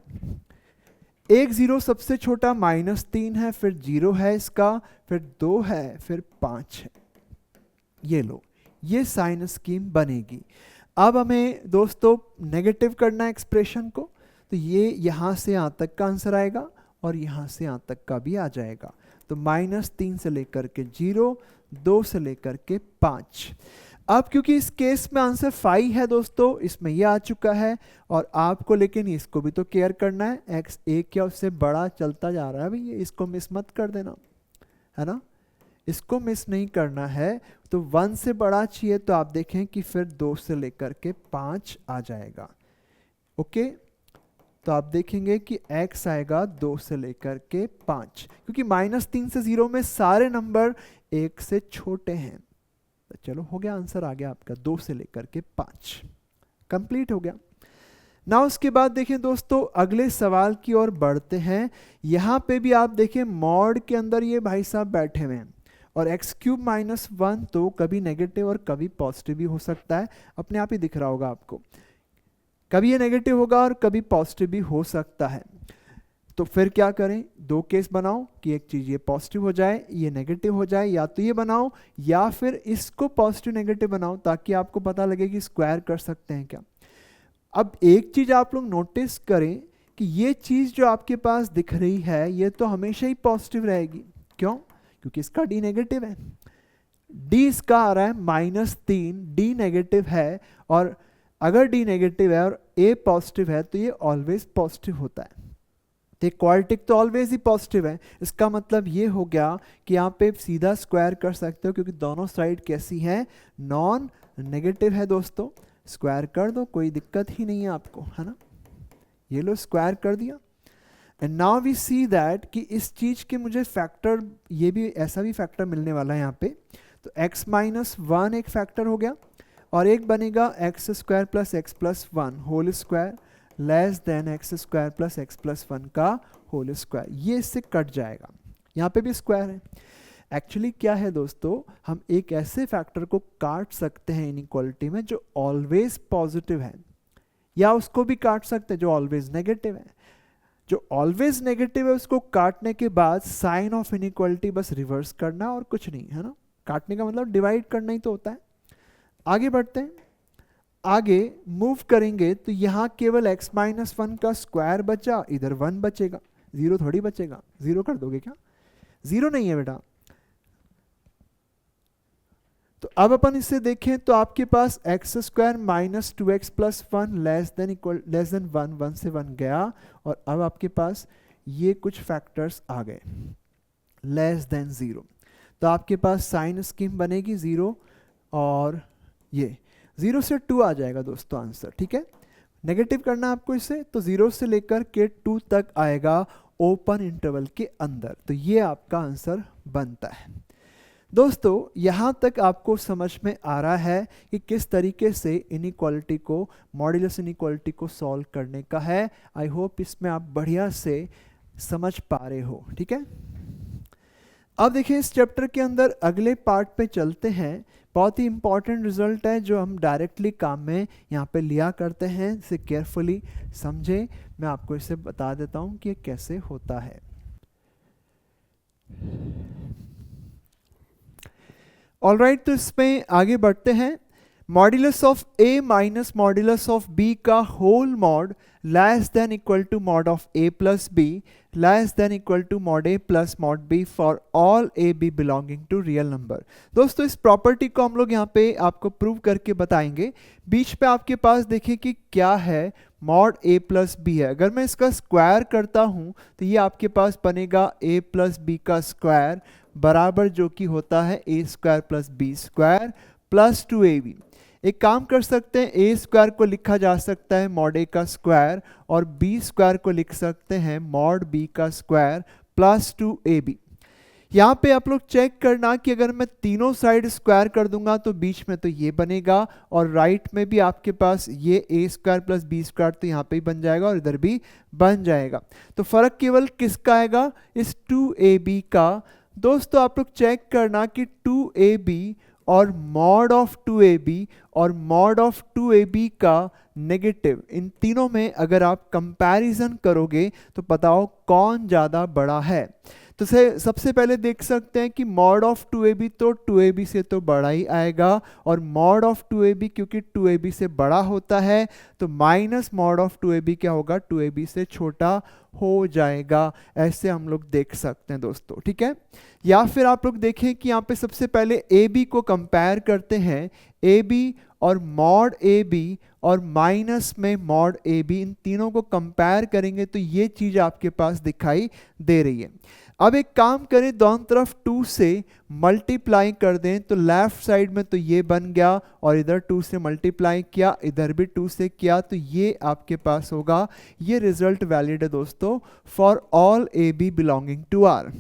एक 0 सबसे छोटा -3 है, फिर 0 है इसका, फिर 2 है, फिर 5 है। ये लो, ये साइन स्कीम बनेगी। अब हमें दोस्तों नेगेटिव करना है एक्सप्रेशन को, तो ये यहाँ से यहाँ तक का आंसर आएगा और यहाँ से यहाँ तक का भी आ जाएगा। तो -3 से लेकर के 0, 2 से लेकर के 5। अब क्योंकि इस केस में आंसर 5 है दोस्तों, इसमें ये आ चुका है, और आपको लेकिन इसको भी तो केयर करना है, x एक या उससे बड़ा चलता जा रहा है भैया, इसको मिस मत कर देना है ना, इसको मिस नहीं करना है। तो 1 से बड़ा चाहिए तो आप देखें कि फिर 2 से लेकर के 5 आ जाएगा, ओके। तो आप देखेंगे कि x आएगा 2 से लेकर के 5, क्योंकि -3 से 0 में सारे नंबर 1 से छोटे हैं। तो चलो हो गया, आंसर आ गया आपका 2 से लेकर के 5, कंप्लीट हो गया ना। उसके बाद देखें दोस्तों अगले सवाल की ओर बढ़ते हैं। यहाँ पे भी आप देखें मॉड के अंदर ये भाई साहब बैठे हुए हैं, और एक्स क्यूब माइनस 1 तो कभी नेगेटिव और कभी पॉजिटिव भी हो सकता है, अपने आप ही दिख रहा होगा आपको, कभी ये नेगेटिव होगा और कभी पॉजिटिव भी हो सकता है। तो फिर क्या करें, दो केस बनाओ कि एक चीज ये पॉजिटिव हो जाए, ये नेगेटिव हो जाए, या तो ये बनाओ या फिर इसको पॉजिटिव नेगेटिव बनाओ, ताकि आपको पता लगे कि स्क्वायर कर सकते हैं क्या। अब एक चीज आप लोग नोटिस करें कि ये चीज जो आपके पास दिख रही है ये तो हमेशा ही पॉजिटिव रहेगी, क्यों, क्योंकि इसका डी नेगेटिव है, डी इसका आ रहा है -3, डी नेगेटिव है, और अगर डी नेगेटिव है और ए पॉजिटिव है तो ये ऑलवेज पॉजिटिव होता है, तो क्वाड्रेटिक तो ऑलवेज ही पॉजिटिव है। इसका मतलब ये हो गया कि यहाँ पे सीधा स्क्वायर कर सकते हो, क्योंकि दोनों साइड कैसी हैं, नॉन नेगेटिव है दोस्तों। स्क्वायर कर दो, कोई दिक्कत ही नहीं है आपको, है ना। ये लो स्क्वायर कर दिया, and now we see that कि इस चीज के मुझे फैक्टर, ये भी ऐसा भी फैक्टर मिलने वाला है यहाँ पे। तो x माइनस 1 एक फैक्टर हो गया, और एक बनेगा x square plus x plus 1 whole square less than x square plus x plus 1 का होल स्क्वायर, ये इससे कट जाएगा, यहाँ पे भी स्क्वायर है। एक्चुअली क्या है दोस्तों, हम एक ऐसे फैक्टर को काट सकते हैं इनइक्वालिटी में जो ऑलवेज पॉजिटिव है, या उसको भी काट सकते हैं जो ऑलवेज नेगेटिव है। जो ऑलवेज नेगेटिव है उसको काटने के बाद साइन ऑफ इनइक्वालिटी बस रिवर्स करना और कुछ नहीं, है ना। काटने का मतलब डिवाइड करना ही तो होता है। आगे बढ़ते हैं, आगे मूव करेंगे तो यहाँ केवल x माइनस 1 का स्क्वायर बचा, इधर 1 बचेगा, 0 थोड़ी बचेगा, 0 कर दोगे क्या, 0 नहीं है बेटा। तो अब अपन इसे देखें तो आपके पास x square minus 2x plus 1 less than 1, 1 से 1 गया, और अब आपके पास ये कुछ फैक्टर्स आ गए लेस देन 0, तो आपके पास साइन स्कीम बनेगी 0, और ये 0 से 2 आ जाएगा दोस्तों आंसर, ठीक है। नेगेटिव करना आपको इसे, तो 0 से लेकर के 2 तक आएगा ओपन इंटरवल के अंदर, तो ये आपका आंसर बनता है। दोस्तों यहाँ तक आपको समझ में आ रहा है कि किस तरीके से इनइक्वालिटी को, मॉड्यूलस इनइक्वालिटी को सॉल्व करने का है। आई होप इसमें आप बढ़िया से समझ पा रहे हो, ठीक है। अब देखिए इस चैप्टर के अंदर अगले पार्ट पे चलते हैं। बहुत ही इंपॉर्टेंट रिजल्ट है जो हम डायरेक्टली काम में यहाँ पे लिया करते हैं, इसे केयरफुली समझे। मैं आपको इसे बता देता हूँ कि ये कैसे होता है। ऑलराइट, तो इसमें आगे बढ़ते हैं। Modulus of a minus modulus of b का whole mod less than equal to mod of a plus b less than equal to mod a plus mod b for all a b belonging to real number. दोस्तों इस प्रॉपर्टी को हम लोग यहाँ पे आपको प्रूव करके बताएंगे। बीच पे आपके पास देखिए कि क्या है, मॉड ए प्लस बी है। अगर मैं इसका स्क्वायर करता हूँ तो ये आपके पास बनेगा ए प्लस बी का स्क्वायर बराबर जो कि होता है a square plus b square plus 2ab। एक काम कर सकते हैं, ए स्क्वायर को लिखा जा सकता है मॉड ए का स्क्वायर और बी स्क्वायर को लिख सकते हैं मॉड बी का स्क्वायर प्लस 2ab। यहाँ पे आप लोग चेक करना कि अगर मैं तीनों साइड स्क्वायर कर दूंगा तो बीच में तो ये बनेगा और राइट में भी आपके पास ये ए स्क्वायर प्लस बी स्क्वायर तो यहाँ पे ही बन जाएगा और इधर भी बन जाएगा। तो फर्क केवल किसका आएगा, इस 2ab का। दोस्तों आप लोग चेक करना कि 2ab और मॉड ऑफ 2ab और मॉड ऑफ 2ab का नेगेटिव, इन तीनों में अगर आप कंपैरिजन करोगे तो बताओ कौन ज़्यादा बड़ा है। तो सबसे पहले देख सकते हैं कि मॉड ऑफ 2ab तो 2ab से तो बड़ा ही आएगा और मॉड ऑफ 2ab क्योंकि 2ab से बड़ा होता है तो माइनस मॉड ऑफ 2ab क्या होगा, 2ab से छोटा हो जाएगा। ऐसे हम लोग देख सकते हैं दोस्तों, ठीक है। या फिर आप लोग देखें कि यहाँ पे सबसे पहले ab को कंपेयर करते हैं, ab और मॉड ab और माइनस में मॉड ab, इन तीनों को कंपेयर करेंगे तो ये चीज़ आपके पास दिखाई दे रही है। अब एक काम करें, दोनों तरफ 2 से मल्टीप्लाई कर दें तो लेफ्ट साइड में तो ये बन गया और इधर 2 से मल्टीप्लाई किया, इधर भी 2 से किया, तो ये आपके पास होगा। ये रिजल्ट वैलिड है दोस्तों for all a b belonging to R,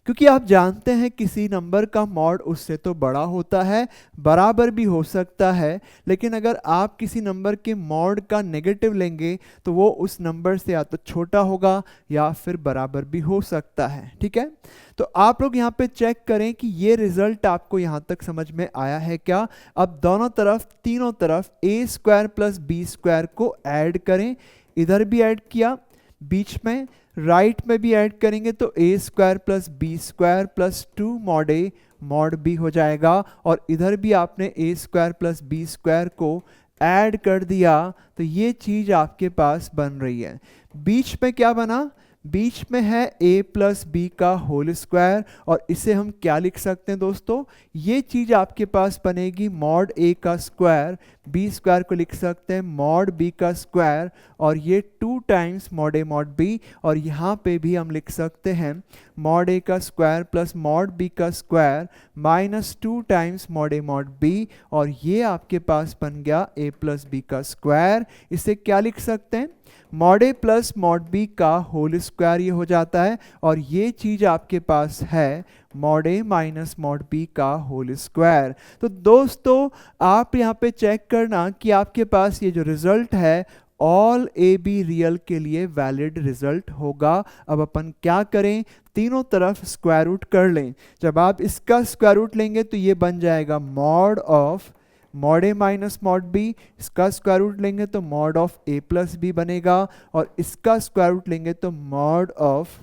क्योंकि आप जानते हैं किसी नंबर का मॉड उससे तो बड़ा होता है, बराबर भी हो सकता है, लेकिन अगर आप किसी नंबर के मॉड का नेगेटिव लेंगे तो वो उस नंबर से या तो छोटा होगा या फिर बराबर भी हो सकता है, ठीक है। तो आप लोग यहाँ पे चेक करें कि ये रिजल्ट आपको यहाँ तक समझ में आया है क्या। अब दोनों तरफ, तीनों तरफ ए स्क्वायर प्लस बी स्क्वायर को ऐड करें, इधर भी ऐड किया, बीच में राइट में भी ऐड करेंगे तो a square plus b square plus 2 mod a mod b हो जाएगा और इधर भी आपने a square plus b square को ऐड कर दिया तो ये चीज़ आपके पास बन रही है। बीच में क्या बना, बीच में है a प्लस बी का होल स्क्वायर और इसे हम क्या लिख सकते हैं दोस्तों, ये चीज़ आपके पास बनेगी मॉड a का स्क्वायर, b स्क्वायर को लिख सकते हैं मॉड b का स्क्वायर और ये 2 times mod a mod b और यहाँ पे भी हम लिख सकते हैं मॉड a का स्क्वायर प्लस मॉड b का square minus 2 times mod a mod b और ये आपके पास बन गया a प्लस बी का स्क्वायर। इसे क्या लिख सकते हैं, mod a plus mod b का होल स्क्वायर ये हो जाता है और ये चीज़ आपके पास है mod a minus mod b का होल स्क्वायर। तो दोस्तों आप यहाँ पे चेक करना कि आपके पास ये जो रिजल्ट है ऑल ए बी रियल के लिए वैलिड रिजल्ट होगा। अब अपन क्या करें, तीनों तरफ स्क्वायर रूट कर लें। जब आप इसका स्क्वायर रूट लेंगे तो ये बन जाएगा mod of mod a minus mod b, इसका स्क्वायर रूट लेंगे तो mod of a plus b बनेगा और इसका स्क्वायर रूट लेंगे तो mod of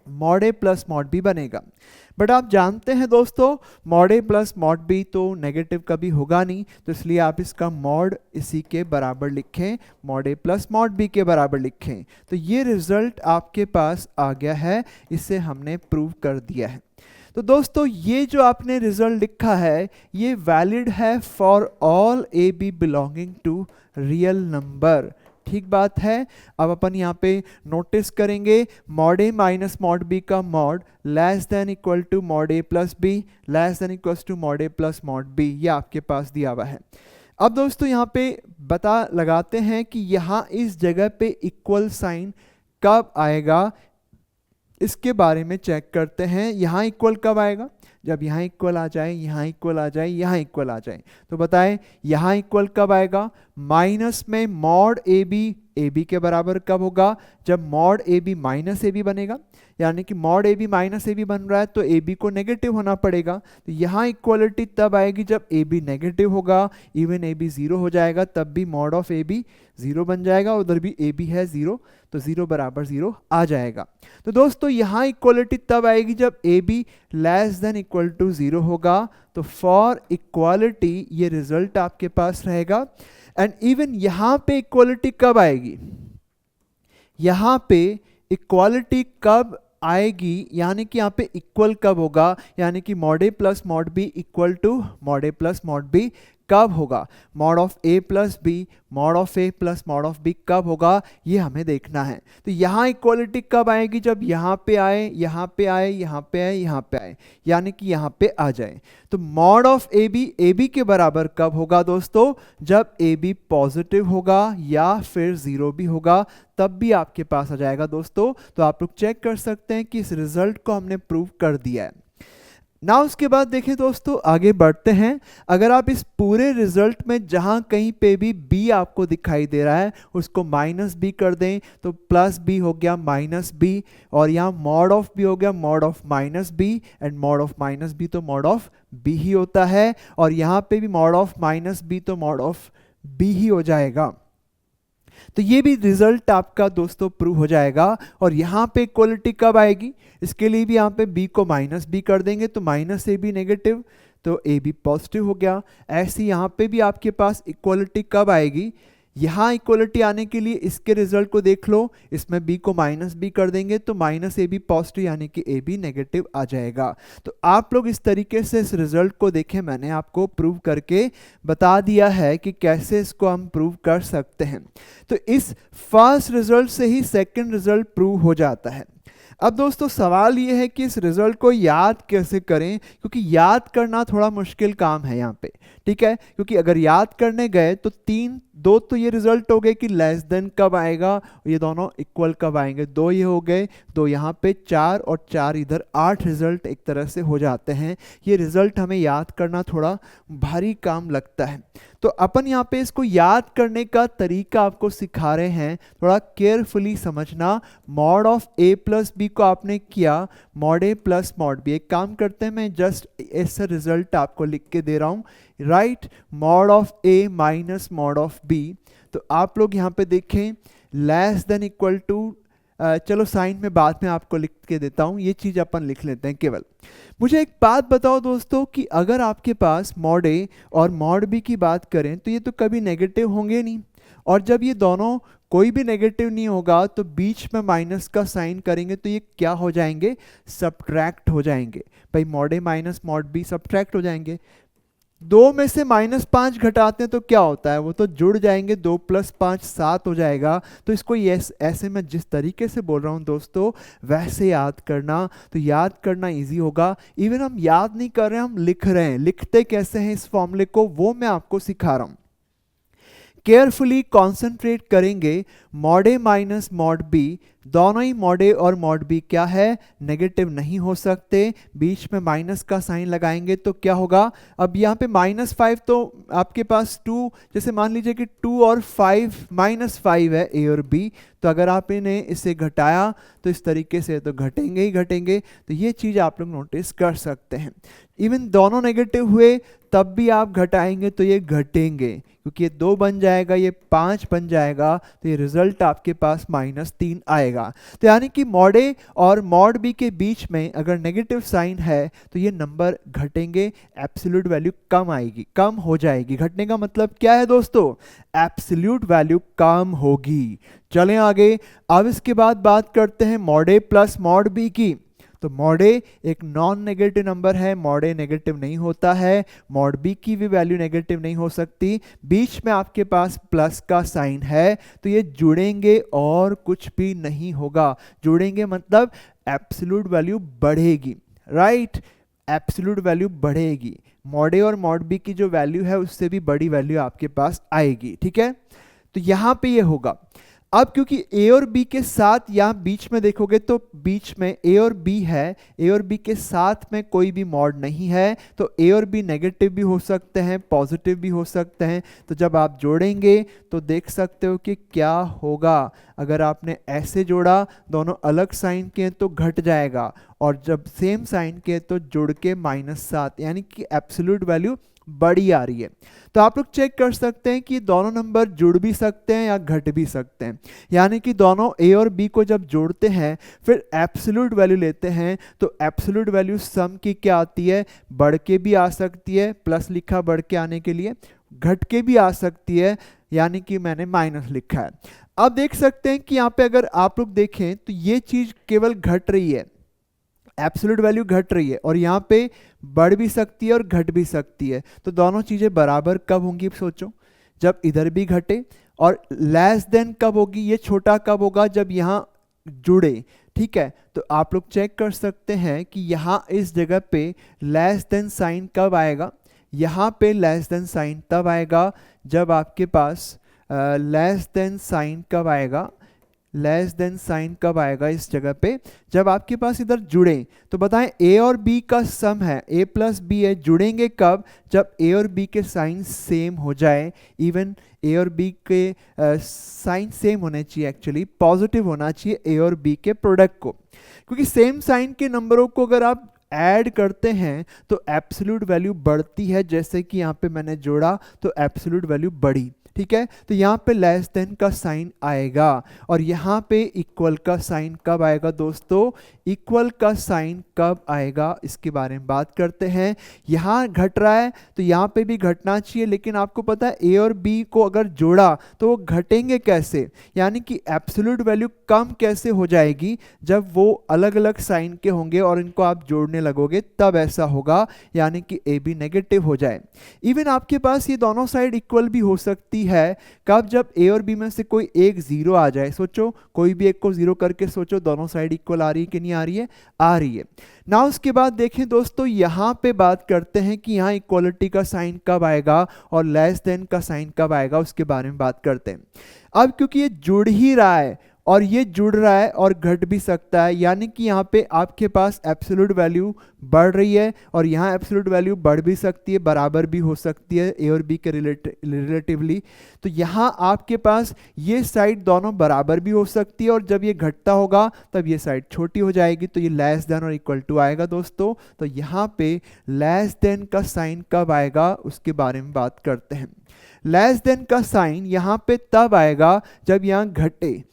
mod a plus mod b बनेगा। बट आप जानते हैं दोस्तों mod a plus mod b तो नेगेटिव कभी होगा नहीं, तो इसलिए आप इसका मॉड इसी के बराबर लिखें, mod a plus mod B के बराबर लिखें। तो ये रिजल्ट आपके पास आ गया है, इसे हमने प्रूव कर दिया है। तो दोस्तों ये जो आपने रिजल्ट लिखा है ये वैलिड है for all a b belonging to real number, ठीक बात है। अब अपन यहाँ पे नोटिस करेंगे mod a minus mod b का mod less than equal to mod a plus b less than equal to mod a plus mod b, ये आपके पास दिया हुआ है। अब दोस्तों यहाँ पे बता लगाते हैं कि यहाँ इस जगह पे इक्वल साइन कब आएगा, इसके बारे में चेक करते हैं। यहाँ इक्वल कब आएगा, जब यहाँ इक्वल आ जाए, यहाँ इक्वल आ जाए, यहाँ इक्वल आ जाए। तो बताएं यहाँ इक्वल कब आएगा, माइनस में मॉड ए बी के बराबर कब होगा, जब mod a b minus a b बनेगा, यानी कि mod a b minus a b बन रहा है तो ए बी को नेगेटिव होना पड़ेगा। तो यहाँ इक्वलिटी तब आएगी जब ए बी नेगेटिव होगा, इवन ए बी 0 हो जाएगा, तब भी मॉड ऑफ ए बी 0 बन जाएगा, उधर भी ए बी है 0 तो 0 बराबर 0 आ जाएगा। तो दोस्तों यहाँ इक्वलिटी तब आएगी जब a b less than equal to 0 होगा। तो फॉर इक्वालिटी ये रिजल्ट आपके पास रहेगा। एंड इवन यहाँ पे इक्वालिटी कब आएगी, यहाँ पे इक्वालिटी कब आएगी, यानी कि यहाँ पे इक्वल कब होगा, यानी कि mod a plus mod b equal to mod a plus mod b कब होगा, mod of a plus b, mod of a plus mod of b कब होगा, ये हमें देखना है। तो यहाँ इक्वालिटी कब आएगी, जब यहाँ पे आए, यहाँ पे आए, यहाँ पे आए, यहाँ पे आए, यानी कि यहाँ पे आ जाए। तो मॉड ऑफ ए बी के बराबर कब होगा दोस्तों, जब ए बी पॉजिटिव होगा या फिर 0 भी होगा, तब भी आपके पास आ जाएगा दोस्तों। तो आप लोग चेक कर सकते हैं कि इस रिजल्ट को हमने प्रूव कर दिया है ना। उसके बाद देखें दोस्तों, आगे बढ़ते हैं। अगर आप इस पूरे रिजल्ट में जहां कहीं पे भी b आपको दिखाई दे रहा है उसको माइनस b कर दें, तो प्लस b हो गया माइनस b, और यहाँ मॉड ऑफ b हो गया mod of minus b, and mod of minus b तो मॉड ऑफ b ही होता है, और यहाँ पे भी मॉड ऑफ माइनस b तो मॉड ऑफ b ही हो जाएगा। तो ये भी रिजल्ट आपका दोस्तों प्रूव हो जाएगा। और यहाँ पे इक्वलिटी कब आएगी, इसके लिए भी यहाँ पे b को माइनस b कर देंगे, तो माइनस ए बी नेगेटिव तो ए बी पॉजिटिव हो गया। ऐसे यहाँ पे भी आपके पास इक्वलिटी कब आएगी, यहाँ इक्वलिटी आने के लिए इसके रिजल्ट को देख लो, इसमें b को माइनस b कर देंगे तो माइनस ए बी पॉजिटिव यानी कि ए बी नेगेटिव आ जाएगा। तो आप लोग इस तरीके से इस रिजल्ट को देखें, मैंने आपको प्रूव करके बता दिया है कि कैसे इसको हम प्रूव कर सकते हैं। तो इस फर्स्ट रिजल्ट से ही सेकंड रिजल्ट प्रूव हो जाता है। अब दोस्तों सवाल ये है कि इस रिजल्ट को याद कैसे करें, क्योंकि याद करना थोड़ा मुश्किल काम है यहाँ पे, ठीक है। क्योंकि अगर याद करने गए तो दो तो ये रिजल्ट हो गए कि लेस देन कब आएगा, ये दोनों इक्वल कब आएंगे, 2 ये हो गए, 2 यहाँ पे 4 और 4 इधर, 8 रिजल्ट एक तरह से हो जाते हैं। ये रिजल्ट हमें याद करना थोड़ा भारी काम लगता है। तो अपन यहाँ पे इसको याद करने का तरीका आपको सिखा रहे हैं, थोड़ा केयरफुली समझना। Mod of a plus b को आपने किया mod a plus mod b. एक काम करते हैं, मैं जस्ट ऐसा रिजल्ट आपको लिख के दे रहा हूँ, right, mod of a minus mod of b. तो आप लोग यहाँ पे देखें लेस देन इक्वल टू, चलो साइन में बाद में आपको लिख के देता हूँ, ये चीज़ अपन लिख लेते हैं केवल। मुझे एक बात बताओ दोस्तों कि अगर आपके पास मॉड ए और मॉड बी की बात करें तो ये तो कभी नेगेटिव होंगे नहीं, और जब ये दोनों कोई भी नेगेटिव नहीं होगा तो बीच में माइनस का साइन करेंगे तो ये क्या हो जाएंगे, सब्ट्रैक्ट हो जाएंगे। भाई mod a minus mod B subtract हो जाएंगे। 2 में से -5 घटाते हैं तो क्या होता है, वो तो जुड़ जाएंगे, 2 + 5 7 हो जाएगा। तो इसको ऐसे मैं जिस तरीके से बोल रहा हूँ दोस्तों वैसे याद करना, तो याद करना इजी होगा। इवन हम याद नहीं कर रहे हैं, हम लिख रहे हैं, लिखते कैसे हैं इस फॉर्मूले को वो मैं आपको सिखा रहा हूँ। केयरफुली कॉन्सेंट्रेट करेंगे, mod a minus mod B, दोनों ही मॉड ए और मॉड बी क्या है, नेगेटिव नहीं हो सकते। बीच में माइनस का साइन लगाएंगे तो क्या होगा, अब यहाँ पे -5 तो आपके पास 2, जैसे मान लीजिए कि 2 और 5 -5 है ए और बी, तो अगर आप इन्हें इससे घटाया तो इस तरीके से तो घटेंगे ही घटेंगे। तो ये चीज़ आप लोग नोटिस कर सकते हैं। इवन दोनों नेगेटिव हुए तब भी आप घटाएंगे तो ये घटेंगे, क्योंकि ये 2 बन जाएगा, ये 5 बन जाएगा, तो ये रिजल्ट आपके पास -3 आएगा। तो यानी कि मॉड ए और मॉड बी के बीच में अगर नेगेटिव साइन है तो ये नंबर घटेंगे, एब्सोल्यूट वैल्यू कम आएगी, कम हो जाएगी। घटने का मतलब क्या है दोस्तों, एब्सोल्यूट वैल्यू कम होगी। चलें आगे। अब इसके बाद बात करते हैं mod a plus mod B की। तो मॉड ए एक नॉन नेगेटिव नंबर है, मॉड ए नेगेटिव नहीं होता है, मॉड बी की भी वैल्यू नेगेटिव नहीं हो सकती। बीच में आपके पास प्लस का साइन है तो ये जुड़ेंगे और कुछ भी नहीं होगा। जुड़ेंगे मतलब एब्सोल्यूट वैल्यू बढ़ेगी, राइट, एब्सोल्यूट वैल्यू बढ़ेगी। मॉड ए और मॉड बी की जो वैल्यू है उससे भी बड़ी वैल्यू आपके पास आएगी, ठीक है। तो यहाँ पे ये होगा। अब क्योंकि ए और बी के साथ यहाँ बीच में देखोगे तो बीच में ए और बी है, ए और बी के साथ में कोई भी मॉड नहीं है, तो ए और बी नेगेटिव भी हो सकते हैं, पॉजिटिव भी हो सकते हैं। तो जब आप जोड़ेंगे तो देख सकते हो कि क्या होगा। अगर आपने ऐसे जोड़ा, दोनों अलग साइन के तो घट जाएगा, और जब सेम साइन के तो जुड़ के -7, यानी कि एब्सोल्यूट वैल्यू बड़ी आ रही है। तो आप लोग चेक कर सकते हैं कि दोनों नंबर जुड़ भी सकते हैं या घट भी सकते हैं, यानी कि दोनों ए और बी को जब जोड़ते हैं फिर एब्सोल्यूट वैल्यू लेते हैं तो एब्सोल्यूट वैल्यू सम की क्या आती है, बढ़ के भी आ सकती है, प्लस लिखा बढ़ के आने के लिए, घट के भी आ सकती है, यानी कि मैंने माइनस लिखा है। अब देख सकते हैं कि यहाँ पे अगर आप लोग देखें तो ये चीज केवल घट रही है, एब्सोल्यूट वैल्यू घट रही है, और यहाँ पे बढ़ भी सकती है और घट भी सकती है। तो दोनों चीजें बराबर कब होंगी सोचो, जब इधर भी घटे, और लेस देन कब होगी, ये छोटा कब होगा, जब यहाँ जुड़े। ठीक है, तो आप लोग चेक कर सकते हैं कि यहाँ इस जगह पे लेस देन साइन कब आएगा, यहाँ पे लेस देन साइन तब आएगा जब आपके पास लेस देन साइन कब आएगा, लेस देन साइन कब आएगा इस जगह पे, जब आपके पास इधर जुड़े। तो बताएं ए और बी का सम है, ए प्लस बी है, जुड़ेंगे कब, जब ए और बी के साइन सेम हो जाए। इवन ए और बी के साइन सेम होने चाहिए, एक्चुअली पॉजिटिव होना चाहिए ए और बी के प्रोडक्ट को, क्योंकि सेम साइन के नंबरों को अगर आप ऐड करते हैं तो एब्सोल्यूट वैल्यू बढ़ती है, जैसे कि यहाँ पे मैंने जोड़ा तो एब्सोल्यूट वैल्यू बढ़ी। ठीक है, तो यहाँ पे लेस देन का साइन आएगा, और यहाँ पे इक्वल का साइन कब आएगा दोस्तों, इक्वल का साइन कब आएगा इसके बारे में बात करते हैं। यहाँ घट रहा है तो यहाँ पे भी घटना चाहिए, लेकिन आपको पता है ए और बी को अगर जोड़ा तो वो घटेंगे कैसे, यानी कि एब्सोल्यूट वैल्यू कम कैसे हो जाएगी, जब वो अलग अलग साइन के होंगे और इनको आप जोड़ने लगोगे तब ऐसा होगा, यानी कि ए बी नेगेटिव हो जाए। इवन आपके पास ये दोनों साइड इक्वल भी हो सकती है, कब, जब ए और बी में से कोई एक जीरो आ जाए। सोचो कोई भी एक को जीरो करके सोचो, दोनों साइड इक्वल आ रही है कि नहीं आ रही है, आ रही है ना। उसके बाद देखें दोस्तों, यहाँ पे बात करते हैं कि यहाँ इक्वलिटी का साइन कब आएगा और लेस देन का साइन कब आएगा, उसके बारे में बात करते हैं। अब क्योंकि ये जुड़ ही रहा है और ये जुड़ रहा है और घट भी सकता है, यानी कि यहाँ पे आपके पास एब्सोल्यूट वैल्यू बढ़ रही है और यहाँ एब्सोल्यूट वैल्यू बढ़ भी सकती है, बराबर भी हो सकती है ए और बी के रिलेटिवली। तो यहाँ आपके पास ये साइड दोनों बराबर भी हो सकती है, और जब ये घटता होगा तब ये साइड छोटी हो जाएगी, तो ये लेस देन और इक्वल टू आएगा दोस्तों। तो यहाँ पे लेस देन का साइन कब आएगा उसके बारे में बात करते हैं। लेस देन का साइन यहाँ पे तब आएगा जब यहाँ घटे,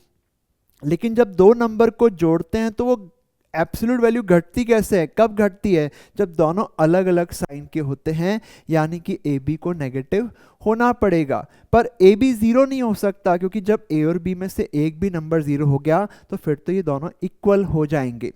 लेकिन जब दो नंबर को जोड़ते हैं तो वो एब्सोल्यूट वैल्यू घटती कैसे है, कब घटती है, जब दोनों अलग अलग साइन के होते हैं, यानी कि ए बी को नेगेटिव होना पड़ेगा। पर ए बी जीरो नहीं हो सकता, क्योंकि जब ए और बी में से एक भी नंबर जीरो हो गया तो फिर तो ये दोनों इक्वल हो जाएंगे।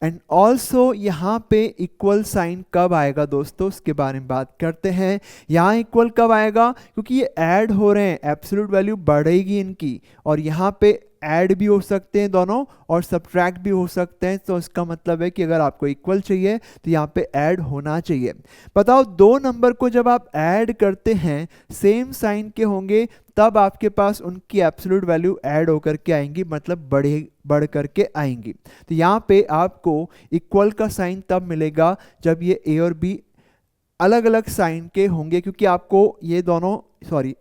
एंड ऑल्सो यहाँ पे इक्वल साइन कब आएगा दोस्तों, उसके बारे में बात करते हैं। यहाँ इक्वल कब आएगा, क्योंकि ये ऐड हो रहे हैं, एब्सोल्यूट वैल्यू बढ़ेगी इनकी, और यहाँ पे ऐड भी हो सकते हैं दोनों और सब्ट्रैक्ट भी हो सकते हैं। तो इसका मतलब है कि अगर आपको इक्वल चाहिए तो यहाँ पे ऐड होना चाहिए। बताओ दो नंबर को जब आप ऐड करते हैं सेम साइन के होंगे, तब आपके पास उनकी एब्सोल्यूट वैल्यू ऐड होकर के आएंगी, मतलब बढ़ करके आएंगी। तो यहाँ पे आपको इक्वल का साइन तब मिलेगा जब ये ए और बी अलग अलग साइन के होंगे, क्योंकि आपको ये दोनों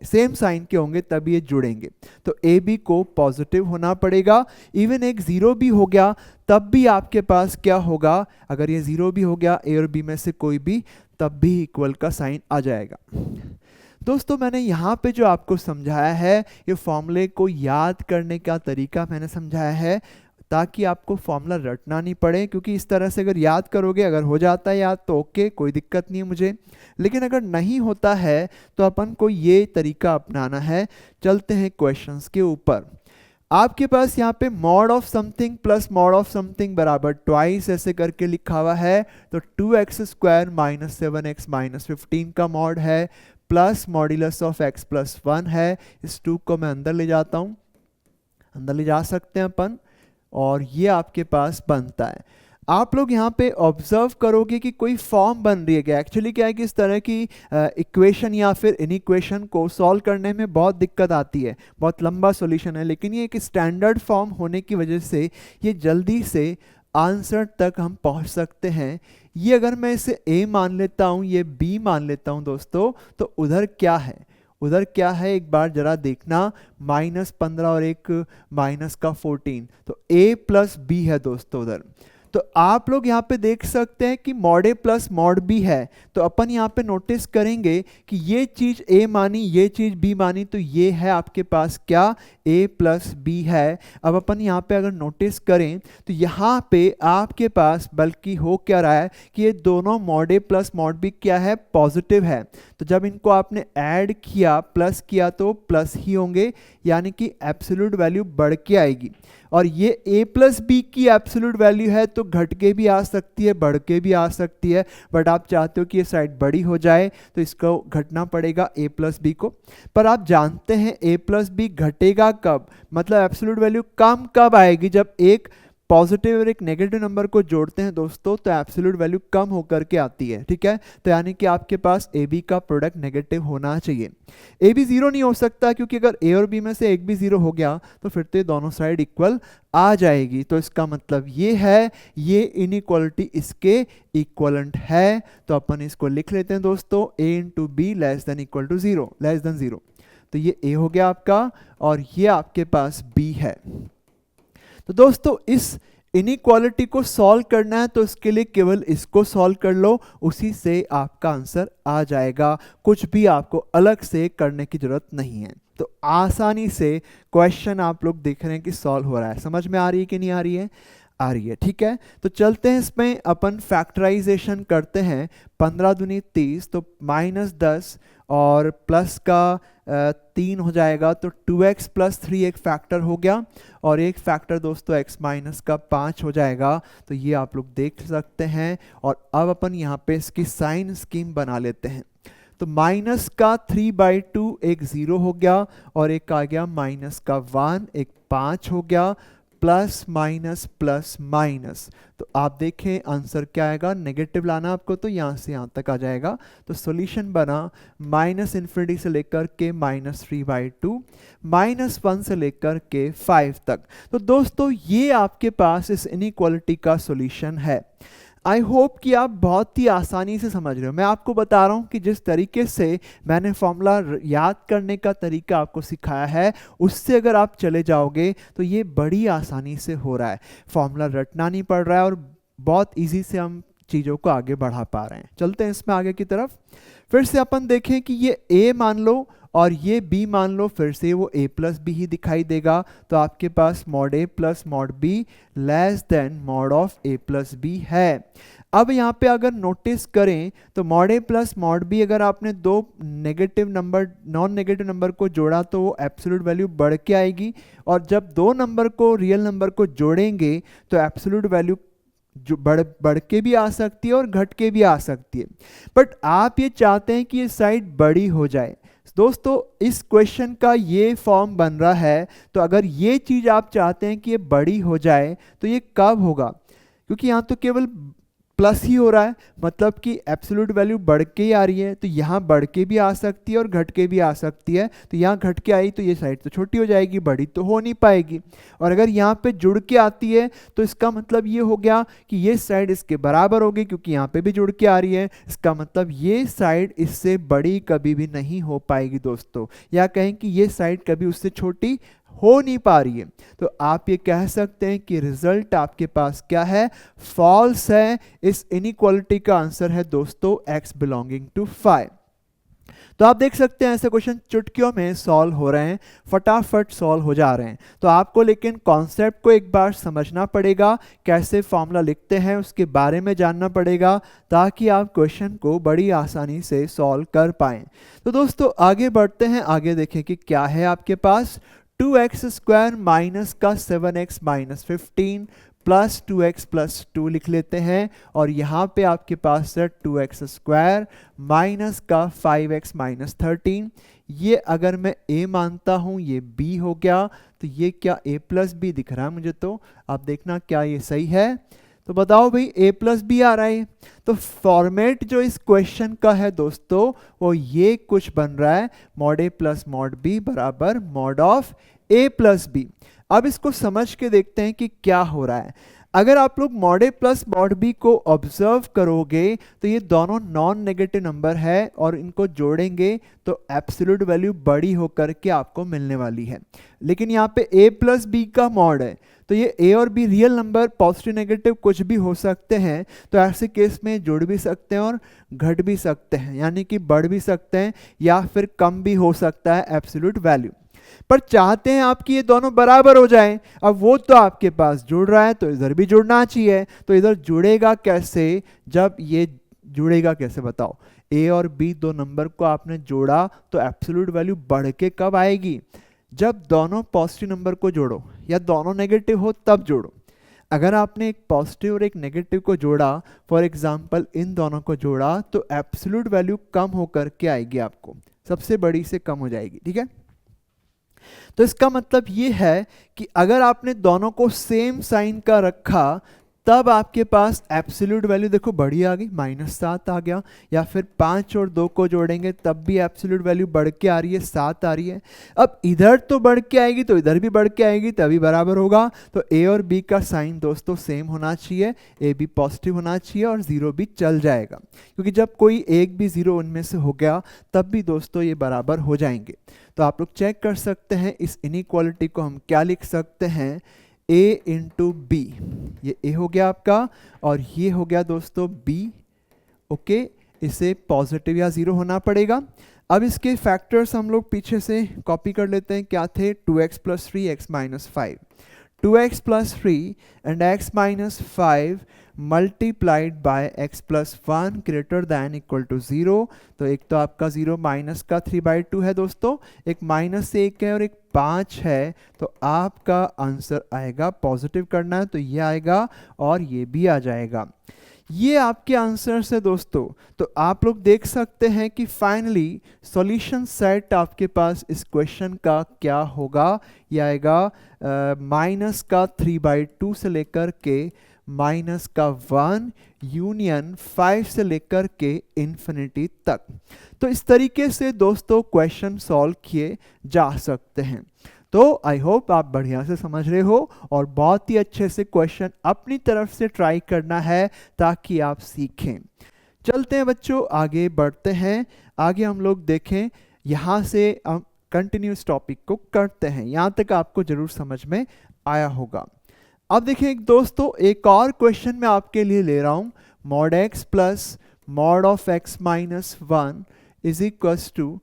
सेम साइन के होंगे तब ये जुड़ेंगे। तो ए बी को पॉजिटिव होना पड़ेगा। इवन एक जीरो भी हो गया तब भी आपके पास क्या होगा, अगर ये जीरो भी हो गया ए और बी में से कोई भी, तब भी इक्वल का साइन आ जाएगा। दोस्तों मैंने यहाँ पे जो आपको समझाया है, ये फॉर्मूले को याद करने का तरीका मैंने समझाया है, ताकि आपको फॉर्मूला रटना नहीं पड़े, क्योंकि इस तरह से अगर याद करोगे, अगर हो जाता है याद तो ओके, कोई दिक्कत नहीं है मुझे, लेकिन अगर नहीं होता है तो अपन को ये तरीका अपनाना है। चलते हैं क्वेश्चंस के ऊपर। आपके पास यहाँ पे mod of something plus mod of something बराबर ट्वाइस ऐसे करके लिखा हुआ है, तो 2x square minus 7x minus 15 का मॉड है, plus modulus of x plus 1 है। इस 2 को मैं अंदर ले जाता हूँ, अंदर ले जा सकते हैं अपन, और ये आपके पास बनता है। आप लोग यहाँ पे ऑब्जर्व करोगे कि कोई फॉर्म बन रही है क्या। एक्चुअली क्या है कि इस तरह की इक्वेशन या फिर इनइक्वेशन को सॉल्व करने में बहुत दिक्कत आती है, बहुत लंबा सॉल्यूशन है, लेकिन ये एक स्टैंडर्ड फॉर्म होने की वजह से ये जल्दी से आंसर तक हम पहुँच सकते हैं। ये अगर मैं इसे ए मान लेता हूँ, ये बी मान लेता हूँ दोस्तों, तो उधर क्या है, उधर क्या है एक बार जरा देखना, -15 और एक -14, तो a प्लस बी है दोस्तों उधर। तो आप लोग यहाँ पे देख सकते हैं कि mod a plus mod B है, तो अपन यहाँ पे नोटिस करेंगे कि ये चीज़ ए मानी, ये चीज़ बी मानी, तो ये है आपके पास क्या, ए प्लस बी है। अब अपन यहाँ पे अगर नोटिस करें तो यहाँ पे आपके पास बल्कि हो क्या रहा है कि ये दोनों mod a plus mod B क्या है, पॉजिटिव है। तो जब इनको आपने ऐड किया, प्लस किया, तो प्लस ही होंगे, यानी कि एब्सोल्यूट वैल्यू बढ़ के आएगी। और ये a प्लस बी की एब्सोल्यूट वैल्यू है, तो घट के भी आ सकती है, बढ़ के भी आ सकती है, बट आप चाहते हो कि ये साइड बड़ी हो जाए तो इसको घटना पड़ेगा a प्लस बी को। पर आप जानते हैं a प्लस बी घटेगा कब, मतलब एब्सोल्यूट वैल्यू कम कब आएगी, जब एक पॉजिटिव और एक नेगेटिव नंबर को जोड़ते हैं दोस्तों, तो एब्सोल्यूट वैल्यू कम होकर के आती है, ठीक है। तो यानी कि आपके पास ए बी का प्रोडक्ट नेगेटिव होना चाहिए। ए बी जीरो नहीं हो सकता, क्योंकि अगर ए और बी में से एक भी जीरो हो गया तो फिर तो ये दोनों साइड इक्वल आ जाएगी। तो इसका मतलब ये है, ये इनइक्वालिटी इसके इक्वलेंट है। तो अपन इसको लिख लेते हैं दोस्तों, a into b less than equal to zero, less than zero. तो ये ए हो गया आपका, और ये आपके पास बी है। तो दोस्तों इस इनइक्वालिटी को सॉल्व करना है तो इसके लिए केवल इसको सॉल्व कर लो, उसी से आपका आंसर आ जाएगा, कुछ भी आपको अलग से करने की जरूरत नहीं है। तो आसानी से क्वेश्चन आप लोग देख रहे हैं कि सॉल्व हो रहा है, समझ में आ रही है कि नहीं आ रही है, आ रही है, ठीक है। तो चलते हैं इसमें अपन फैक्टराइजेशन करते हैं। 15 दूनी 30, तो -10 और प्लस का 3 हो जाएगा, तो 2x प्लस 3 एक फैक्टर हो गया, और एक फैक्टर दोस्तों x माइनस का 5 हो जाएगा। तो ये आप लोग देख सकते हैं। और अब अपन यहाँ पे इसकी साइन स्कीम बना लेते हैं। तो माइनस का 3/2 एक 0 हो गया, और एक आ गया माइनस का 1 एक 5 हो गया, प्लस माइनस प्लस माइनस। तो आप देखें आंसर क्या आएगा, नेगेटिव लाना आपको, तो यहाँ से यहाँ तक आ जाएगा। तो सॉल्यूशन बना माइनस इन्फिनिटी से लेकर के -3/2, -1 से लेकर के 5 तक। तो दोस्तों ये आपके पास इस इनइक्वालिटी का सॉल्यूशन है। आई होप कि आप बहुत ही आसानी से समझ रहे हो। मैं आपको बता रहा हूँ कि जिस तरीके से मैंने फॉर्मूला याद करने का तरीका आपको सिखाया है, उससे अगर आप चले जाओगे तो ये बड़ी आसानी से हो रहा है, फॉर्मूला रटना नहीं पड़ रहा है, और बहुत इजी से हम चीज़ों को आगे बढ़ा पा रहे हैं। चलते हैं इसमें आगे की तरफ। फिर से अपन देखें कि ये a मान लो और ये b मान लो, फिर से वो a प्लस बी ही दिखाई देगा। तो आपके पास mod a plus mod b less than mod of a plus b है। अब यहाँ पे अगर नोटिस करें तो mod a plus mod b, अगर आपने दो negative number non negative number को जोड़ा तो वो एब्सोल्यूट वैल्यू बढ़ के आएगी, और जब दो नंबर को रियल नंबर को जोड़ेंगे तो एब्सोल्यूट वैल्यू जो बढ़ के भी आ सकती है और घट के भी आ सकती है। बट आप ये चाहते हैं कि ये साइड बड़ी हो जाए। दोस्तों इस क्वेश्चन का ये फॉर्म बन रहा है, तो अगर ये चीज़ आप चाहते हैं कि ये बड़ी हो जाए तो ये कब होगा, क्योंकि यहाँ तो केवल प्लस ही हो रहा है, मतलब कि एब्सोल्यूट वैल्यू बढ़ के ही आ रही है। तो यहाँ बढ़ के भी आ सकती है और घट के भी आ सकती है। तो यहाँ घट के आई तो ये साइड तो छोटी हो जाएगी, बड़ी तो हो नहीं पाएगी। और अगर यहाँ पे जुड़ के आती है तो इसका मतलब ये हो गया कि ये साइड इसके बराबर होगी, क्योंकि यहाँ पे भी जुड़ के आ रही है। इसका मतलब ये साइड इससे बड़ी कभी भी नहीं हो पाएगी दोस्तों, या कहें कि ये साइड कभी उससे छोटी हो नहीं पा रही है। तो आप ये कह सकते हैं कि रिजल्ट आपके पास क्या है, फॉल्स है। इस इनइक्वालिटी का आंसर है दोस्तों x बिलोंगिंग टू 5। तो आप देख सकते हैं ऐसे क्वेश्चन चुटकियों में सॉल्व हो रहे हैं, फटाफट सॉल्व हो जा रहे हैं। तो आपको लेकिन कॉन्सेप्ट को एक बार समझना पड़ेगा, कैसे फॉर्मूला लिखते हैं उसके बारे में जानना पड़ेगा, ताकि आप क्वेश्चन को बड़ी आसानी से सॉल्व कर पाएं। तो दोस्तों आगे बढ़ते हैं, आगे देखें कि क्या है आपके पास। 2x स्क्वायर माइनस का 7x minus 15 plus 2x plus 2 लिख लेते हैं, और यहाँ पे आपके पास है 2x स्क्वायर माइनस का 5x माइनस 13। ये अगर मैं a मानता हूँ ये b हो गया, तो ये क्या a प्लस बी दिख रहा है मुझे। तो आप देखना क्या ये सही है, तो बताओ भाई a प्लस बी आ रहा है। तो फॉर्मेट जो इस क्वेश्चन का है दोस्तों वो ये कुछ बन रहा है, mod a plus mod b बराबर mod of a plus b. अब इसको समझ के देखते हैं कि क्या हो रहा है। अगर आप लोग mod a plus mod B को ऑब्जर्व करोगे तो ये दोनों नॉन नेगेटिव नंबर है और इनको जोड़ेंगे तो एब्सोल्यूट वैल्यू बड़ी होकर के आपको मिलने वाली है। लेकिन यहाँ पे a प्लस बी का मॉड है तो ये a और b real number positive negative कुछ भी हो सकते हैं, तो ऐसे केस में जुड़ भी सकते हैं और घट भी सकते हैं, यानी कि बढ़ भी सकते हैं या फिर कम भी हो सकता है एब्सोल्यूट वैल्यू। पर चाहते हैं आप कि ये दोनों बराबर हो जाएं। अब वो तो आपके पास जुड़ रहा है तो इधर भी जुड़ना चाहिए, तो इधर जुड़ेगा कैसे? जब ये जुड़ेगा कैसे बताओ? a और b दो नंबर को आपने जोड़ा तो एब्सोल्यूट वैल्यू बढ़ के कब आएगी? जब दोनों पॉजिटिव नंबर को जोड़ो या दोनों नेगेटिव हो तब जोड़ो। अगर आपने एक पॉजिटिव और एक नेगेटिव को जोड़ा, फॉर एग्जांपल इन दोनों को जोड़ा, तो एब्सोल्यूट वैल्यू कम होकर के आएगी, आपको सबसे बड़ी से कम हो जाएगी। ठीक है, तो इसका मतलब ये है कि अगर आपने दोनों को सेम साइन का रखा तब आपके पास एब्सोल्यूट वैल्यू देखो बड़ी आ गई, -7 आ गया, या फिर 5 और 2 को जोड़ेंगे तब भी एब्सोल्यूट वैल्यू बढ़ के आ रही है, 7 आ रही है। अब इधर तो बढ़ के आएगी तो इधर भी बढ़ के आएगी, तभी बराबर होगा। तो a और b का साइन दोस्तों सेम होना चाहिए, a भी पॉजिटिव होना चाहिए और 0 भी चल जाएगा, क्योंकि जब कोई एक भी 0 उनमें से हो गया तब भी दोस्तों ये बराबर हो जाएंगे। तो आप लोग चेक कर सकते हैं इस इनइक्वालिटी को हम क्या लिख सकते हैं, a इंटू बी, ये a हो गया आपका और ये हो गया दोस्तों b। ओके, इसे पॉजिटिव या 0 होना पड़ेगा। अब इसके फैक्टर्स हम लोग पीछे से कॉपी कर लेते हैं, क्या थे? 2x plus 3 x minus 5, 2x plus 3 and x minus 5 multiplied by x plus 1 greater than equal to 0। तो एक तो आपका 0 माइनस का 3/2 है दोस्तों, एक माइनस 1 है और एक 5 है, तो आपका आंसर आएगा, पॉजिटिव करना है तो ये आएगा और ये भी आ जाएगा। ये आपके आंसर्स है दोस्तों। तो आप लोग देख सकते हैं कि फाइनली सॉल्यूशन सेट आपके पास इस क्वेश्चन का क्या होगा, ये आएगा माइनस का 3/2 से लेकर के माइनस का 1 यूनियन 5 से लेकर के इंफिनिटी तक। तो इस तरीके से दोस्तों क्वेश्चन सॉल्व किए जा सकते हैं। तो आई होप आप बढ़िया से समझ रहे हो और बहुत ही अच्छे से क्वेश्चन अपनी तरफ से ट्राई करना है ताकि आप सीखें। चलते हैं बच्चों, आगे बढ़ते हैं। आगे हम लोग देखें, यहाँ से हम कंटिन्यूस टॉपिक को करते हैं। यहाँ तक आपको जरूर समझ में आया होगा। अब देखिए दोस्तों, एक और क्वेश्चन मैं आपके लिए ले रहा हूँ। Mod x plus mod of x minus 1 is equals to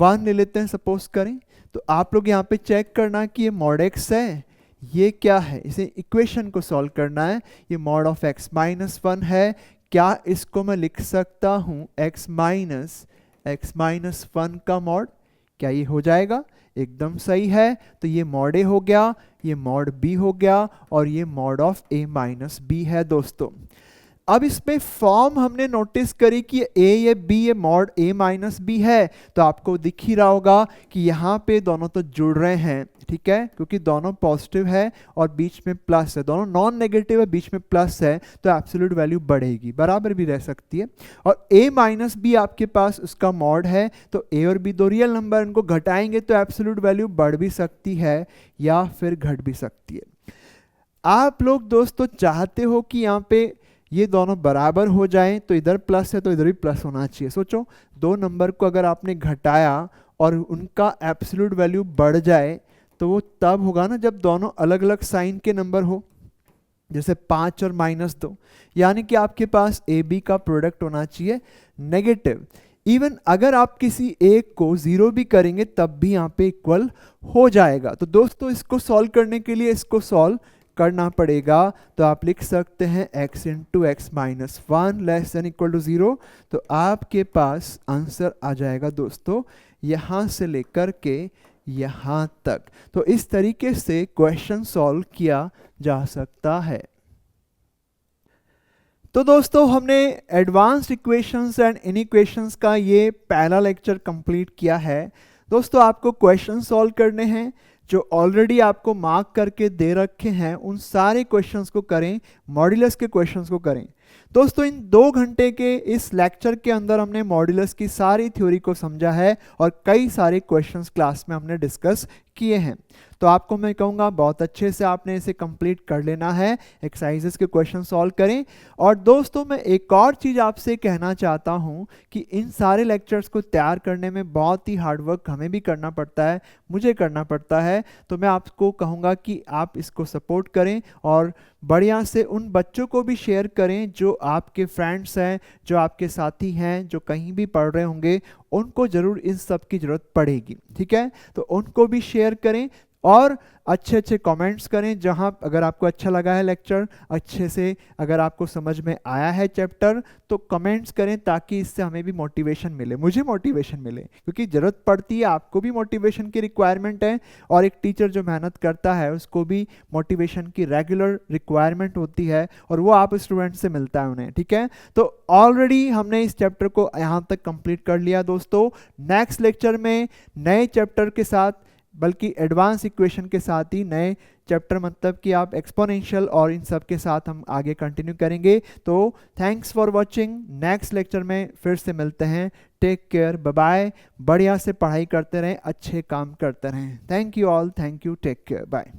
1 ले लेते हैं सपोज करें। तो आप लोग यहाँ पे चेक करना कि ये मॉड x है, ये क्या है, इसे इक्वेशन को सॉल्व करना है। ये मॉड ऑफ x माइनस 1 है, क्या इसको मैं लिख सकता हूँ x माइनस 1 का मॉड? क्या ये हो जाएगा? एकदम सही है। तो ये मॉड a हो गया, ये मॉड b हो गया और ये mod of a minus b है दोस्तों। अब इसमें फॉर्म हमने नोटिस करी कि a ये b ये मॉड a माइनस b है, तो आपको दिख ही रहा होगा कि यहाँ पे दोनों तो जुड़ रहे हैं, ठीक है, क्योंकि दोनों पॉजिटिव है और बीच में प्लस है, दोनों नॉन नेगेटिव है बीच में प्लस है, तो एब्सोल्यूट वैल्यू बढ़ेगी, बराबर भी रह सकती है। और a माइनस b आपके पास उसका मॉड है, तो a और b दो रियल नंबर, इनको घटाएंगे तो एब्सोल्यूट वैल्यू बढ़ भी सकती है या फिर घट भी सकती है। आप लोग दोस्तों चाहते हो कि यहाँ पे ये दोनों बराबर हो जाएं, तो इधर प्लस है तो इधर भी प्लस होना चाहिए। सोचो, दो नंबर को अगर आपने घटाया और उनका एब्सोल्यूट वैल्यू बढ़ जाए तो वो तब होगा ना जब दोनों अलग अलग साइन के नंबर हो, जैसे 5 और -2, यानी कि आपके पास ए बी का प्रोडक्ट होना चाहिए नेगेटिव। इवन अगर आप किसी एक को 0 भी करेंगे तब भी यहाँ पे इक्वल हो जाएगा। तो दोस्तों इसको सॉल्व करने के लिए इसको सॉल्व करना पड़ेगा। तो आप लिख सकते हैं x into x minus 1 less than equal to 0। तो आपके पास आंसर आ जाएगा दोस्तों यहाँ से लेकर के यहाँ तक। तो इस तरीके से क्वेश्चन सॉल्व किया जा सकता है। तो दोस्तों हमने एडवांस्ड इक्वेशंस एंड इनइक्वेशंस का ये पहला लेक्चर कंप्लीट किया है। दोस्तों आपको क्वेश्चन सॉल्व करने हैं, जो ऑलरेडी आपको मार्क करके दे रखे हैं उन सारे क्वेश्चंस को करें, मॉड्यूलस के क्वेश्चंस को करें। दोस्तों इन 2 घंटे के इस लेक्चर के अंदर हमने मॉड्यूलस की सारी थ्योरी को समझा है और कई सारे क्वेश्चंस क्लास में हमने डिस्कस किए हैं। तो आपको मैं कहूँगा बहुत अच्छे से आपने इसे कंप्लीट कर लेना है, एक्सरसाइजेस के क्वेश्चन सॉल्व करें। और दोस्तों मैं एक और चीज़ आपसे कहना चाहता हूँ कि इन सारे लेक्चर्स को तैयार करने में बहुत ही हार्डवर्क हमें भी करना पड़ता है, मुझे करना पड़ता है। तो मैं आपको कहूँगा कि आप इसको सपोर्ट करें और बढ़िया से उन बच्चों को भी शेयर करें जो आपके फ्रेंड्स हैं, जो आपके साथी हैं, जो कहीं भी पढ़ रहे होंगे, उनको ज़रूर इन सब की ज़रूरत पड़ेगी। ठीक है, तो उनको भी शेयर करें और अच्छे अच्छे कमेंट्स करें। जहां अगर आपको अच्छा लगा है लेक्चर, अच्छे से अगर आपको समझ में आया है चैप्टर, तो कमेंट्स करें ताकि इससे हमें भी मोटिवेशन मिले, मुझे मोटिवेशन मिले, क्योंकि ज़रूरत पड़ती है, आपको भी मोटिवेशन की रिक्वायरमेंट है और एक टीचर जो मेहनत करता है उसको भी मोटिवेशन की रेगुलर रिक्वायरमेंट होती है और वो आप स्टूडेंट से मिलता है उन्हें। ठीक है, तो ऑलरेडी हमने इस चैप्टर को यहाँ तक कंप्लीट कर लिया दोस्तों। नेक्स्ट लेक्चर में नए चैप्टर के साथ, बल्कि एडवांस इक्वेशन के साथ ही नए चैप्टर, मतलब कि आप एक्सपोनेंशियल और इन सब के साथ हम आगे कंटिन्यू करेंगे। तो thanks for watching, next lecture में फिर से मिलते हैं। Take care, bye bye. बढ़िया से पढ़ाई करते रहें, अच्छे काम करते रहें। Thank you all, thank you, take care, bye.